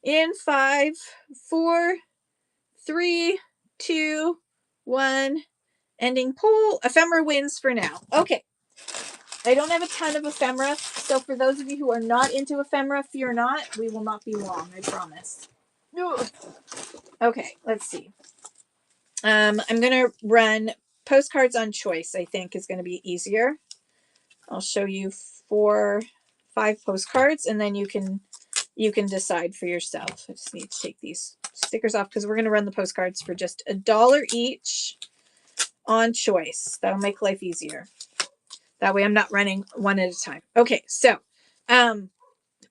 In 5, 4, 3, 2, 1. Ending poll. Ephemera wins for now. Okay. I don't have a ton of ephemera, so for those of you who are not into ephemera, fear not. We will not be long, I promise. Okay, let's see. I'm going to run postcards on choice, I think is going to be easier. I'll show you 5 postcards, and then you can decide for yourself. I just need to take these stickers off because we're going to run the postcards for just $1 each on choice. That'll make life easier. That way I'm not running one at a time. Okay, so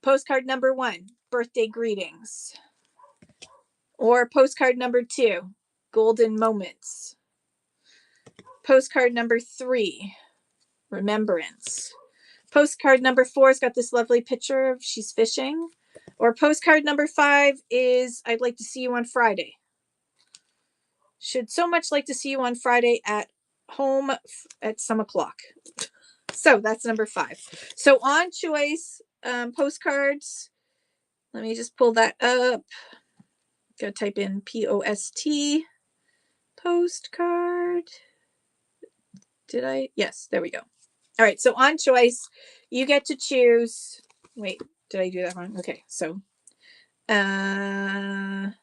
postcard number 1, birthday greetings. Or postcard number 2, golden moments. Postcard number 3, remembrance. Postcard number 4 has got this lovely picture of she's fishing. Or postcard number 5 is I'd like to see you on Friday. Should so much like to see you on Friday at home at some o'clock. So that's number 5. So on choice postcards. Let me just pull that up. Gotta type in POST postcard. Did I? Yes, there we go. All right, so on choice, you get to choose. Wait, did I do that wrong? Okay, so $1,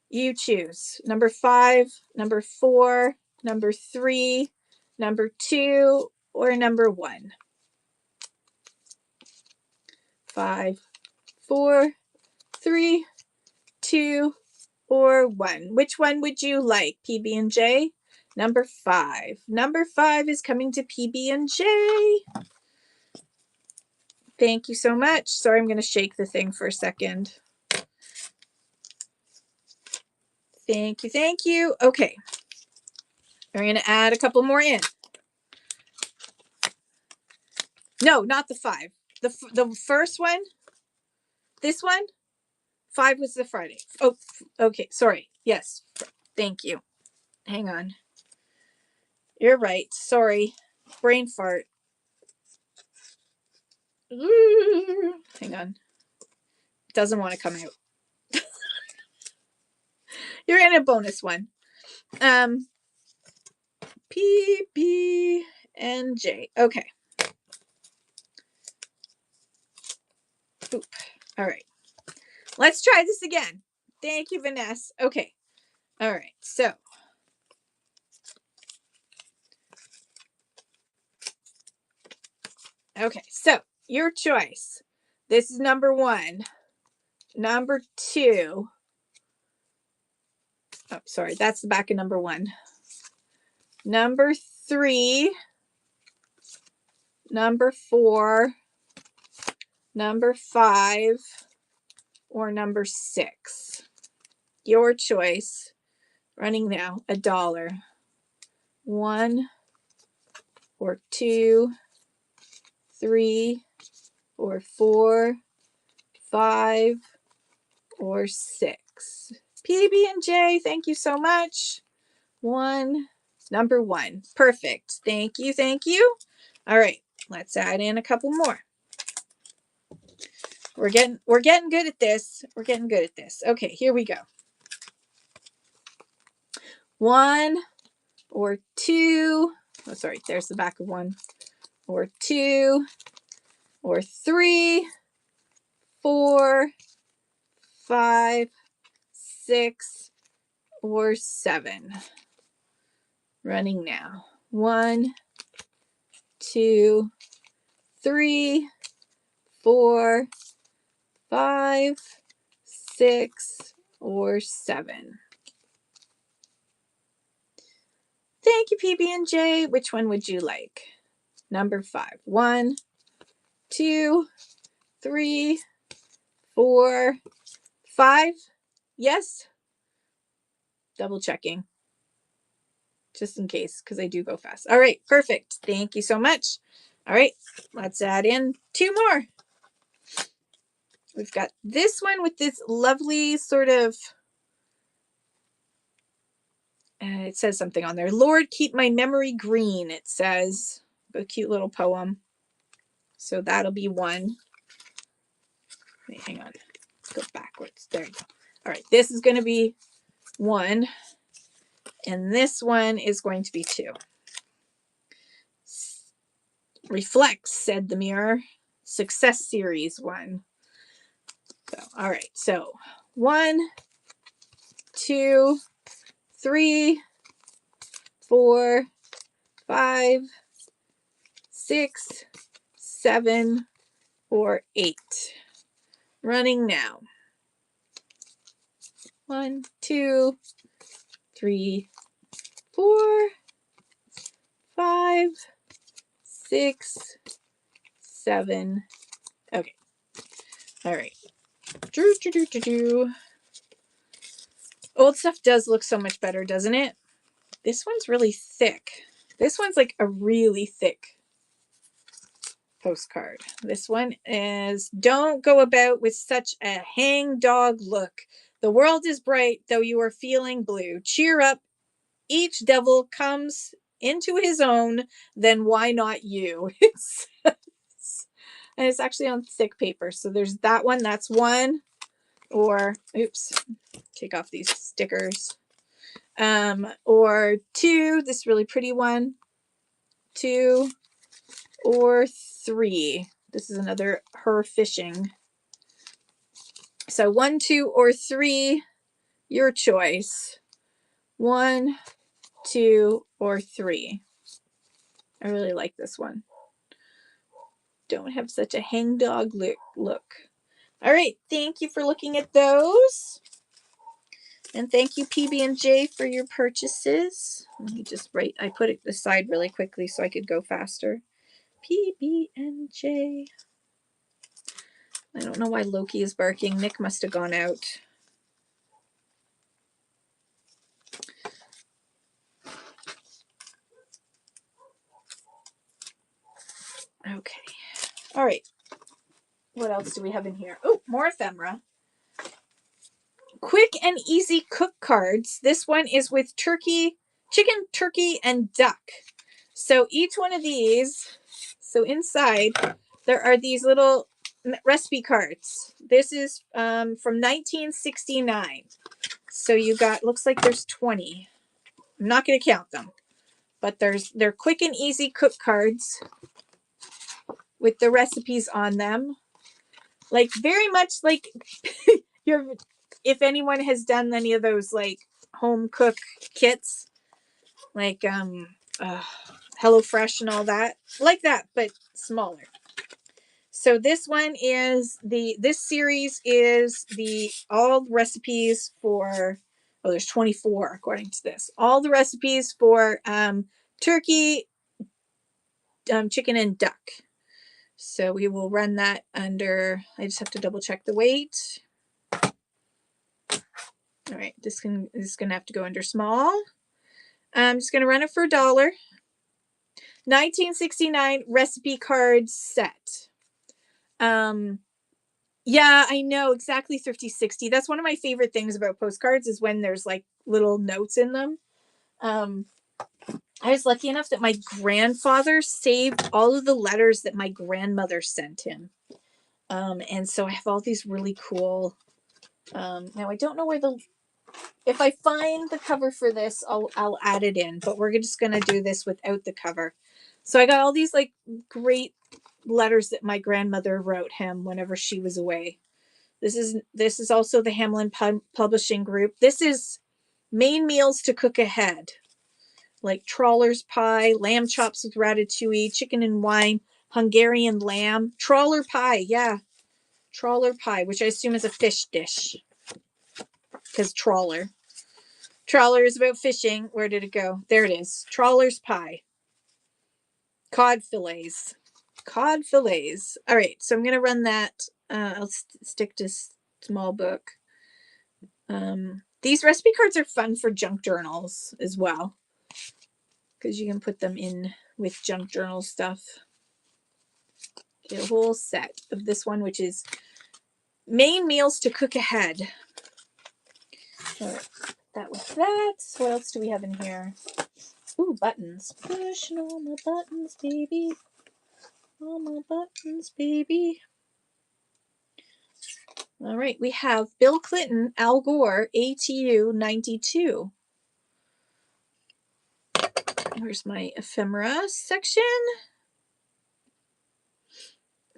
you choose number 5, number 4, number 3, number 2, or number 1. 5, 4, 3, 2, or 1. Which one would you like, PB&J? Number 5. Number 5 is coming to PB&J. Thank you so much. Sorry, I'm going to shake the thing for a second. Thank you, thank you. Okay. We're going to add a couple more in. No, not the 5. The first one, this one, 5 was the Friday. Oh, okay. Sorry. Yes. Thank you. Hang on. You're right. Sorry. Brain fart. Hang on. It doesn't want to come out. You're in a bonus one. PB and J. Okay. Boop. All right. Let's try this again. Thank you, Vanessa. Okay. All right. So. Okay. So your choice. This is number 1. Number 2. Oh, sorry. That's the back of number 1. Number 3. Number 4. Number 5. Or number 6. Your choice. Running now. $1. 1 or 2, 3 or 4, 5 or 6. PB&J, thank you so much. Number 1. Perfect. Thank you, thank you. All right, let's add in a couple more. We're getting good at this. We're getting good at this. Okay, here we go. 1 or 2. Oh, sorry, there's the back of 1. Or 2 or 3, 4, 5, 6, or 7. Running now. 1, 2, 3, 4, 5, 6, or 7. Thank you, PB&J. Which one would you like? Number 5. 1, 2, 3, 4, 5. Yes. Double checking. Just in case, because I do go fast. All right, perfect. Thank you so much. All right, let's add in 2 more. We've got this one with this lovely sort of, it says something on there. Lord, keep my memory green, it says. A cute little poem. So that'll be 1. Wait, hang on. Let's go backwards. There you go. All right, this is going to be 1. And this one is going to be 2. Reflects, said the mirror. Success series 1. So, all right. So 1, 2, 3, 4, 5, 6, 7, or 8. Running now. 1, 2, 3, 4, 5, 6, 7. Okay. All right. Old stuff does look so much better, doesn't it? This one's really thick. This one's like a really thick postcard. This one is, don't go about with such a hangdog look. The world is bright, though you are feeling blue. Cheer up. Each devil comes into his own, then why not you? And it's actually on thick paper. So there's that one. That's 1. Or, oops, take off these stickers. Or 2, this really pretty one. 2 or 3. This is another her fishing. So 1, 2, or 3, your choice. 1, 2, or 3. I really like this one. Don't have such a hangdog look. All right, thank you for looking at those. And thank you, PB&J, for your purchases. Let me just write, I put it aside really quickly so I could go faster. PB&J. I don't know why Loki is barking. Nick must have gone out. Okay. All right. What else do we have in here? Oh, more ephemera. Quick and easy cook cards. This one is with turkey, chicken, turkey, and duck. So each one of these, so inside, there are these little recipe cards. This is from 1969. So you got, looks like there's 20. I'm not going to count them, but they're quick and easy cook cards with the recipes on them. Like very much like if anyone has done any of those like home cook kits, like HelloFresh and all that, like that, but smaller. So this one is this series is the all recipes for, oh, there's 24 according to this. All the recipes for turkey, chicken, and duck. So we will run that under, I just have to double check the weight. All right, this is gonna have to go under small. I'm just gonna run it for $1. 1969 recipe card set. Yeah, I know, exactly, Thrifty 60. That's one of my favorite things about postcards is when there's like little notes in them. I was lucky enough that my grandfather saved all of the letters that my grandmother sent him. And so I have all these really cool, now I don't know where if I find the cover for this, I'll add it in, but we're just going to do this without the cover. So I got all these like great letters that my grandmother wrote him whenever she was away. This is also the Hamlin Publishing Group. This is main meals to cook ahead, like trawler's pie, lamb chops with ratatouille, chicken and wine, Hungarian lamb, trawler pie. Yeah, trawler pie, which I assume is a fish dish because trawler. Trawler is about fishing. Where did it go? There it is. Trawler's pie. Cod fillets. Cod fillets. All right, so I'm going to run that. I'll stick to small book. These recipe cards are fun for junk journals as well, because you can put them in with junk journal stuff. Okay, a whole set of this one, which is main meals to cook ahead. All right, that with that. What else do we have in here? Ooh, buttons. Pushing all my buttons, baby. All my buttons, baby. All right, we have Bill Clinton, Al Gore, ATU 92. Where's my ephemera section?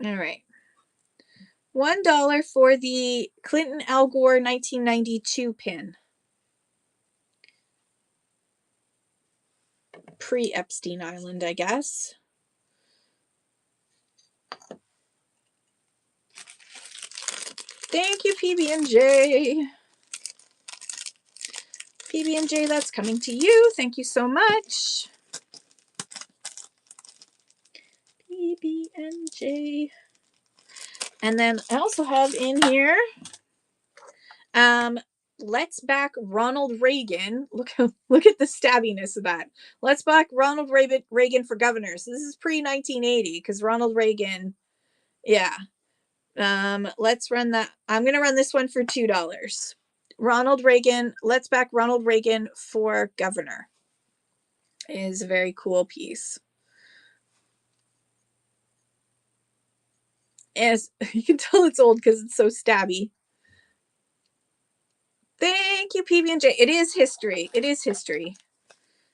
All right. $1 for the Clinton Al Gore 1992 pin. Pre-Epstein Island, I guess. Thank you, PB&J. PB&J, that's coming to you. Thank you so much. PB&J. And then I also have in here, let's back Ronald Reagan. Look at the stabbiness of that. Let's back Ronald Reagan for governor. So this is pre-1980 because Ronald Reagan, yeah. Let's run that. I'm going to run this one for $2. Ronald Reagan, let's back Ronald Reagan for governor. It is a very cool piece. As you can tell, it's old because it's so stabby. Thank you, PB&J. It is history. It is history.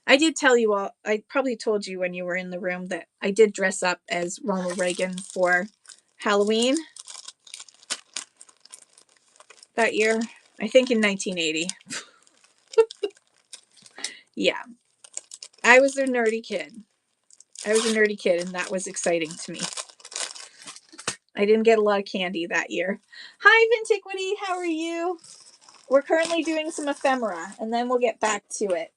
I did tell you all, I probably told you when you were in the room that I did dress up as Ronald Reagan for Halloween that year. I think in 1980. Yeah. I was a nerdy kid. And that was exciting to me. I didn't get a lot of candy that year. Hi, Vintiquity. How are you? We're currently doing some ephemera, and then we'll get back to it.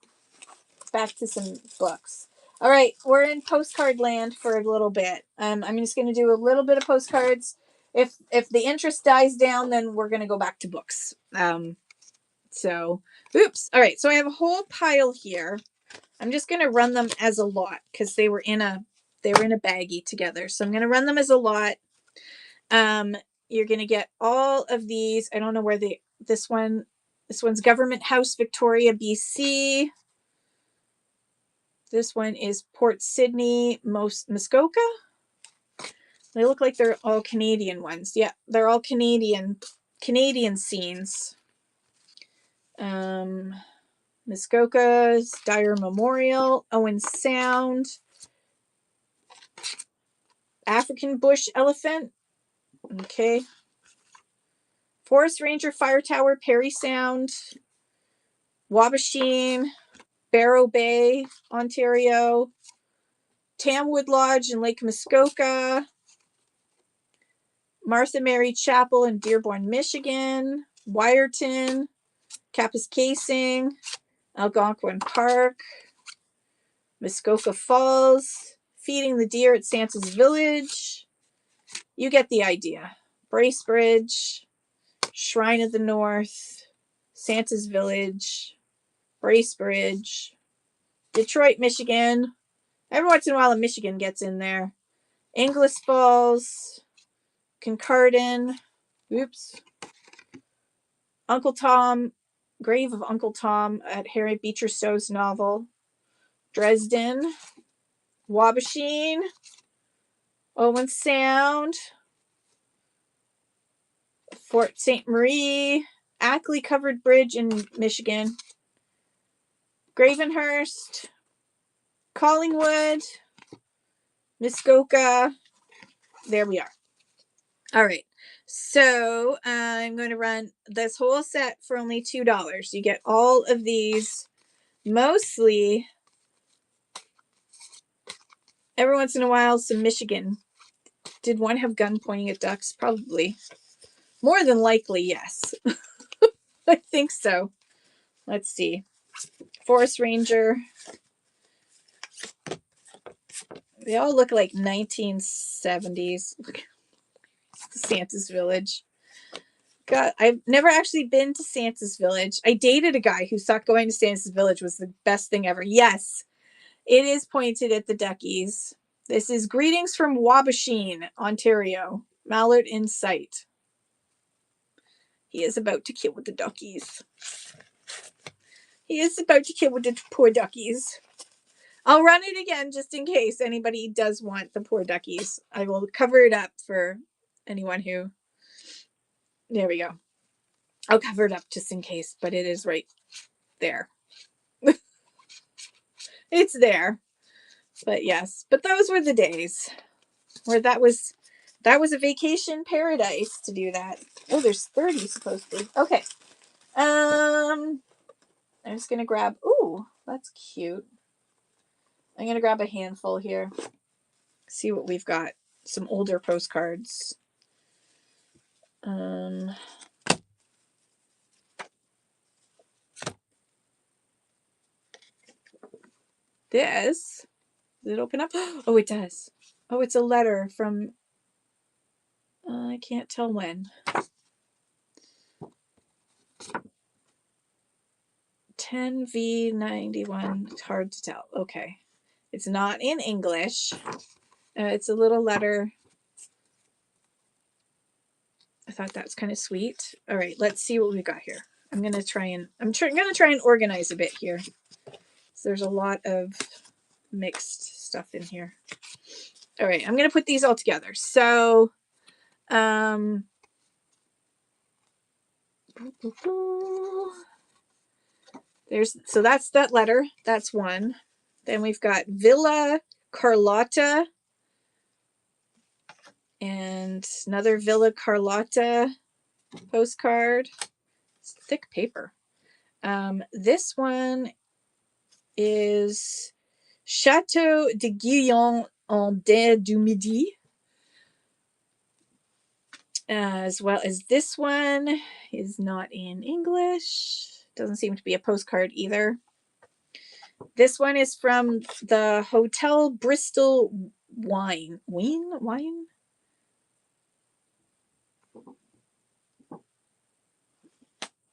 Back to some books. All right, we're in postcard land for a little bit. I'm just going to do a little bit of postcards. If the interest dies down, then we're going to go back to books. So, oops. All right, so I have a whole pile here. I'm just going to run them as a lot because they were in a baggie together. So I'm going to run them as a lot. You're going to get all of these. I don't know where this one's Government House, Victoria, BC. This one is Port Sydney, Muskoka. They look like they're all Canadian ones. Yeah, they're all Canadian scenes. Muskoka's Dyer Memorial, Owen Sound, African bush elephant. Okay. Forest Ranger Fire Tower, Parry Sound, Wabashine, Barrow Bay, Ontario, Tamwood Lodge in Lake Muskoka, Martha Mary Chapel in Dearborn, Michigan, Wyerton, Kapuskasing, Algonquin Park, Muskoka Falls, Feeding the Deer at Santa's Village. You get the idea. Bracebridge, Shrine of the North, Santa's Village, Bracebridge, Detroit, Michigan. Every once in a while, a Michigan gets in there. Inglis Falls, Kincardine, oops. Uncle Tom, Grave of Uncle Tom at Harriet Beecher Stowe's novel. Dresden, Wabashine, Owen Sound, Fort St. Marie, Ackley Covered Bridge in Michigan, Gravenhurst, Collingwood, Muskoka. There we are. All right. So I'm going to run this whole set for only $2. You get all of these, mostly, every once in a while, some Michigan. Did one have gun pointing at ducks? Probably. More than likely, yes. I think so. Let's see. Forest Ranger. They all look like 1970s. Santa's Village. God, I've never actually been to Santa's Village. I dated a guy who thought going to Santa's Village was the best thing ever. Yes, it is pointed at the duckies. This is Greetings from Wabashine, Ontario. Mallard in sight. He is about to kill with the duckies. He is about to kill with the poor duckies. I'll run it again just in case anybody does want the poor duckies. I will cover it up for anyone who... There we go. I'll cover it up just in case, but it is right there. It's there. But yes, but those were the days where that was That was a vacation paradise to do that. Oh, there's 30 supposedly. Okay. I'm just gonna grab. Ooh, that's cute. I'm gonna grab a handful here. See what we've got. Some older postcards. This. Does it open up? Oh, it does. Oh, it's a letter from. I can't tell when. 10V91. It's hard to tell. Okay. It's not in English. It's a little letter. I thought that's kind of sweet. All right, let's see what we got here. I'm gonna try and organize a bit here. So there's a lot of mixed stuff in here. All right, I'm gonna put these all together. So, that's that letter. That's one. Then we've got Villa Carlotta and another Villa Carlotta postcard. It's thick paper. This one is Chateau de Guyon en Dents du Midi. As well as this one is not in English. Doesn't seem to be a postcard either. This one is from the Hotel Bristol Wine. Wine?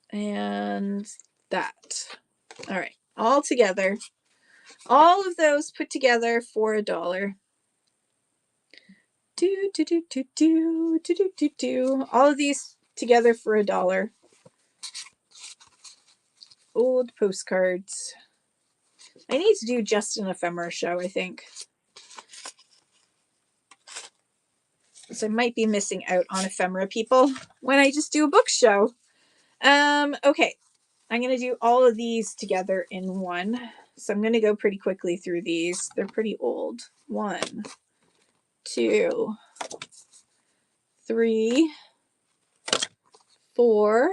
And that. All right. All together. All of those put together for $1. All of these together for $1. Old postcards. I need to do just an ephemera show, I think. So I might be missing out on ephemera people when I just do a book show. Okay. I'm going to do all of these together in one. So I'm going to go pretty quickly through these. They're pretty old. 1, 2, 3, 4,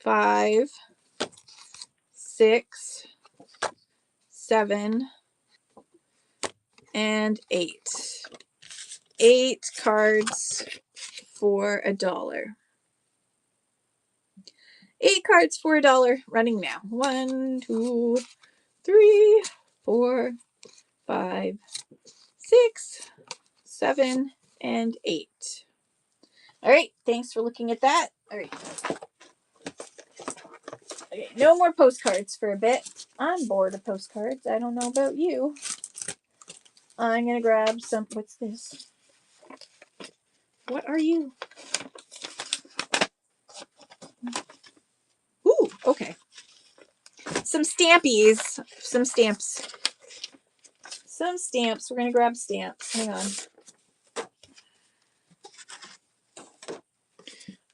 5, 6, 7, and 8. 8 cards for $1. 8 cards for $1 running now. 1, 2, 3, 4, 5, 6, 7, and 8. All right, thanks for looking at that. All right. Okay, no more postcards for a bit. I'm bored of postcards. I don't know about you. I'm going to grab some. What's this? What are you? Ooh, okay. Some stampies. Some stamps. Some stamps. We're going to grab stamps. Hang on.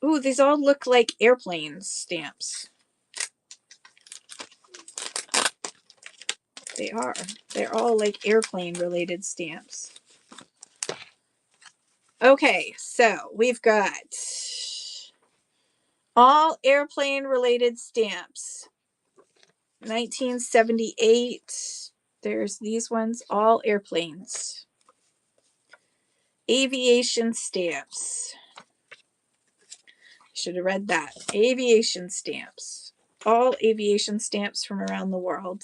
Ooh, these all look like airplanes stamps. They are. They're all like airplane related stamps. Okay, so we've got all airplane related stamps. 1978. There's these ones, all airplanes. Aviation stamps. Should have read that. Aviation stamps. All aviation stamps from around the world.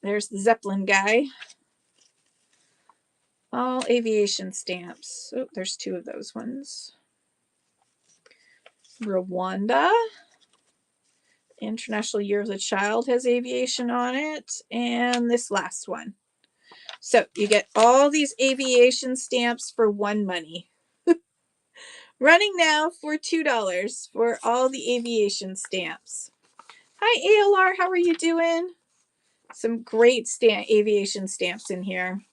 There's the Zeppelin guy. All aviation stamps. Oh, there's 2 of those ones. Rwanda. International Year of the Child has aviation on it. And this last one. So you get all these aviation stamps for 1 money. Running now for $2 for all the aviation stamps. Hi ALR, how are you doing? Some great aviation stamps in here.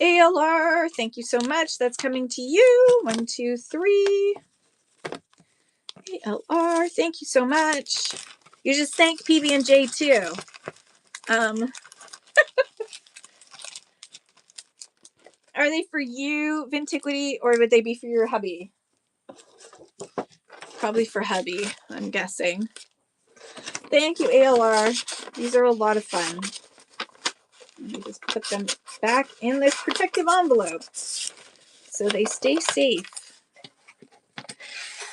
ALR, thank you so much. That's coming to you. 1, 2, 3. ALR, thank you so much. You just thank PB&J too. Are they for you, Vintiquity, or would they be for your hubby? Probably for hubby, I'm guessing. Thank you, ALR. These are a lot of fun. Let me just put them back in this protective envelope so they stay safe.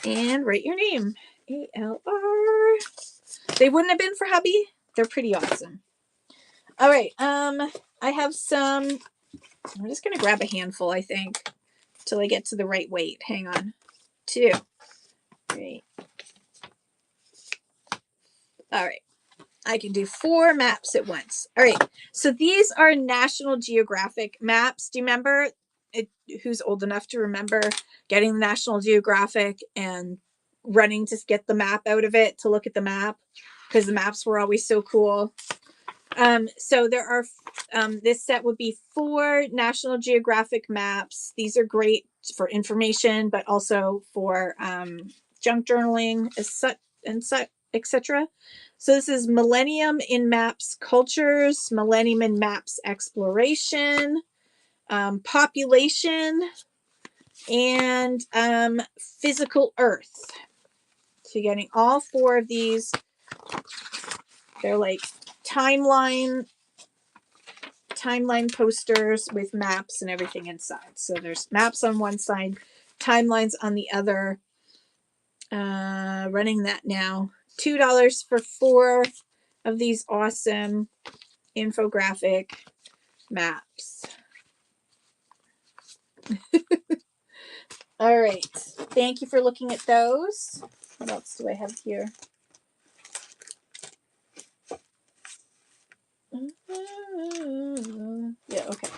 And write your name. ALR. They wouldn't have been for hubby. They're pretty awesome. All right. I have some. I'm just gonna grab a handful, I think, till I get to the right weight. Hang on. 2, 3. All right. I can do 4 maps at once. All right. So these are National Geographic maps. Do you remember it? Who's old enough to remember getting the National Geographic and running to get the map out of it to look at the map? Because the maps were always so cool. So there are, this set would be 4 National Geographic maps. These are great for information, but also for junk journaling, etc. So this is Millennium in Maps Cultures, Millennium in Maps Exploration, Population, and Physical Earth. So you're getting all 4 of these. They're like timeline posters with maps and everything inside. So there's maps on one side, timelines on the other. Running that now. $2 for 4 of these awesome infographic maps. All right. Thank you for looking at those. What else do I have here? Yeah, okay.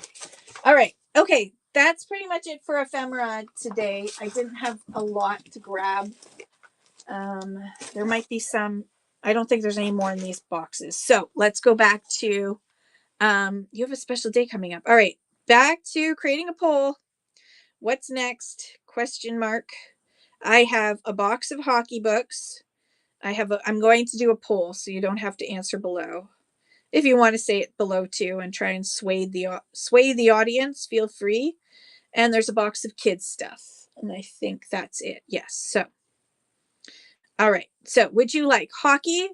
All right. Okay. That's pretty much it for ephemera today. I didn't have a lot to grab. There might be some. I don't think there's any more in these boxes. So let's go back to, you have a special day coming up. All right. Back to creating a poll. What's next? Question mark. I have a box of hockey books. I'm going to do a poll, so you don't have to answer below. If you want to say it below too and try and sway the audience, feel free. And there's a box of kids stuff. And I think that's it. Yes. So, all right. So would you like hockey,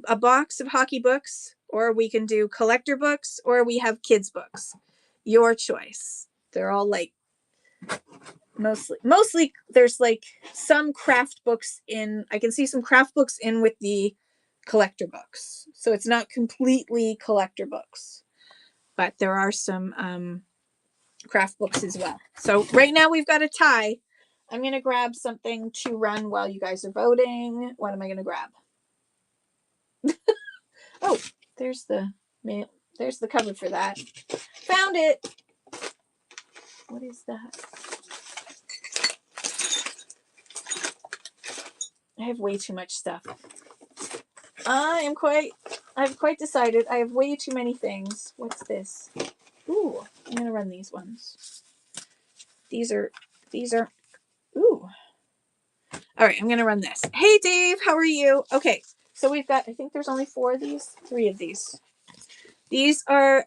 a box of hockey books, or we can do collector books, or we have kids books? Your choice. They're all like, mostly there's like some craft books in. I can see some craft books in with the collector books, so it's not completely collector books, but there are some craft books as well. So right now we've got a tie. I'm gonna grab something to run while you guys are voting. What am I gonna grab? Oh, there's the cover for that. Found it. What is that? I have way too much stuff. I've quite decided I have way too many things. What's this? Ooh, I'm gonna run these ones. These are, ooh. All right, I'm gonna run this. Hey Dave, how are you? Okay, so we've got, I think there's only 4 of these, 3 of these. These are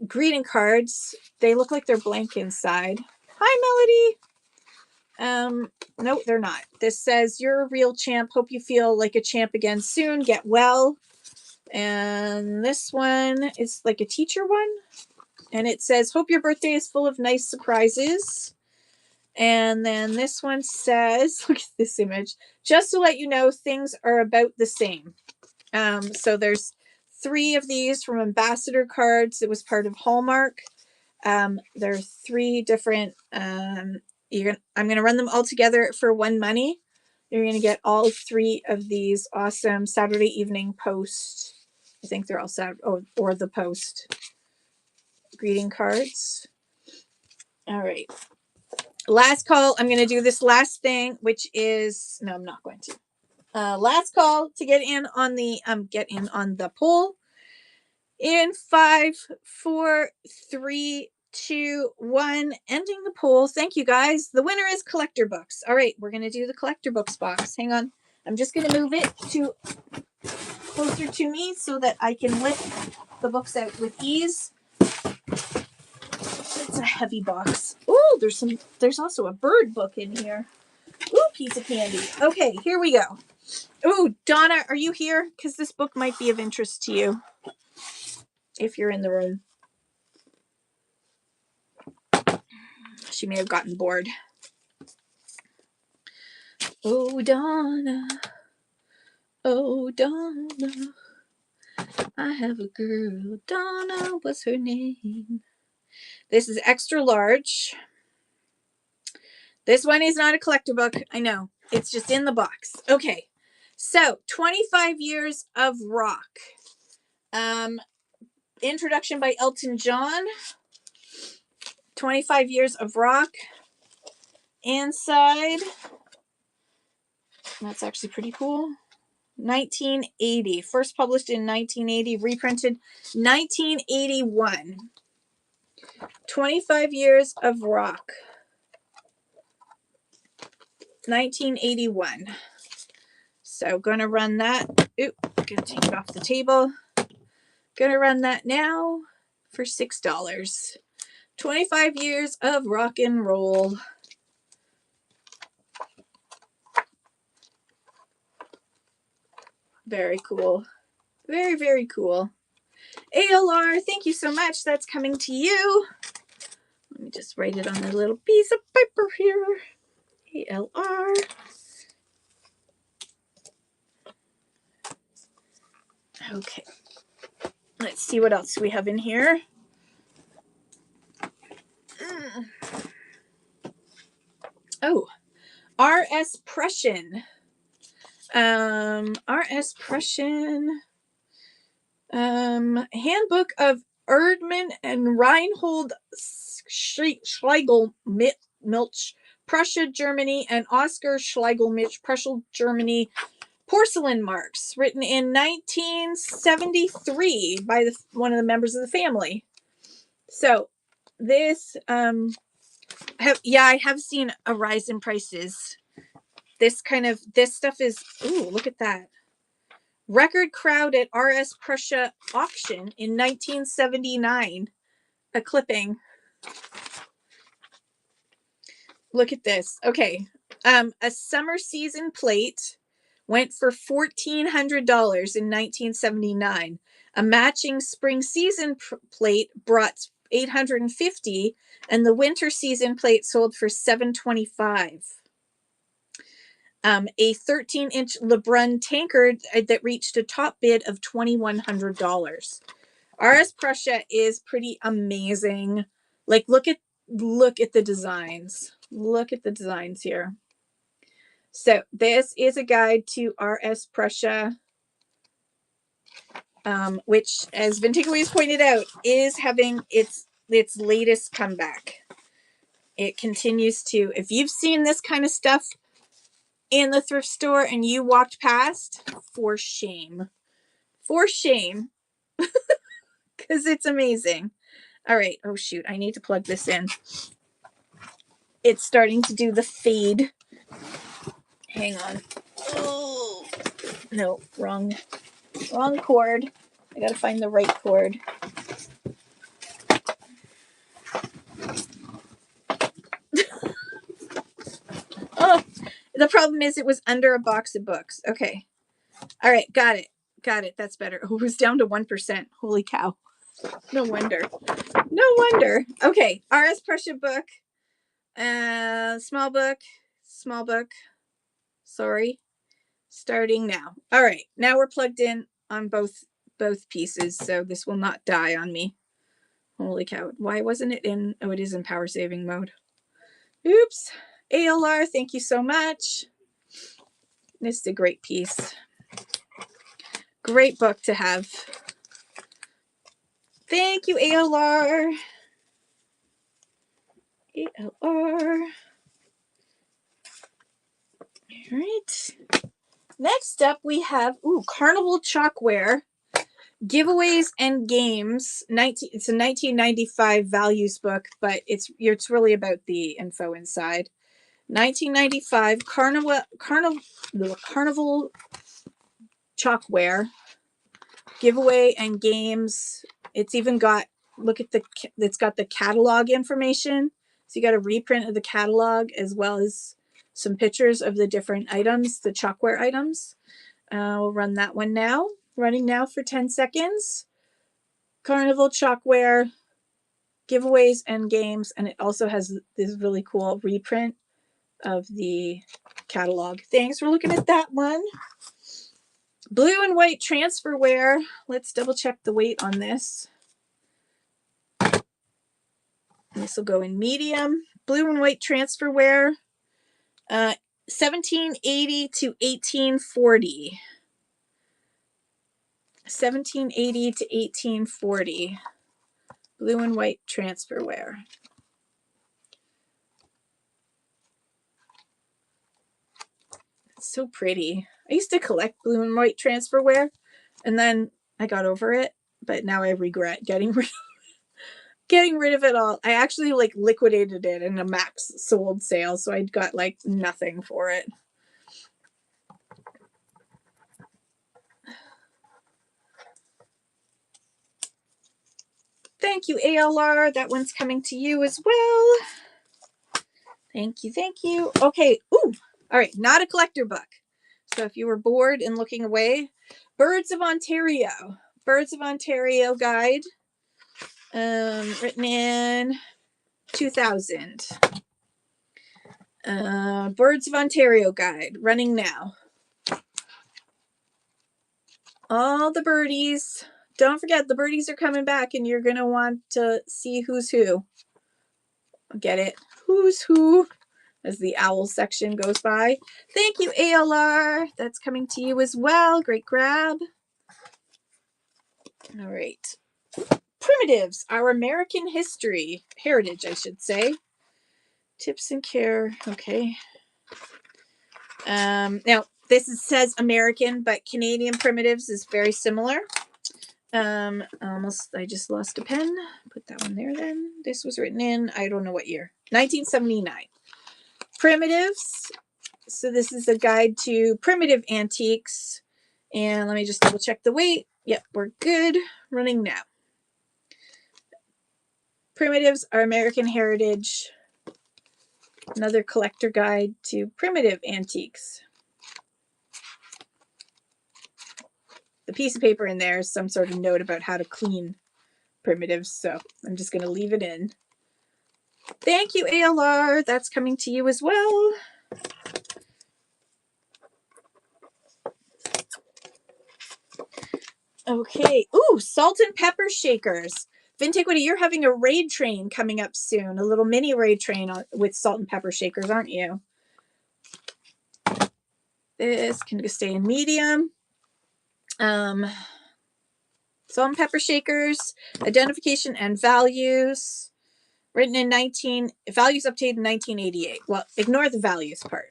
greeting cards. They look like they're blank inside. Hi Melody. No, they're not. This says, you're a real champ. Hope you feel like a champ again soon. Get well. And this one is like a teacher one. And it says, hope your birthday is full of nice surprises. And then this one says, look at this image, just to let you know, things are about the same. So there's 3 of these from Ambassador Cards. It was part of Hallmark. There are 3 different, I'm going to run them all together for one money. You're going to get all 3 of these awesome Saturday Evening Post. I think they're all Saturday, or the Post greeting cards. All right. Last call. I'm going to do this last thing, which is, no, I'm not going to. Last call to get in on the poll. In 5, 4, 3, 2, 1, ending the poll. Thank you guys. The winner is collector books. All right, we're going to do the collector books box. Hang on. I'm just going to move it to closer to me so that I can lift the books out with ease. It's a heavy box. Oh, there's also a bird book in here. Ooh, piece of candy. Okay, here we go. Ooh, Donna, are you here? Because this book might be of interest to you if you're in the room. She may have gotten bored. Oh, Donna. Oh, Donna. I have a girl. Donna, what's her name? This is extra large. This one is not a collector book. I know. It's just in the box. Okay. So, 25 Years of Rock. Introduction by Elton John. 25 Years of Rock. Inside. That's actually pretty cool. 1980. First published in 1980. Reprinted 1981. 25 Years of Rock. 1981. So gonna run that. Oop, gonna take it off the table. Gonna run that now for $6. 25 Years of Rock and Roll. Very cool. Very, very cool. ALR, thank you so much. That's coming to you. Let me just write it on a little piece of paper here. ALR. Okay. Let's see what else we have in here. Oh, R.S. Prussian. R.S. Prussian. Handbook of Erdmann and Reinhold Schlegelmilch, Prussia, Germany, and Oscar Schlegelmilch, Prussia, Germany, porcelain marks, written in 1973 by one of the members of the family. So this, I have seen a rise in prices. This stuff is, ooh, look at that. Record crowd at RS Prussia auction in 1979. A clipping. Look at this. Okay. A summer season plate went for $1,400 in 1979. A matching spring season plate brought $850, and the winter season plate sold for $725. A 13-inch Lebrun tankard that reached a top bid of $2,100. RS Prussia is pretty amazing. Like, look at the designs. Look at the designs here. So this is a guide to RS Prussia, which, as Vintiquays pointed out, is having its latest comeback. It continues to. If you've seen this kind of stuff in the thrift store and you walked past, for shame. For shame. Because it's amazing. All right. Oh, shoot. I need to plug this in. It's starting to do the fade. Hang on. Oh, no, wrong cord. I gotta find the right cord. Oh, the problem is it was under a box of books. Okay. All right, got it. That's better. Oh, it was down to 1%. Holy cow. No wonder. Okay, RS Prussia book. Small book. Sorry. Starting now. All right, now we're plugged in on both pieces, so this will not die on me. Holy cow. Why wasn't it in? Oh, it is in power saving mode. Oops. ALR, thank you so much. This is a great piece. Great book to have. Thank you, ALR. ALR. All right. Next up, we have Carnival Chalkware. Giveaways and games. It's a 1995 values book, but it's really about the info inside. 1995 Carnival chalkware. Giveaway and games. It's even got, it's got the catalog information. So you got a reprint of the catalog as well as some pictures of the different items, the chalkware items. We'll run that one now. Running now for 10 seconds. Carnival chalkware, giveaways and games, and it also has this really cool reprint of the catalog. Thanks for looking at that one. Blue and white transferware. Let's double check the weight on this. This will go in medium. Blue and white transferware, 1780 to 1840. 1780 to 1840. Blue and white transferware. It's so pretty. I used to collect blue and white transferware, and then I got over it, but now I regret getting rid of it all. I actually liquidated it in a max sold sale, so I got nothing for it. Thank you, ALR. That one's coming to you as well. Thank you, thank you. Okay, ooh, all right, not a collector book. So if you were bored and looking away, Birds of Ontario guide, written in 2000. Birds of Ontario guide, running now. All the birdies. Don't forget, the birdies are coming back, and you're going to want to see who's who. Get it? Who's who? As the owl section goes by. Thank you, ALR. That's coming to you as well. Great grab. All right. Primitives, our American heritage, I should say. Tips and care. Okay. Now, this says American, but Canadian primitives is very similar. I just lost a pen. Put that one there then. This was written in, I don't know what year. 1979. Primitives. So this is a guide to primitive antiques. And let me just double check the weight. Yep, we're good. Running now. Primitives are American heritage. Another collector guide to primitive antiques. The piece of paper in there is some sort of note about how to clean primitives, so I'm just going to leave it in. Thank you, ALR. That's coming to you as well. Okay. Ooh, salt and pepper shakers. Vintiquity, you're having a raid train coming up soon. A little mini raid train with salt and pepper shakers, aren't you? This can stay in medium. Salt and pepper shakers, identification and values. Written in values updated in 1988. Well, ignore the values part.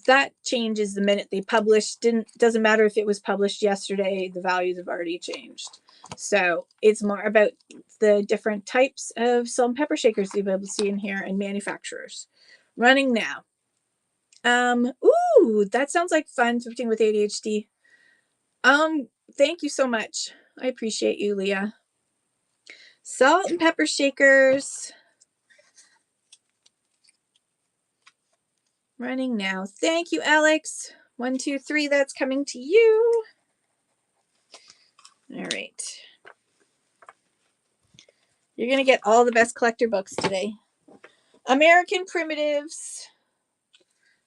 That changes the minute they publish. Doesn't matter if it was published yesterday, the values have already changed. So it's more about the different types of salt and pepper shakers you'll be able to see in here and manufacturers. Running now. Ooh, that sounds like fun, thrifting with ADHD. Thank you so much. I appreciate you, Leah. Salt and pepper shakers. Running now. Thank you, Alex. 1, 2, 3. That's coming to you. All right. You're going to get all the best collector books today. American Primitives.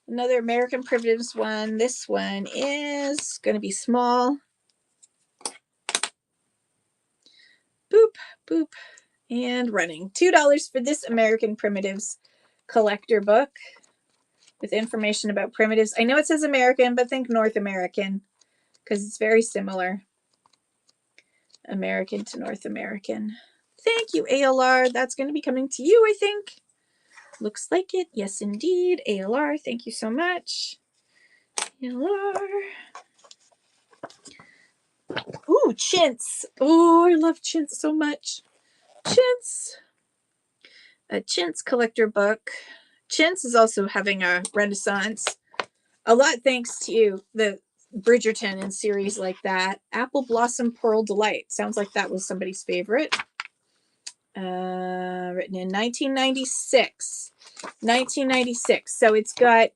Another American Primitives one. This one is going to be small. Boop, boop, and running. $2 for this American Primitives collector book with information about primitives. I know it says American, but think North American because it's very similar. American to North American. Thank you, ALR. That's going to be coming to you, I think. Looks like it. Yes, indeed. ALR, thank you so much. ALR. Ooh, chintz. Oh, I love chintz so much. Chintz. A chintz collector book. Chintz is also having a renaissance. A lot thanks to the Bridgerton and series like that. Apple Blossom Pearl Delight. Sounds like that was somebody's favorite. Written in 1996. 1996. So it's got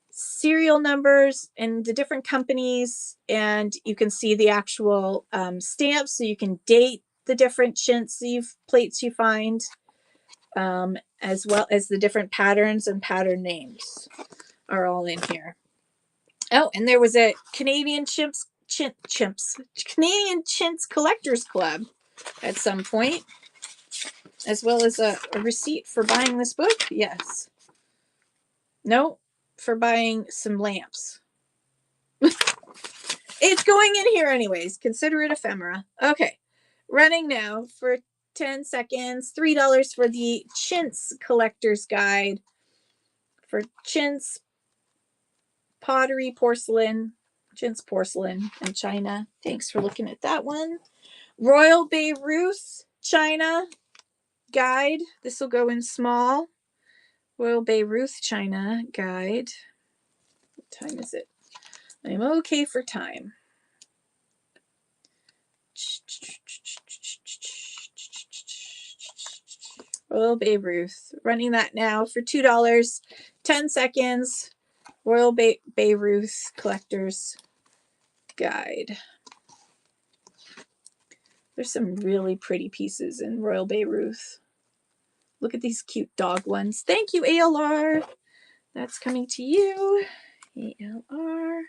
serial numbers and the different companies, and you can see the actual stamps, so you can date the different chintz plates you find, as well as the different patterns and pattern names are all in here. Oh, and there was a Canadian Canadian Chintz Collectors Club at some point, as well as a receipt for buying this book. Yes. No, for buying some lamps. It's going in here anyways. Consider it ephemera. Okay. Running now for 10 seconds. $3 for the Chintz Collector's Guide for chintz, pottery, porcelain, chintz porcelain, and china. Thanks for looking at that one. Royal Beirut China Guide. This will go in small. Royal Beirut China Guide. What time is it? I'm okay for time. Royal Beirut. Running that now for $2. 10 seconds. Royal Beirut Collector's Guide. There's some really pretty pieces in Royal Beirut. Look at these cute dog ones. Thank you, ALR. That's coming to you. ALR.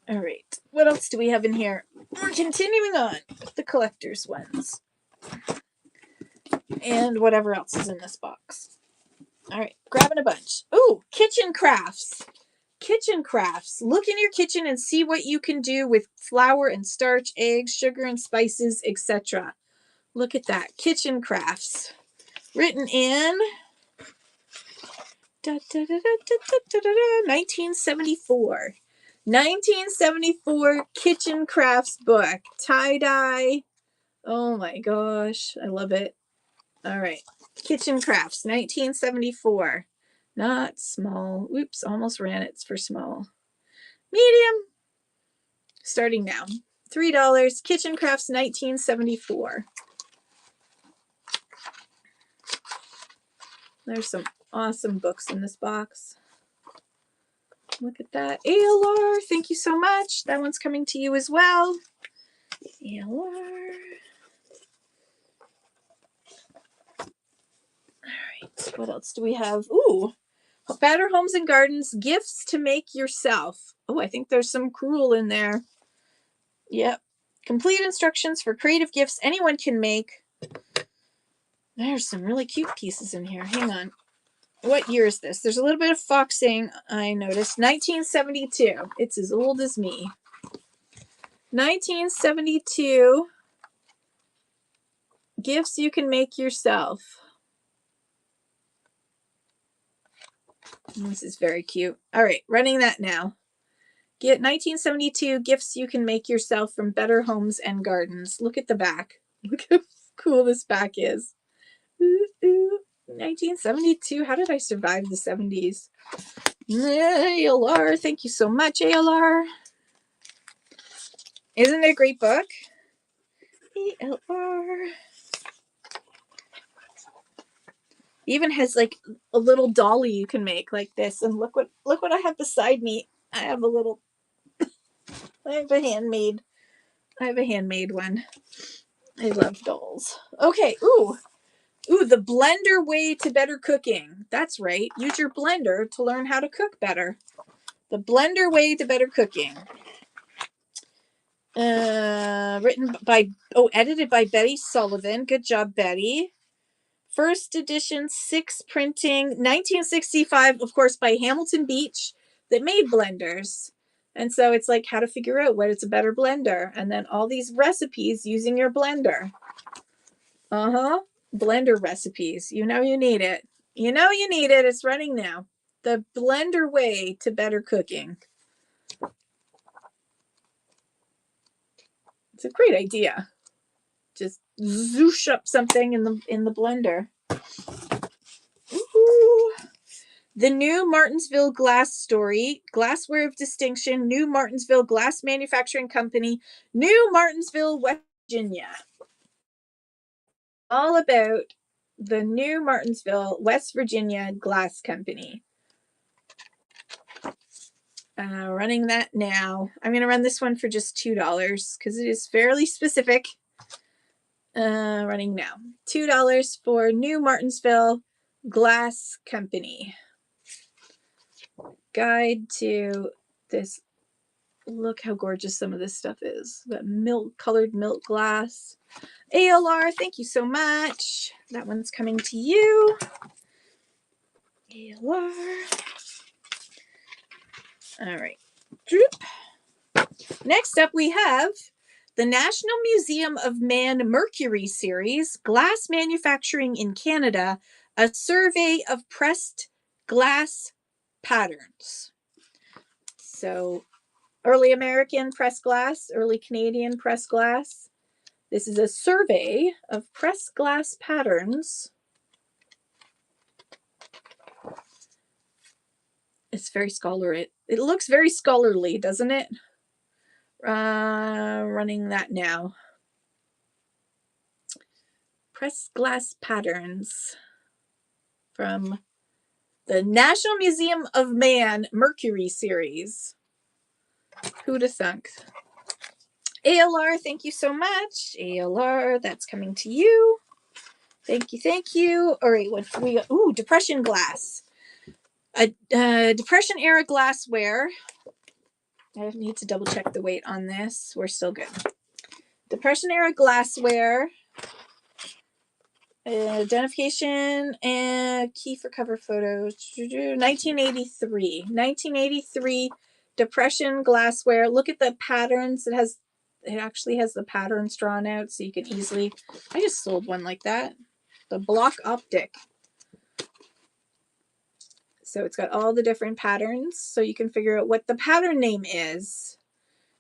All right. What else do we have in here? We're continuing on with the collector's ones. And whatever else is in this box. All right. Grabbing a bunch. Ooh, kitchen crafts. Kitchen crafts. Look in your kitchen and see what you can do with flour and starch, eggs, sugar and spices, etc. Look at that. Kitchen crafts. Written in 1974. 1974 kitchen crafts book. Tie-dye. Oh my gosh. I love it. All right. Kitchen crafts. 1974. Not small. Oops. Almost ran it for small. Medium. Starting now. $3. Kitchen crafts 1974. There's some awesome books in this box. Look at that. ALR, thank you so much. That one's coming to you as well. ALR. All right. What else do we have? Ooh. Better Homes and Gardens, gifts to make yourself. Oh, I think there's some crewel in there. Yep. Complete instructions for creative gifts anyone can make. There's some really cute pieces in here. Hang on. What year is this? There's a little bit of foxing, I noticed. 1972. It's as old as me. 1972. Gifts you can make yourself. This is very cute. All right, running that now. Get 1972 gifts you can make yourself from Better Homes and Gardens. Look at the back. Look how cool this back is. Ooh, ooh. 1972. How did I survive the 70s? ALR. Thank you so much, ALR. Isn't it a great book? ALR. Even has like a little dolly you can make like this. And look what I have beside me. I have a handmade one. I love dolls. Okay. Ooh, the blender way to better cooking. That's right. Use your blender to learn how to cook better. The blender way to better cooking. Edited by Betty Sullivan. Good job, Betty. First edition, 6 printing, 1965, of course, by Hamilton Beach, that made blenders. And so it's like how to figure out what is a better blender. And then all these recipes using your blender. Blender recipes. You know you need it. You know you need it. It's running now. The blender way to better cooking. It's a great idea. Just zoosh up something in the blender. Ooh. The New Martinsville Glass Story, Glassware of Distinction, New Martinsville Glass Manufacturing Company, New Martinsville, West Virginia. All about the New Martinsville, West Virginia Glass Company. Running that now. I'm going to run this one for just $2 because it is fairly specific. Running now. $2 for New Martinsville Glass Company. Guide to this. Look how gorgeous some of this stuff is. That colored milk glass. ALR, thank you so much. That one's coming to you. ALR. All right. Next up, we have the National Museum of Man Mercury Series, Glass Manufacturing in Canada, a survey of pressed glass patterns. So, early American pressed glass, early Canadian pressed glass. This is a survey of pressed glass patterns. It's very scholarly. It looks very scholarly, doesn't it? Running that now. Pressed glass patterns from the National Museum of Man Mercury Series. Who'd have thunk? ALR, thank you so much. ALR, that's coming to you. Thank you, thank you. All right, what we got? Ooh, Depression glass. Depression era glassware. I need to double check the weight on this. We're still good. Depression era glassware. Identification and key for cover photos. 1983. 1983 Depression glassware. Look at the patterns. It actually has the patterns drawn out so you can easily. I just sold one like that. The Block Optic. So it's got all the different patterns so you can figure out what the pattern name is.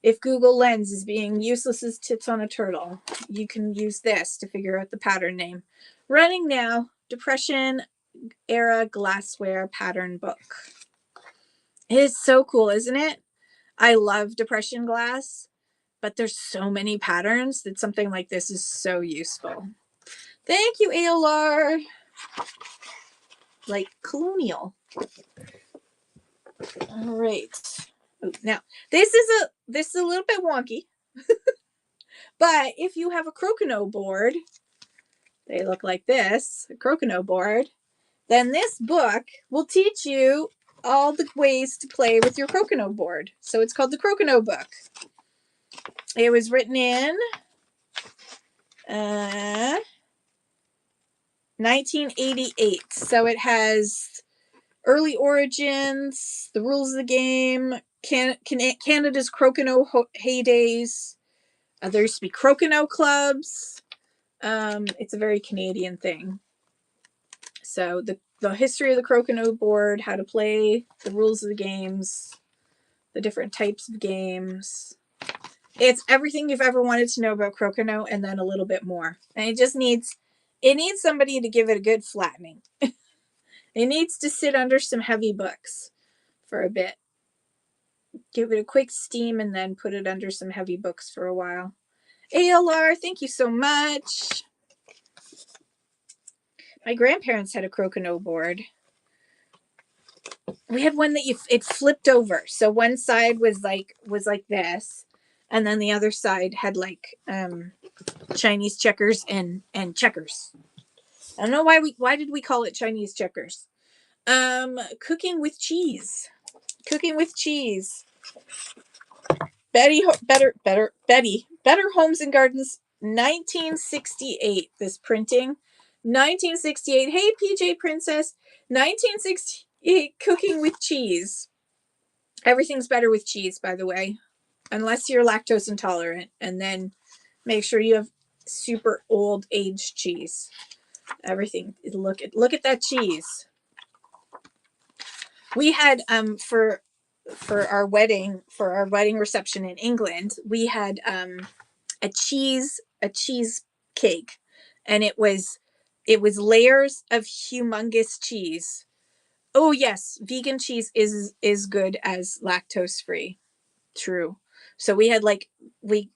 If Google Lens is being useless as tits on a turtle, you can use this to figure out the pattern name. Running now, Depression era glassware pattern book. It is so cool, isn't it? I love Depression glass, but there's so many patterns that something like this is so useful. Thank you, ALR. Like colonial. All right. Now, this is a little bit wonky, but if you have a crokinole board, they look like this, a crokinole board, then this book will teach you all the ways to play with your crokinole board. So it's called the Crokinole book. It was written in 1988. So it has early origins, the rules of the game, Canada's crokinole heydays. There used to be crokinole clubs. It's a very Canadian thing. So the history of the crokinole board, how to play, the rules of the games, the different types of games. It's everything you've ever wanted to know about crokinole and then a little bit more. And it needs somebody to give it a good flattening. It needs to sit under some heavy books for a bit. Give it a quick steam and then put it under some heavy books for a while. ALR, thank you so much. My grandparents had a crokinole board. We had one that it flipped over. So one side was like this, and then the other side had like Chinese checkers and checkers. I don't know why did we call it Chinese checkers? Cooking with cheese. Cooking with cheese. Better Homes and Gardens, 1968. This printing, 1968. Hey, PJ Princess, 1968. Cooking with cheese. Everything's better with cheese, by the way, unless you're lactose intolerant, and then make sure you have super old aged cheese. Everything. Look at that cheese. We had for for our wedding reception in England, we had a cheese cake, and it was layers of humongous cheese. Oh yes, vegan cheese is good as lactose free. True. So we had like they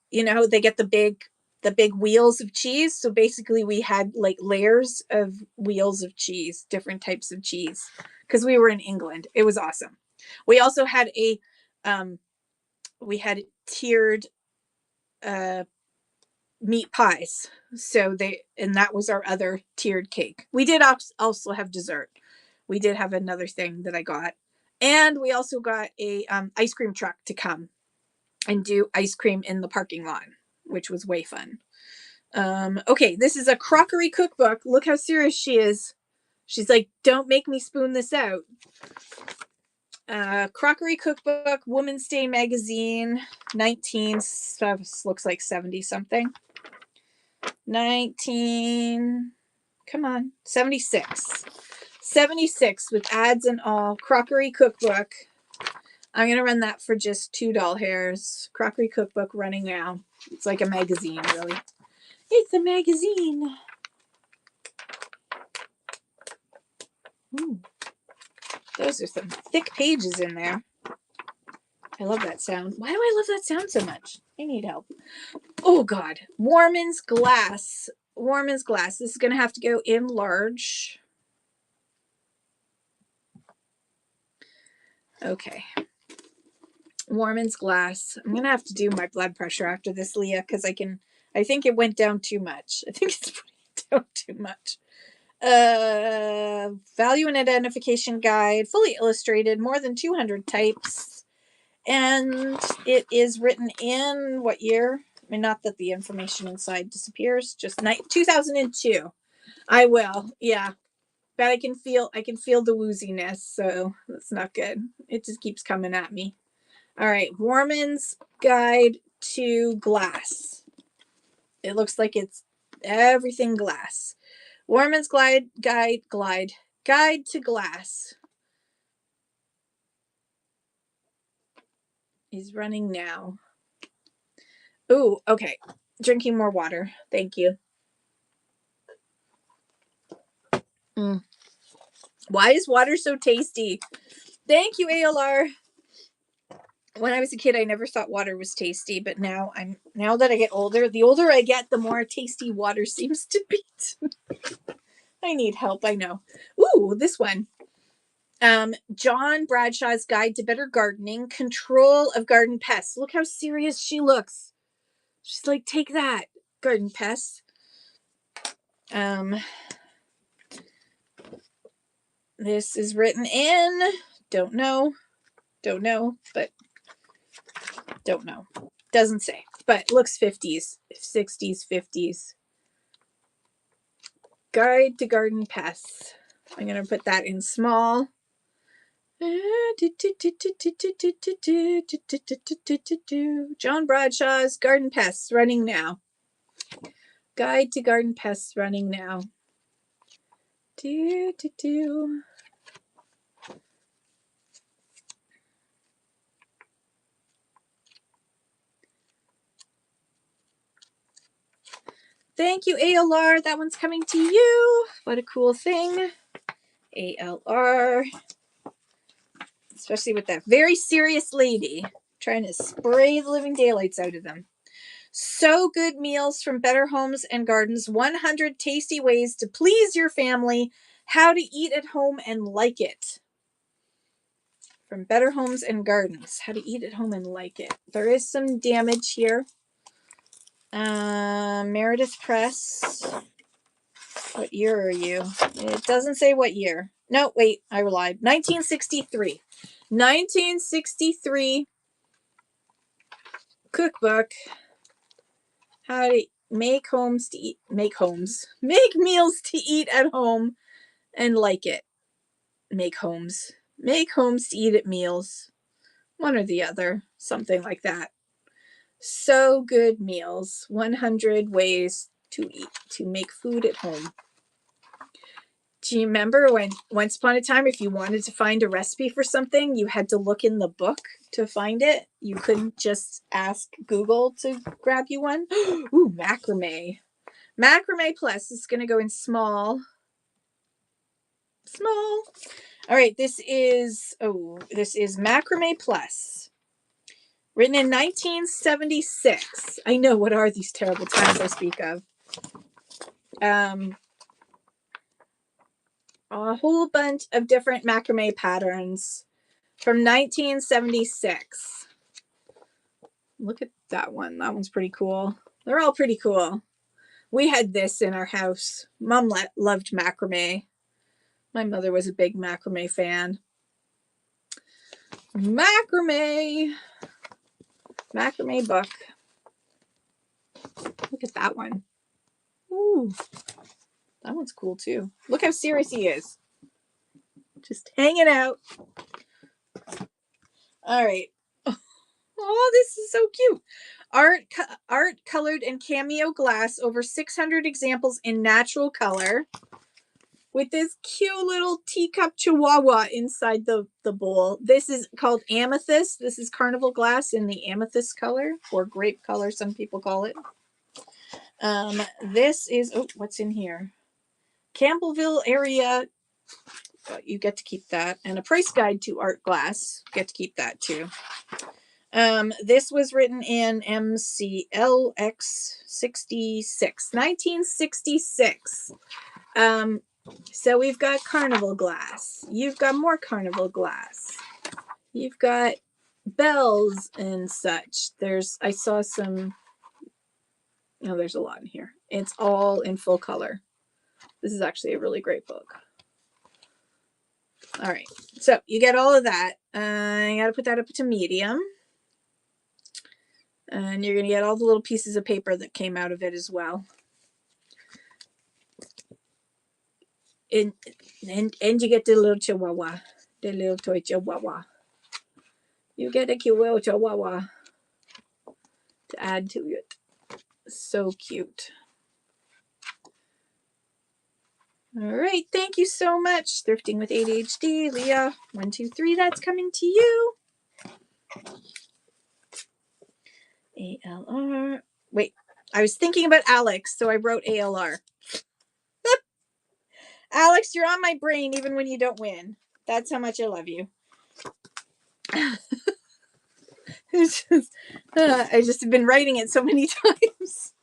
get the big wheels of cheese. So basically we had like layers of wheels of cheese, different types of cheese, because we were in England. It was awesome. We also had we had tiered meat pies. So that was our other tiered cake. We did also have dessert. We did have another thing that I got. And we also got a ice cream truck to come and do ice cream in the parking lot, which was way fun. Okay, this is a crockery cookbook. Look how serious she is. She's like, don't make me spoon this out. Crockery cookbook, Woman's Day magazine, 19, looks like 70 something. 76. 76 with ads and all. Crockery cookbook. I'm going to run that for just $2. Crockery cookbook running now. It's like a magazine, really. It's a magazine. Ooh. Those are some thick pages in there. I love that sound. Why do I love that sound so much? I need help. Oh, God. Warman's Glass. Warman's Glass. This is going to have to go in large. Okay. Warman's Glass. I'm going to have to do my blood pressure after this, Leah, because I think it went down too much. I think it's putting down too much. Value and identification guide, fully illustrated, more than 200 types. And it is written in what year? I mean, not that the information inside disappears, just 2002. I will. Yeah. But I can feel the wooziness, so that's not good. It just keeps coming at me. All right, Warman's Guide to Glass. It looks like it's everything glass. Warman's Guide to Glass is running now. Ooh, okay. Drinking more water. Thank you. Why is water so tasty? Thank you, ALR. When I was a kid, I never thought water was tasty, but now that I get older, the older I get, the more tasty water seems to be. I need help, I know. Ooh, this one. John Bradshaw's Guide to Better Gardening, Control of Garden Pests. Look how serious she looks. She's like, take that, garden pests. This is written in, don't know, but don't know. Doesn't say, but looks 50s, 60s, 50s. Guide to Garden Pests. I'm going to put that in small. John Bradshaw's Garden Pests running now. Guide to Garden Pests running now. Thank you, ALR. That one's coming to you. What a cool thing. ALR. Especially with that very serious lady trying to spray the living daylights out of them. So Good Meals from Better Homes and Gardens. 100 tasty ways to please your family. How to eat at home and like it. From Better Homes and Gardens. How to eat at home and like it. There is some damage here. Meredith Press. What year are you? It doesn't say what year. No, wait, I lied. 1963. 1963 cookbook. How to make meals to eat at home and like it. Make homes to eat at meals. One or the other, something like that. So Good Meals. 100 ways to make food at home. Do you remember when once upon a time, if you wanted to find a recipe for something, you had to look in the book to find it? You couldn't just ask Google to grab you one? Ooh, macrame. Macrame Plus is going to go in small. Small. All right, this is Macrame Plus. Written in 1976. I know, what are these terrible times I speak of? A whole bunch of different macrame patterns from 1976. Look at that one. That one's pretty cool. They're all pretty cool. We had this in our house. Mom loved macrame. My mother was a big macrame fan. Macrame book. Look at that one. Ooh, that one's cool too. Look how serious he is. Just hanging out. All right. Oh, this is so cute. Art colored in cameo glass, over 600 examples in natural color, with this cute little teacup chihuahua inside the bowl. This is called amethyst. This is carnival glass in the amethyst color, or grape color, some people call it. This is, oh, what's in here? Campbellville area. You get to keep that. And a price guide to art glass. Get to keep that too. This was written in MCLX 66, 1966. So we've got carnival glass. You've got more carnival glass. You've got bells and such. I saw some, oh, there's a lot in here. It's all in full color. This is actually a really great book. All right, so you get all of that. I got to put that up to medium. And you're going to get all the little pieces of paper that came out of it as well. And you get the little chihuahua, the little toy chihuahua. You get a cute little chihuahua to add to it. So cute. All right, thank you so much. Thrifting with ADHD, Leah. 1, 2, 3, that's coming to you. ALR. Wait, I was thinking about Alex, so I wrote ALR. Alex, you're on my brain even when you don't win. That's how much I love you. I just have been writing it so many times.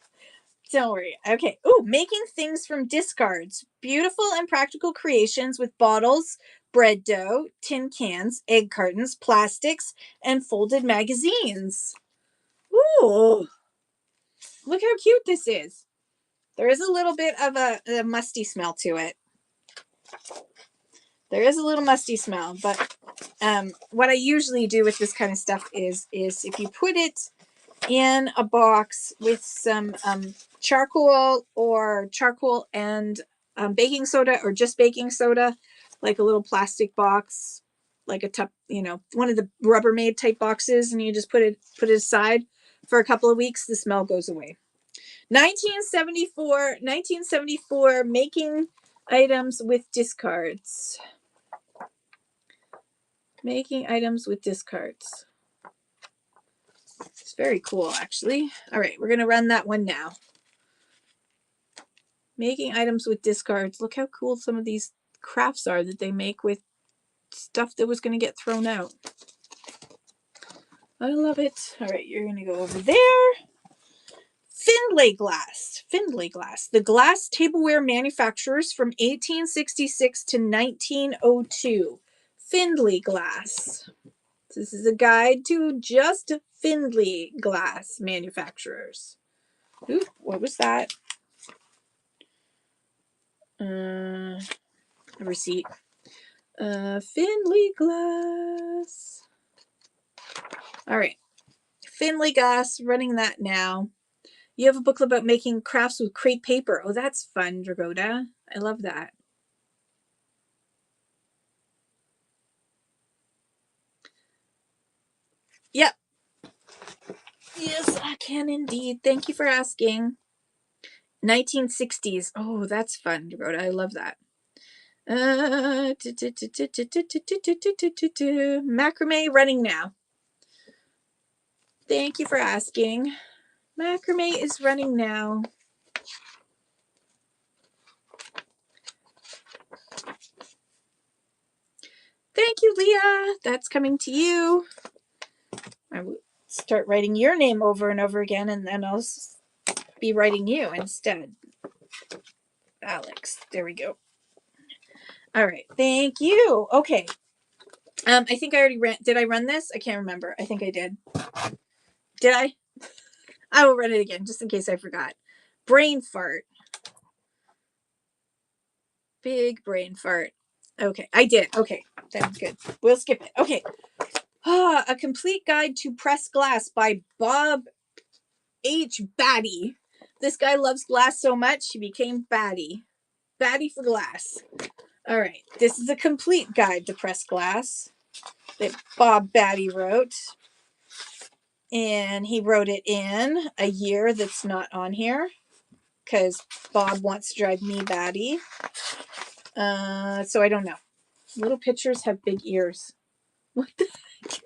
Don't worry. Okay. Oh, making things from discards. Beautiful and practical creations with bottles, bread dough, tin cans, egg cartons, plastics, and folded magazines. Ooh. Look how cute this is. There is a little bit of a musty smell to it. There is a little musty smell, but what I usually do with this kind of stuff is if you put it in a box with some charcoal and baking soda, or just baking soda, like a little plastic box, like a one of the Rubbermaid type boxes, and you just put it aside for a couple of weeks, the smell goes away. 1974, making items with discards. Making items with discards. It's very cool, actually. All right, we're going to run that one now. Making items with discards. Look how cool some of these crafts are that they make with stuff that was going to get thrown out. I love it. All right, you're going to go over there. Findlay Glass. Findlay Glass. The glass tableware manufacturers from 1866 to 1902. Findlay Glass. This is a guide to just Findlay glass manufacturers. Ooh, what was that? A receipt. Findlay glass. All right. Findlay Glass, running that now. You have a booklet about making crafts with crepe paper. Oh, that's fun, Dragoda. I love that. Yep. Yes, I can indeed. Thank you for asking. 1960s. Oh, that's fun, Dragoda. I love that. Macrame running now. Thank you for asking. Macrame is running now. Thank you, Leah. That's coming to you. I will start writing your name over and over again, and then I'll be writing you instead. Alex. There we go. All right. Thank you. Okay. I think I already ran. Did I run this? I can't remember. I think I did. Did I? I will run it again just in case I forgot. Brain fart. Big brain fart. Okay. I did. Okay. That's good. We'll skip it. Okay. A Complete Guide to Pressed Glass by Bob H. Batty. This guy loves glass so much he became Batty. Batty for glass. All right. This is a complete guide to pressed glass that Bob Batty wrote. And he wrote it in a year that's not on here because Bob wants to drive me batty. So I don't know. Little pictures have big ears. What the heck?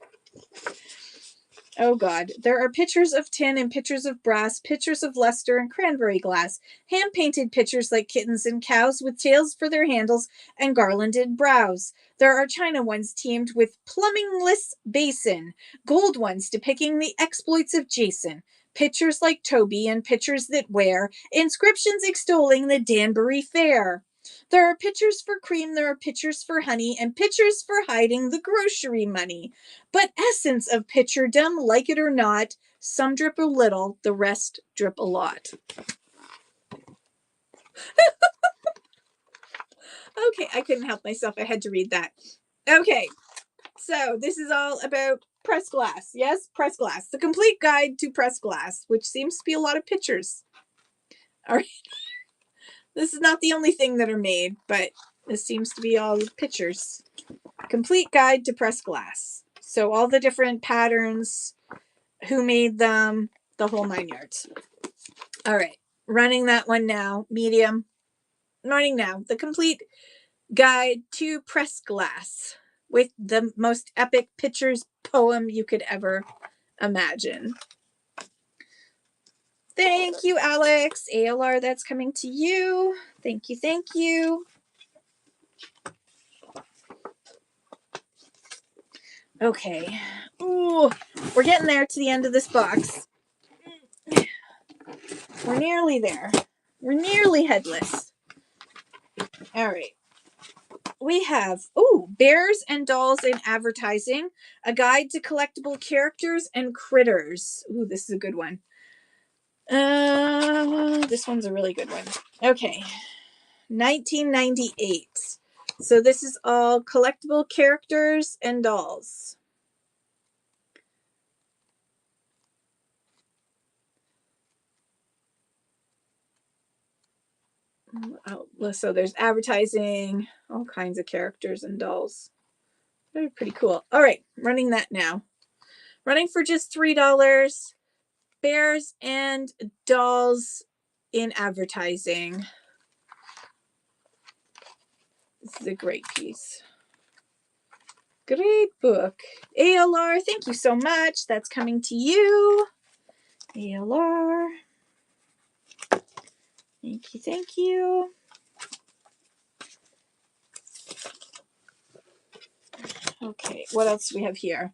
Oh God. There are pictures of tin and pictures of brass, pictures of luster and cranberry glass, hand-painted pictures like kittens and cows with tails for their handles and garlanded brows. There are china ones teamed with plumbingless basin, gold ones depicting the exploits of Jason, pictures like Toby and pictures that wear, inscriptions extolling the Danbury Fair. There are pitchers for cream, there are pitchers for honey, and pitchers for hiding the grocery money. But essence of pitcherdom, like it or not, some drip a little, the rest drip a lot. Okay, I couldn't help myself. I had to read that. Okay, so this is all about pressed glass. Yes, pressed glass. The Complete Guide to Pressed Glass, which seems to be a lot of pictures. All right. This is not the only thing that are made, but this seems to be all pictures. Complete Guide to Pressed Glass. So all the different patterns, who made them, the whole 9 yards. All right. Running that one now. Medium. Running now. The Complete Guide to Pressed Glass with the most epic pictures poem you could ever imagine. Thank you, Alex. ALR, that's coming to you. Thank you. Thank you. Okay. Ooh, we're getting there to the end of this box. We're nearly there. We're nearly headless. All right. We have, Bears and Dolls in Advertising, a guide to collectible characters and critters. Ooh, this is a good one. This one's a really good one. Okay. 1998. So this is all collectible characters and dolls. So there's advertising, all kinds of characters and dolls. They're pretty cool. All right, running that now. Running for just $3. Bears and Dolls in Advertising. This is a great piece. Great book. ALR, thank you so much. That's coming to you. ALR. Thank you, thank you. Okay, what else do we have here?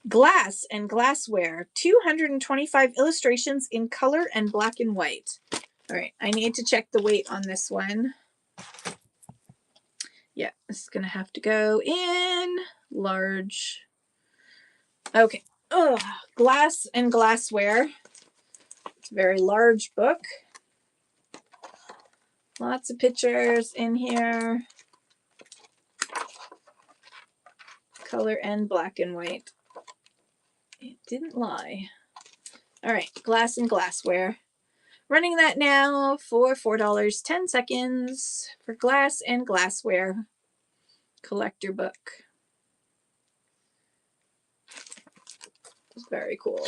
Glass and Glassware. 225 illustrations in color and black and white. All right, I need to check the weight on this one. Yeah, this is going to have to go in large. Okay. Glass and Glassware. It's a very large book. Lots of pictures in here. Color and black and white. It didn't lie. All right, Glass and Glassware. Running that now for $4, 10 seconds for Glass and Glassware collector book. It's very cool.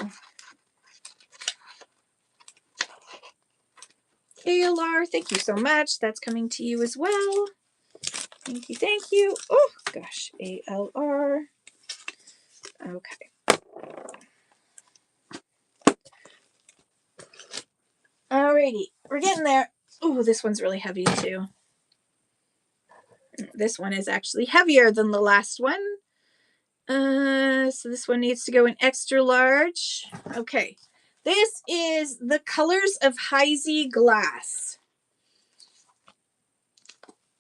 ALR, thank you so much. That's coming to you as well. Thank you, thank you. Oh gosh, ALR. Okay. Alrighty, we're getting there. Oh, this one's really heavy too. This one is actually heavier than the last one. So this one needs to go in extra large. Okay. This is The Colors of Heisey Glass.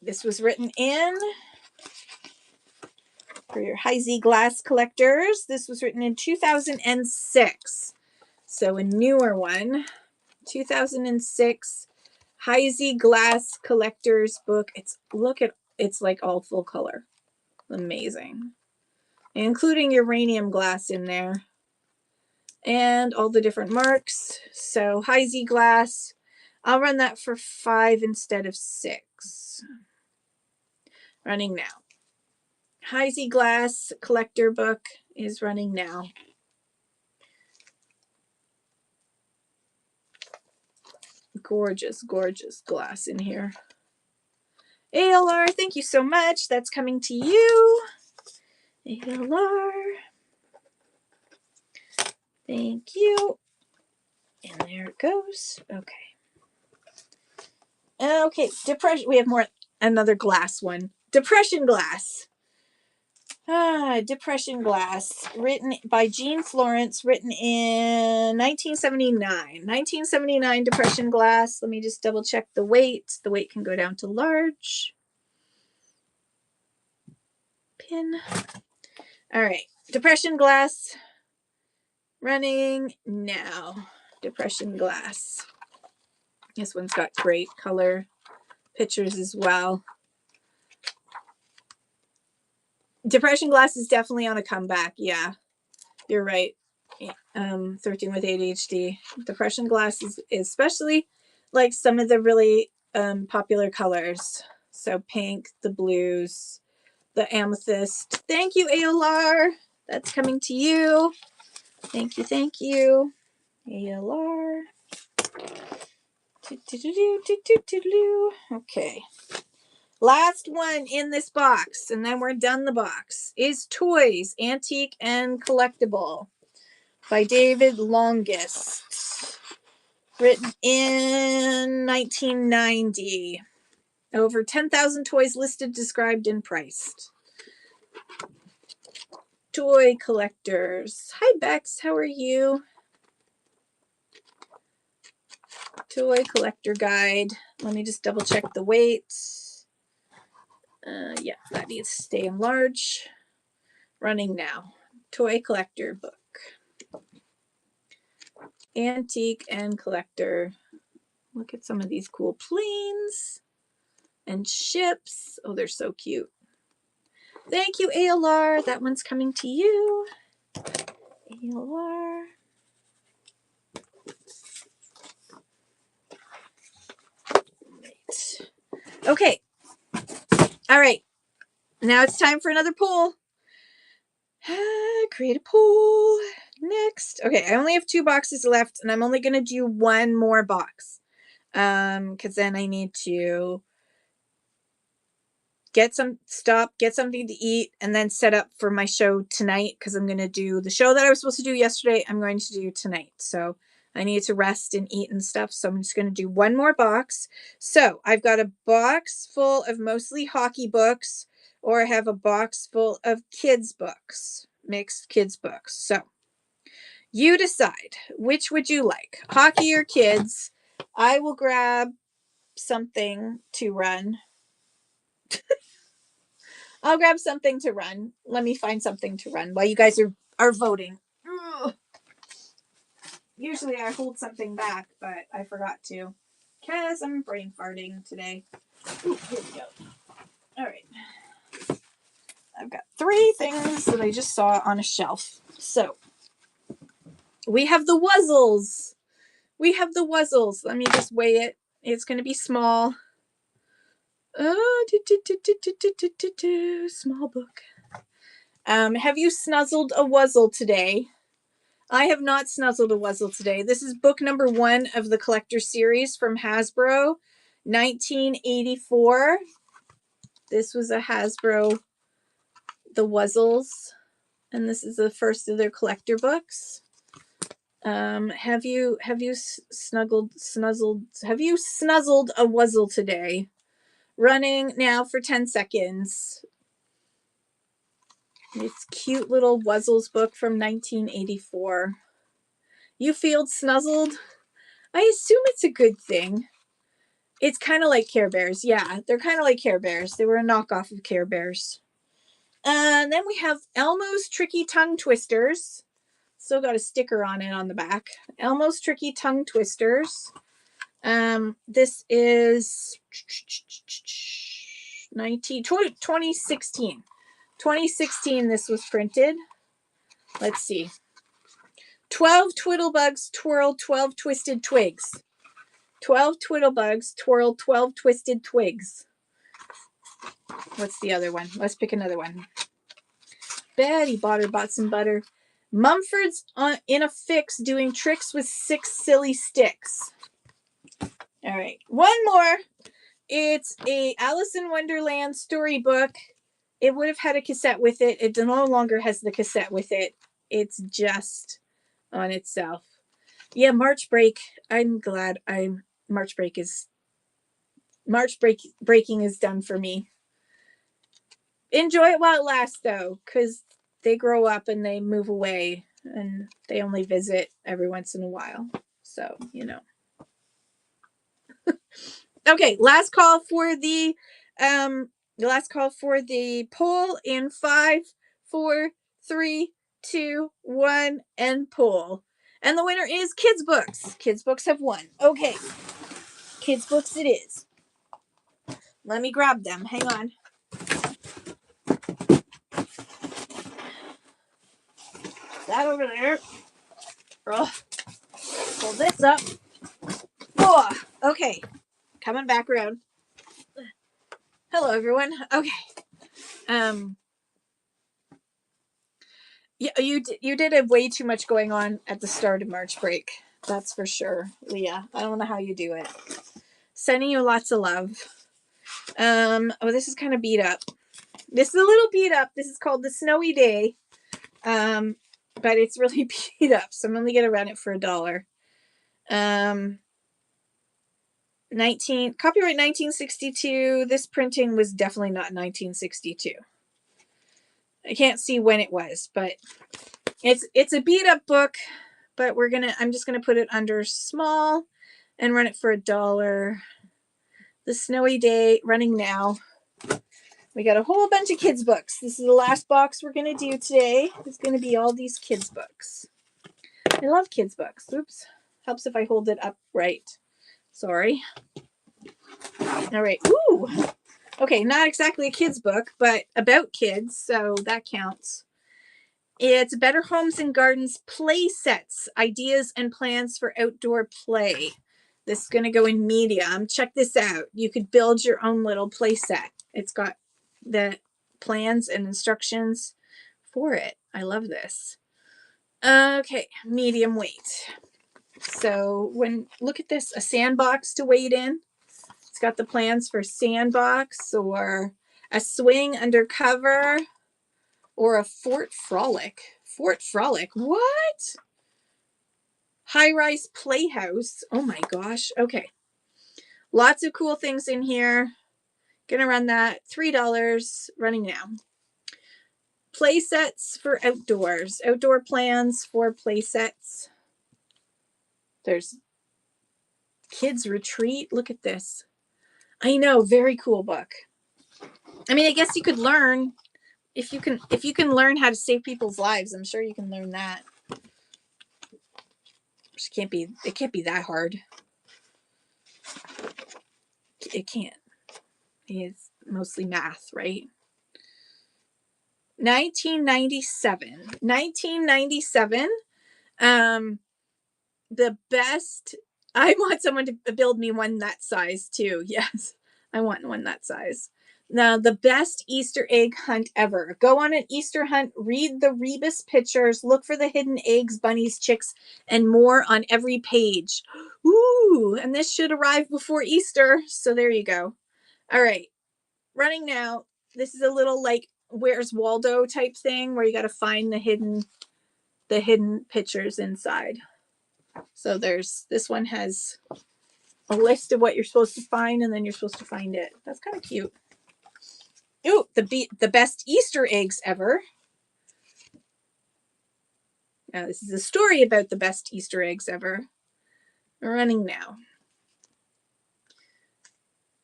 This was written in, for your Heisey Glass collectors, this was written in 2006. So a newer one. 2006 Heisey Glass Collectors book. It's like all full color. Amazing. Including uranium glass in there. And all the different marks. So Heisey Glass, I'll run that for 5 instead of 6. Running now. Heisey Glass collector book is running now. Gorgeous, gorgeous glass in here. ALR, thank you so much. That's coming to you. ALR. Thank you. And there it goes. Okay. Okay, depression. We have more, another glass one. Depression Glass. Depression Glass, written by Jean Florence, written in 1979. 1979 Depression Glass. Let me just double check the weight. The weight can go down to large. Pin. All right, Depression Glass, running now. Depression Glass. This one's got great color pictures as well. Depression Glass is definitely on a comeback. Yeah, you're right. 13 with ADHD. Depression Glass is especially like some of the really popular colors. So pink, the blues, the amethyst. Thank you, ALR. That's coming to you. Thank you, thank you. ALR. Okay. Last one in this box, and then we're done the box, is Toys, Antique and Collectible by David Longest. Written in 1990. Over 10,000 toys listed, described, and priced. Toy collectors. Hi, Bex. How are you? Toy collector guide. Let me just double check the weight. Yeah, that needs to stay in large. Running now. Toy collector book. Antique and collector. Look at some of these cool planes and ships. Oh, they're so cute. Thank you, ALR. That one's coming to you. ALR. Right. Okay. All right. Now it's time for another poll. Create a poll. Next. Okay, I only have 2 boxes left, and I'm only going to do one more box. Because then I need to get something to eat, and then set up for my show tonight, because I'm going to do the show that I was supposed to do yesterday. I'm going to do tonight. So I need to rest and eat and stuff. So I'm just going to do one more box. So I've got a box full of mostly hockey books, or I have a box full of kids books, mixed kids books. So you decide, which would you like, hockey or kids? I will grab something to run. I'll grab something to run. Let me find something to run while you guys are voting. Ugh. Usually I hold something back, but I forgot to, because I'm brain farting today. Ooh, here we go. All right. I've got 3 things that I just saw on a shelf. So we have the Wuzzles. Let me just weigh it. It's going to be small. Oh, small book. Have you snuzzled a Wuzzle today? I have not snuzzled a Wuzzle today. This is book number 1 of the collector series from Hasbro, 1984. This was a Hasbro, the Wuzzles, and this is the first of their collector books. Have you snuzzled a Wuzzle today? Running now for 10 seconds. This cute little Wuzzles book from 1984. You feel snuzzled? I assume it's a good thing. It's kind of like Care Bears. Yeah, they're kind of like Care Bears. They were a knockoff of Care Bears. And then we have Elmo's Tricky Tongue Twisters. Still got a sticker on it on the back. Elmo's Tricky Tongue Twisters. This is 2016. 2016 this was printed. Let's see. 12 Twiddlebugs twirl 12 twisted twigs. 12 Twiddlebugs twirl 12 twisted twigs. What's the other one? Let's pick another one. Betty Botter bought some butter. Mumford's in a fix doing tricks with 6 silly sticks. All right, one more. It's a Alice in Wonderland storybook. It would have had a cassette with it. It no longer has the cassette with it. It's just on itself. Yeah, March Break. I'm glad March breaking is done for me. Enjoy it while it lasts, though, because they grow up and they move away and they only visit every once in a while. So, you know. Okay, last call for the poll in 5, 4, 3, 2, 1, and poll. And the winner is Kids Books. Kids Books have won. Okay. Kids Books it is. Let me grab them. Hang on. That over there. Ugh. Pull this up. Oh, okay. Coming back around. Hello, everyone. Okay. Yeah, you did have way too much going on at the start of March break. That's for sure, Leah. I don't know how you do it. Sending you lots of love. Oh, this is kind of beat up. This is a little beat up. This is called The Snowy Day. But it's really beat up, so I'm only gonna run it for $1. Copyright 1962. This printing was definitely not 1962. I can't see when it was, but it's a beat up book, but I'm just gonna put it under small and run it for $1. The Snowy Day running now. We got a whole bunch of kids books. This is the last box we're gonna do today. It's gonna be all these kids books. I love kids books. Oops. Helps if I hold it up right. Sorry. All right. Ooh. Okay, not exactly a kid's book, but about kids, so that counts. It's Better Homes and Gardens play sets, ideas and plans for outdoor play. This is going to go in medium. Check this out. You could build your own little play set. It's got the plans and instructions for it. I love this. Okay, medium weight. So look at this, a sandbox to wade in. It's got the plans for sandbox or a swing undercover or a Fort Frolic. Fort Frolic, what? High-rise playhouse. Oh my gosh. Okay. Lots of cool things in here. Gonna run that $3 running now. Play sets for outdoors. Outdoor plans for play sets. There's Kids Retreat. Look at this. I know, very cool book. I mean, I guess you could learn if you can learn how to save people's lives. I'm sure you can learn that. It can't be that hard. It can't. It's mostly math, right? 1997. The best. I want someone to build me one that size too. Yes, I want one that size. Now, the best Easter egg hunt ever. Go on an Easter hunt, read the rebus pictures, look for the hidden eggs, bunnies, chicks, and more on every page. Ooh, and this should arrive before Easter. So there you go. All right. running now. This is a little like Where's Waldo type thing where you got to find the hidden pictures inside. So there's this one has a list of what you're supposed to find, and then you're supposed to find it. That's kind of cute. Ooh, the best Easter eggs ever. Now this is a story about the best Easter eggs ever. Running now.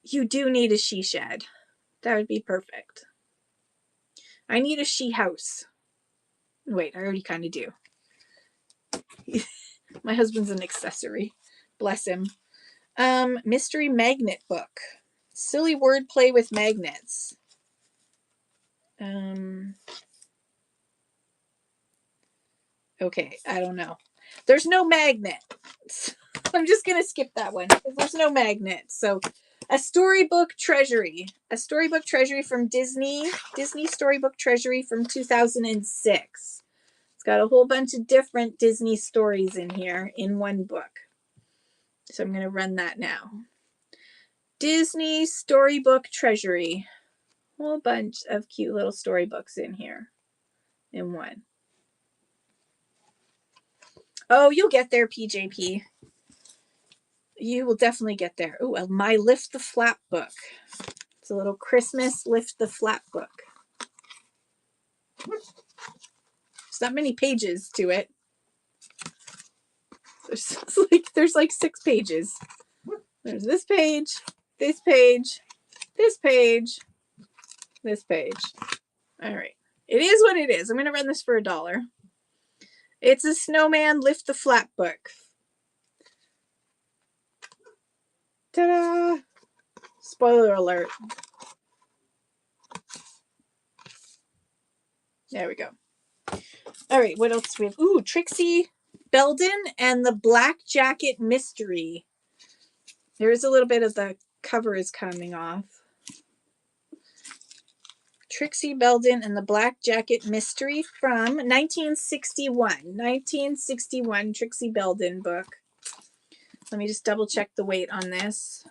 You do need a she shed. That would be perfect. I need a she house. Wait, I already kind of do. My husband's an accessory. Bless him. Mystery magnet book. Silly wordplay with magnets. Okay, I don't know. There's no magnet. I'm just going to skip that one. There's no magnet. So, a storybook treasury. A storybook treasury from Disney. Disney Storybook Treasury from 2006. It's got a whole bunch of different Disney stories in here in one book. So I'm going to run that now. Disney Storybook Treasury. A whole bunch of cute little storybooks in here in one. Oh, you'll get there, PJP. You will definitely get there. Oh, my Lift the Flap book. It's a little Christmas Lift the Flap book. There's not many pages to it. There's like 6 pages. There's this page, this page, this page, this page. All right. It is what it is. I'm going to run this for $1. It's a Snowman Lift the Flap book. Ta-da! Spoiler alert. There we go. All right, what else do we have? Ooh, Trixie Belden and the Black Jacket Mystery. There is a little bit of the cover is coming off. Trixie Belden and the Black Jacket Mystery from 1961. 1961 Trixie Belden book. Let me just double check the weight on this.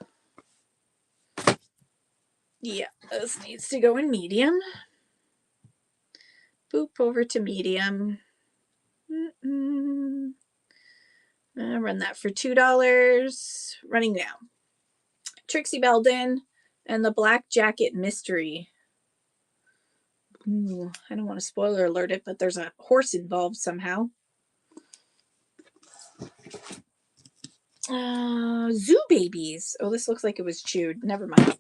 Yeah, this needs to go in medium. Boop over to medium. I'll run that for $2. Running now. Trixie Belden and the Black Jacket Mystery. Ooh, I don't want to spoiler alert it, but there's a horse involved somehow. Zoo Babies. Oh, this looks like it was chewed. Never mind.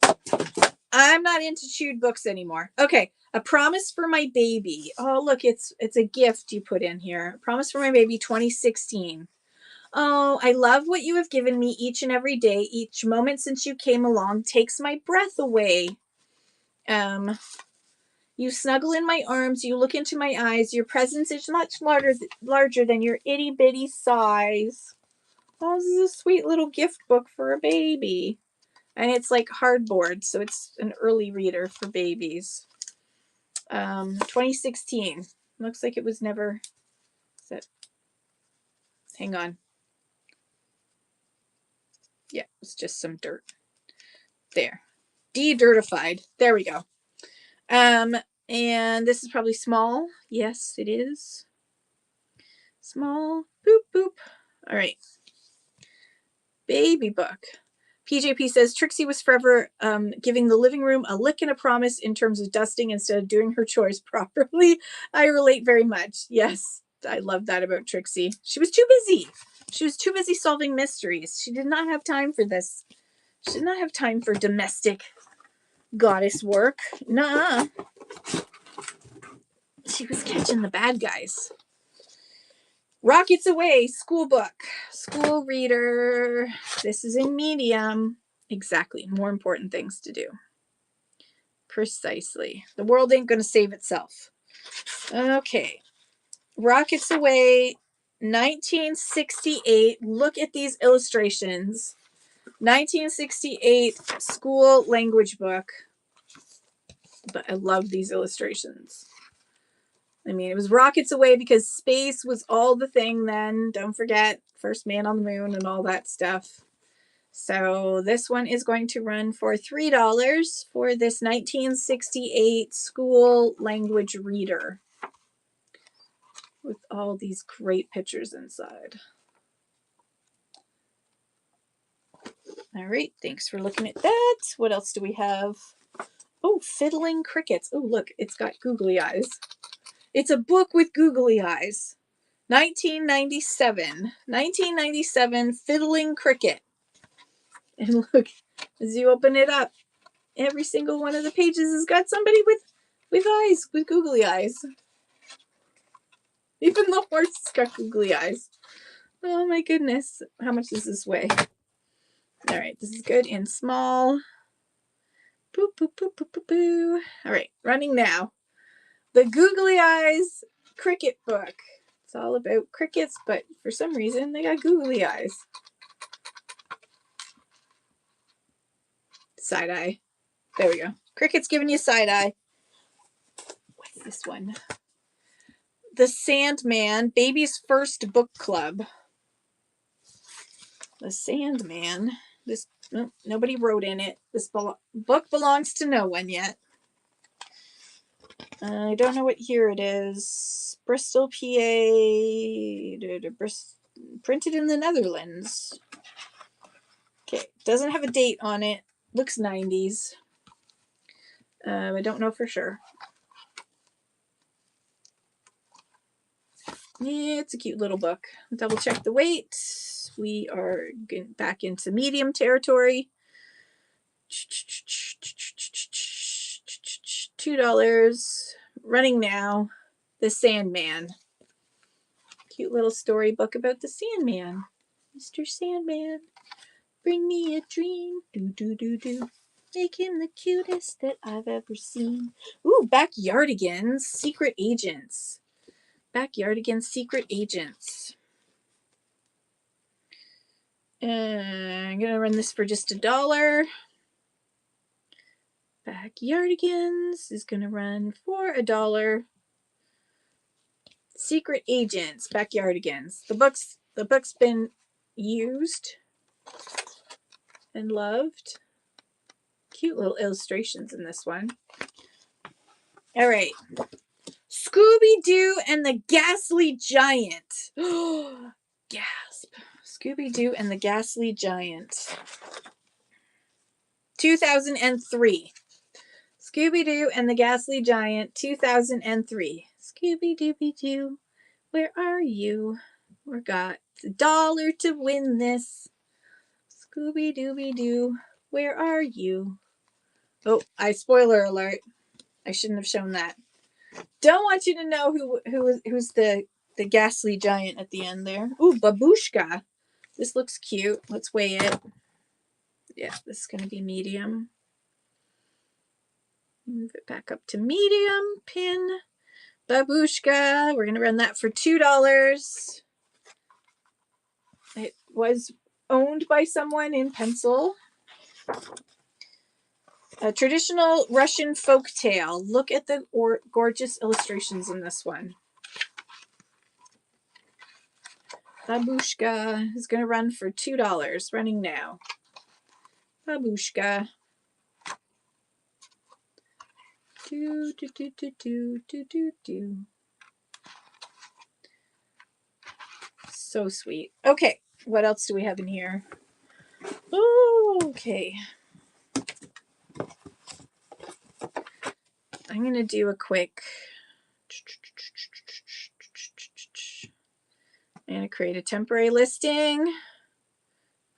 I'm not into chewed books anymore. Okay, A Promise for My Baby. Oh, look, it's a gift you put in here. A Promise for My Baby 2016. Oh, I love what you have given me each and every day. Each moment since you came along takes my breath away. You snuggle in my arms. You look into my eyes. Your presence is much larger than your itty bitty size. Oh, this is a sweet little gift book for a baby. And it's like hardboard, so it's an early reader for babies. 2016. Looks like it was never... Hang on. Yeah, it's just some dirt. There. De-dirtified. There we go. And this is probably small. Yes, it is. Small. Boop, boop. All right. Baby book. PJP says Trixie was forever giving the living room a lick and a promise in terms of dusting instead of doing her chores properly. I relate very much. Yes, I love that about Trixie. She was too busy. She was too busy solving mysteries. She did not have time for this. She did not have time for domestic goddess work. Nuh-uh. She was catching the bad guys. Rockets Away, school book, school reader. This is in medium. Exactly. More important things to do. Precisely. The world ain't going to save itself. Okay. Rockets Away, 1968. Look at these illustrations. 1968 school language book. But I love these illustrations. I mean, it was rockets away because space was all the thing then. Don't forget, first man on the moon and all that stuff. So this one is going to run for $3 for this 1968 school language reader with all these great pictures inside. All right, thanks for looking at that. What else do we have? Oh, Fiddling Crickets. Oh, look, it's got googly eyes. It's a book with googly eyes. 1997, Fiddling Cricket. And look, as you open it up, every single one of the pages has got somebody with eyes, with googly eyes. Even the horse has got googly eyes. Oh my goodness. How much does this weigh? All right, this is good and small. Boo, boo, boo, boo, boo, boo. All right, running now. The Googly Eyes Cricket book. It's all about crickets, but for some reason they got googly eyes. Side eye. There we go. Cricket's giving you side eye. What's this one? The Sandman, Baby's First Book Club. The Sandman. This nobody wrote in it. This book belongs to no one yet. I don't know what year it is. Bristol, PA. Printed in the Netherlands. Okay, doesn't have a date on it. Looks 90s. I don't know for sure. Yeah, it's a cute little book. Double check the weight. We are getting back into medium territory. $2. Running now. The Sandman. Cute little storybook about the Sandman. Mr. Sandman, bring me a dream. Do, do, do, do. Make him the cutest that I've ever seen. Ooh, Backyardigans, Secret Agents. Backyardigans, Secret Agents. I'm going to run this for just $1. Backyardigans is going to run for $1. Secret Agents, Backyardigans. The book's been used and loved. Cute little illustrations in this one. All right. Scooby-Doo and the Ghastly Giant. Gasp. Scooby-Doo and the Ghastly Giant. 2003. Scooby-Doo and the Ghastly Giant, 2003. Scooby-Dooby-Doo, where are you? We got $1 to win this. Scooby-Dooby-Doo, where are you? Oh, spoiler alert. I shouldn't have shown that. Don't want you to know who's the Ghastly Giant at the end there. Ooh, Babushka. This looks cute. Let's weigh it. Yeah, this is going to be medium. Move it back up to medium. Pin. Babushka. We're going to run that for $2. It was owned by someone in Pencil. A traditional Russian folk tale. Look at the gorgeous illustrations in this one. Babushka is going to run for $2. Running now. Babushka. Do, do, do, do, do, do, do, do. So sweet. Okay, what else do we have in here? Oh, okay. I'm going to do a quick... I'm going to create a temporary listing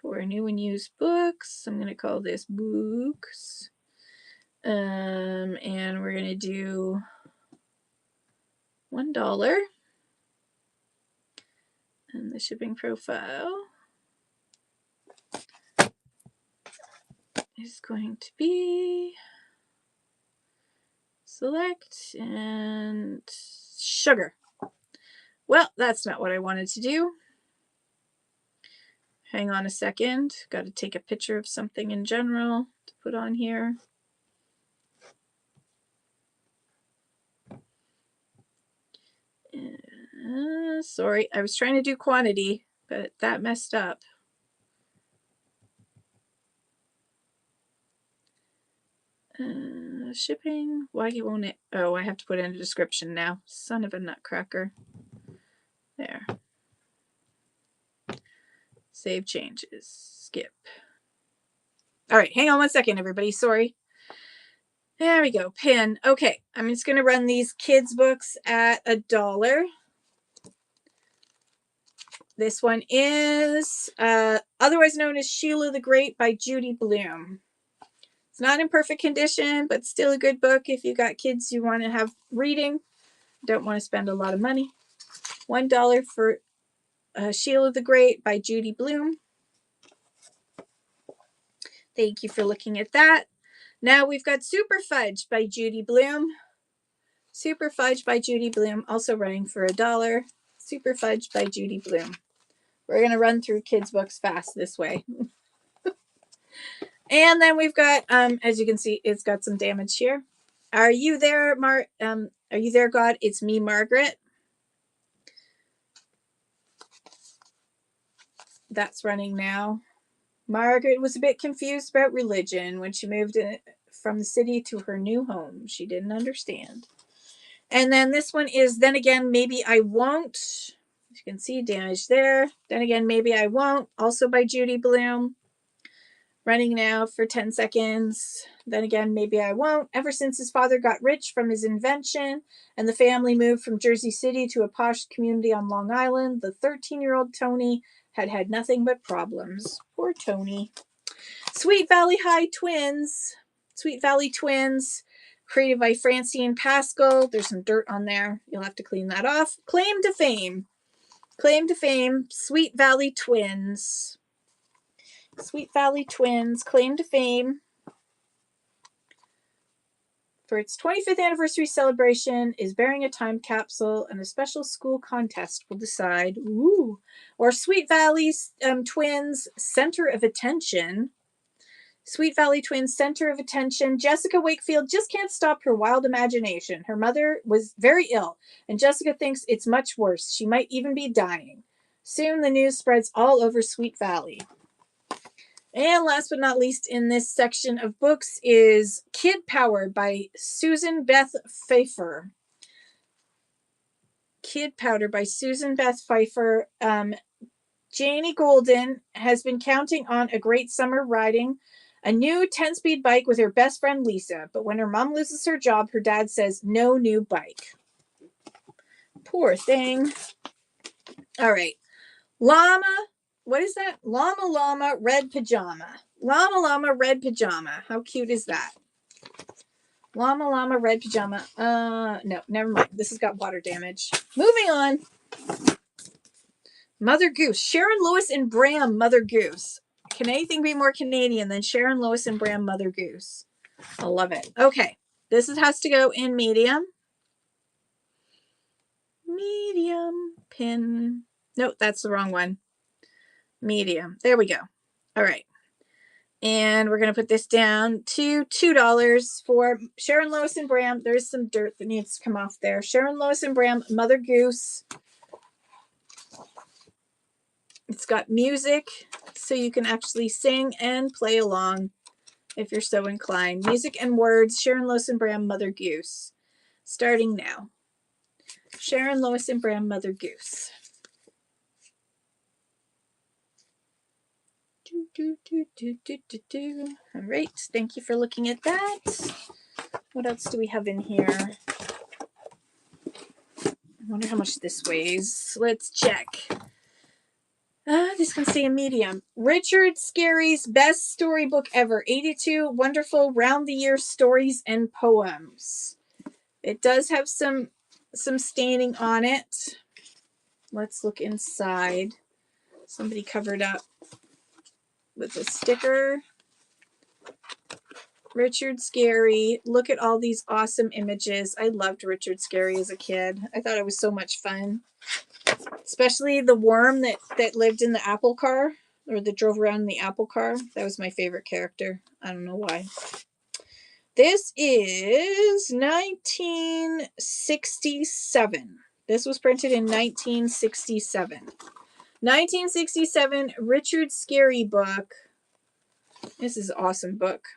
for new and used books. I'm going to call this books. And we're going to do $1. And the shipping profile is going to be select and sugar. Well, that's not what I wanted to do. Hang on a second. Got to take a picture of something in general to put on here. Sorry, I was trying to do quantity, but that messed up. Shipping. Why won't it? Oh, I have to put in a description now. Son of a nutcracker. There. Save changes. Skip. All right, hang on 1 second, everybody. Sorry. There we go. Pin. Okay, I'm just going to run these kids' books at $1. This one is otherwise known as Sheila the Great by Judy Blume. It's not in perfect condition, but still a good book if you got kids you want to have reading. Don't want to spend a lot of money. $1 for Sheila the Great by Judy Blume. Thank you for looking at that. Now we've got Super Fudge by Judy Blume. Super Fudge by Judy Blume, also running for $1. Super Fudge by Judy Blume. We're going to run through kids' books fast this way. And then we've got, as you can see, it's got some damage here. Are you there, are you there, God? It's me, Margaret. That's running now. Margaret was a bit confused about religion when she moved from the city to her new home. She didn't understand. And then this one is Then Again, Maybe I Won't. As you can see, damage there. Then Again, Maybe I Won't. Also by Judy Blume. Running now for 10 seconds. Then Again, Maybe I Won't. Ever since his father got rich from his invention and the family moved from Jersey City to a posh community on Long Island, the 13-year-old Tony had nothing but problems. Poor Tony. Sweet Valley High Twins. Sweet Valley Twins. Created by Francine Pascal. There's some dirt on there. You'll have to clean that off. Claim to Fame. Claim to Fame. Sweet Valley Twins. Sweet Valley Twins. Claim to Fame. For its 25th anniversary celebration, is bearing a time capsule, and a special school contest will decide. Ooh. Or Sweet Valley Twins Center of Attention. Sweet Valley Twins Center of Attention. Jessica Wakefield just can't stop her wild imagination. Her mother was very ill, and Jessica thinks it's much worse. She might even be dying. Soon the news spreads all over Sweet Valley. And last but not least in this section of books is Kid Power by Susan Beth Pfeiffer. Kid Powder by Susan Beth Pfeiffer. Janie Golden has been counting on a great summer riding a new 10-speed bike with her best friend Lisa. But when her mom loses her job, her dad says no new bike. Poor thing. All right. Llama. What is that? Llama Llama Red Pajama. Llama Llama Red Pajama. How cute is that? Llama Llama Red Pajama. No, never mind. This has got water damage. Moving on. Mother Goose. Sharon Lewis and Bram Mother Goose. Can anything be more Canadian than Sharon Lewis and Bram Mother Goose? I love it. Okay. This has to go in medium. Medium. Pin. Nope, that's the wrong one. Medium. There we go. All right. And we're going to put this down to $2 for Sharon Lewis and Bram. There's some dirt that needs to come off there. Sharon Lewis and Bram, Mother Goose. It's got music, so you can actually sing and play along if you're so inclined. Music and words, Sharon Lewis and Bram, Mother Goose. Starting now. Sharon Lewis and Bram, Mother Goose. All right, thank you for looking at that. What else do we have in here? I wonder how much this weighs. Let's check. This can stay in medium. Richard Scarry's best storybook ever. 82 wonderful round-the-year stories and poems. It does have some staining on it. Let's look inside. Somebody covered up with a sticker. Richard Scarry. Look at all these awesome images. I loved Richard Scarry as a kid. I thought it was so much fun. Especially the worm that lived in the apple car, or that drove around in the apple car. That was my favorite character. I don't know why. This is 1967. This was printed in 1967. 1967 Richard Scarry book. This is an awesome book.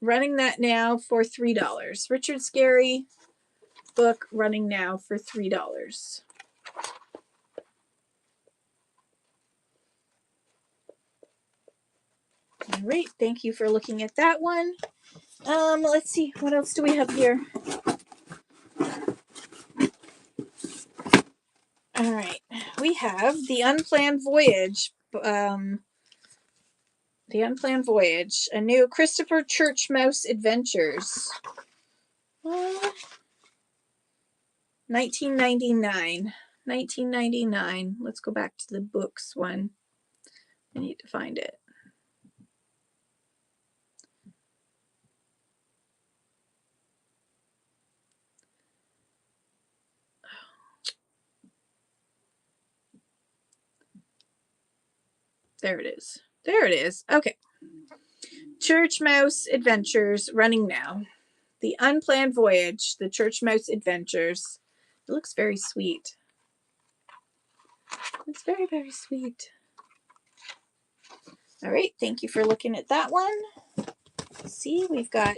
running that now for $3. Richard Scarry book running now for $3. All right, thank you for looking at that one. Let's see, what else do we have here? All right, we have The Unplanned Voyage. The Unplanned Voyage, a new Christopher Church Mouse Adventures. 1999. 1999. Let's go back to the books one. I need to find it. There it is. There it is. Okay. Church Mouse Adventures running now. The Unplanned Voyage, the Church Mouse Adventures. It looks very sweet. It's very, very sweet. All right. Thank you for looking at that one. See, we've got,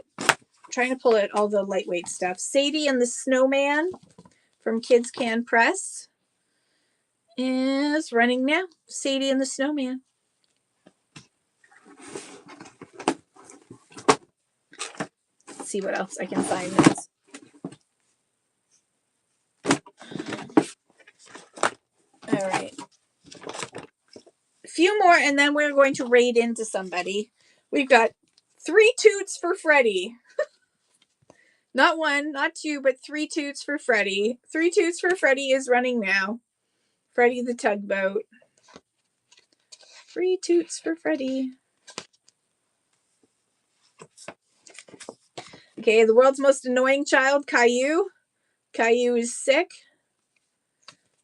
trying to pull out all the lightweight stuff. Sadie and the Snowman from Kids Can Press is running now. Sadie and the Snowman. Let's see what else I can find this. All right. A few more, and then we're going to raid into somebody. We've got 3 toots for Freddie. Not 1, not 2, but 3 toots for Freddie. 3 toots for Freddie is running now. Freddie the Tugboat. 3 toots for Freddie. Okay, the world's most annoying child, Caillou. Caillou is sick.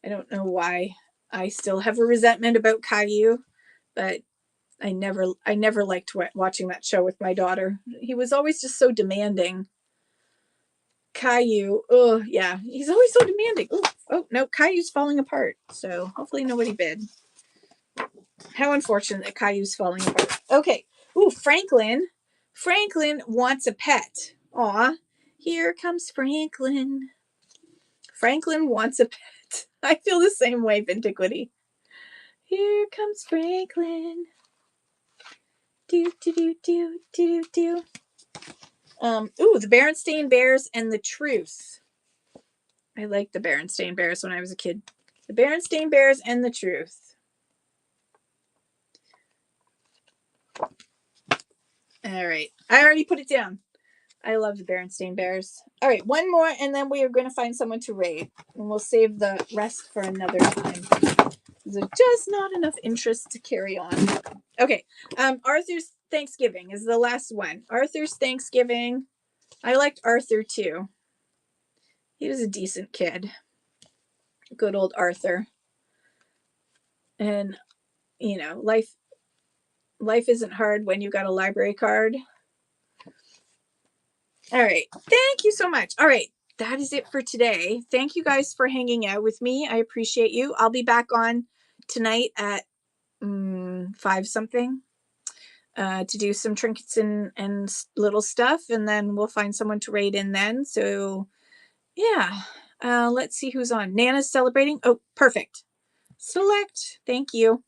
I don't know why I still have a resentment about Caillou, but I never liked watching that show with my daughter. He was always just so demanding. Caillou, oh yeah, he's always so demanding. Ooh, oh no, Caillou's falling apart. So hopefully nobody bid. How unfortunate that Caillou's falling apart. Okay. Ooh, Franklin. Franklin wants a pet. Aw, here comes Franklin. Franklin wants a pet. I feel the same way, Vintiquity. Here comes Franklin. Do do do do do do. Ooh, the Berenstain Bears and the Truth. I liked the Berenstain Bears when I was a kid. The Berenstain Bears and the Truth. All right. I already put it down. I love the Berenstain Bears. All right, one more, and then we are going to find someone to raid. And we'll save the rest for another time. There's just not enough interest to carry on. Okay. Arthur's Thanksgiving is the last one. Arthur's Thanksgiving. I liked Arthur too. He was a decent kid. Good old Arthur. And, you know, life isn't hard when you got a library card. All right. Thank you so much. All right. That is it for today. Thank you guys for hanging out with me. I appreciate you. I'll be back on tonight at 5 something to do some trinkets and little stuff. And then we'll find someone to raid in then. So yeah, let's see who's on. Nana's celebrating. Oh, perfect. Select. Thank you.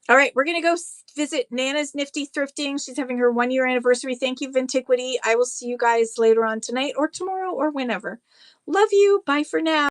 All right, we're going to go visit Nana's Nifty Thrifting. She's having her 1-year anniversary. Thank you, Vintiquity. I will see you guys later on tonight or tomorrow or whenever. Love you. Bye for now.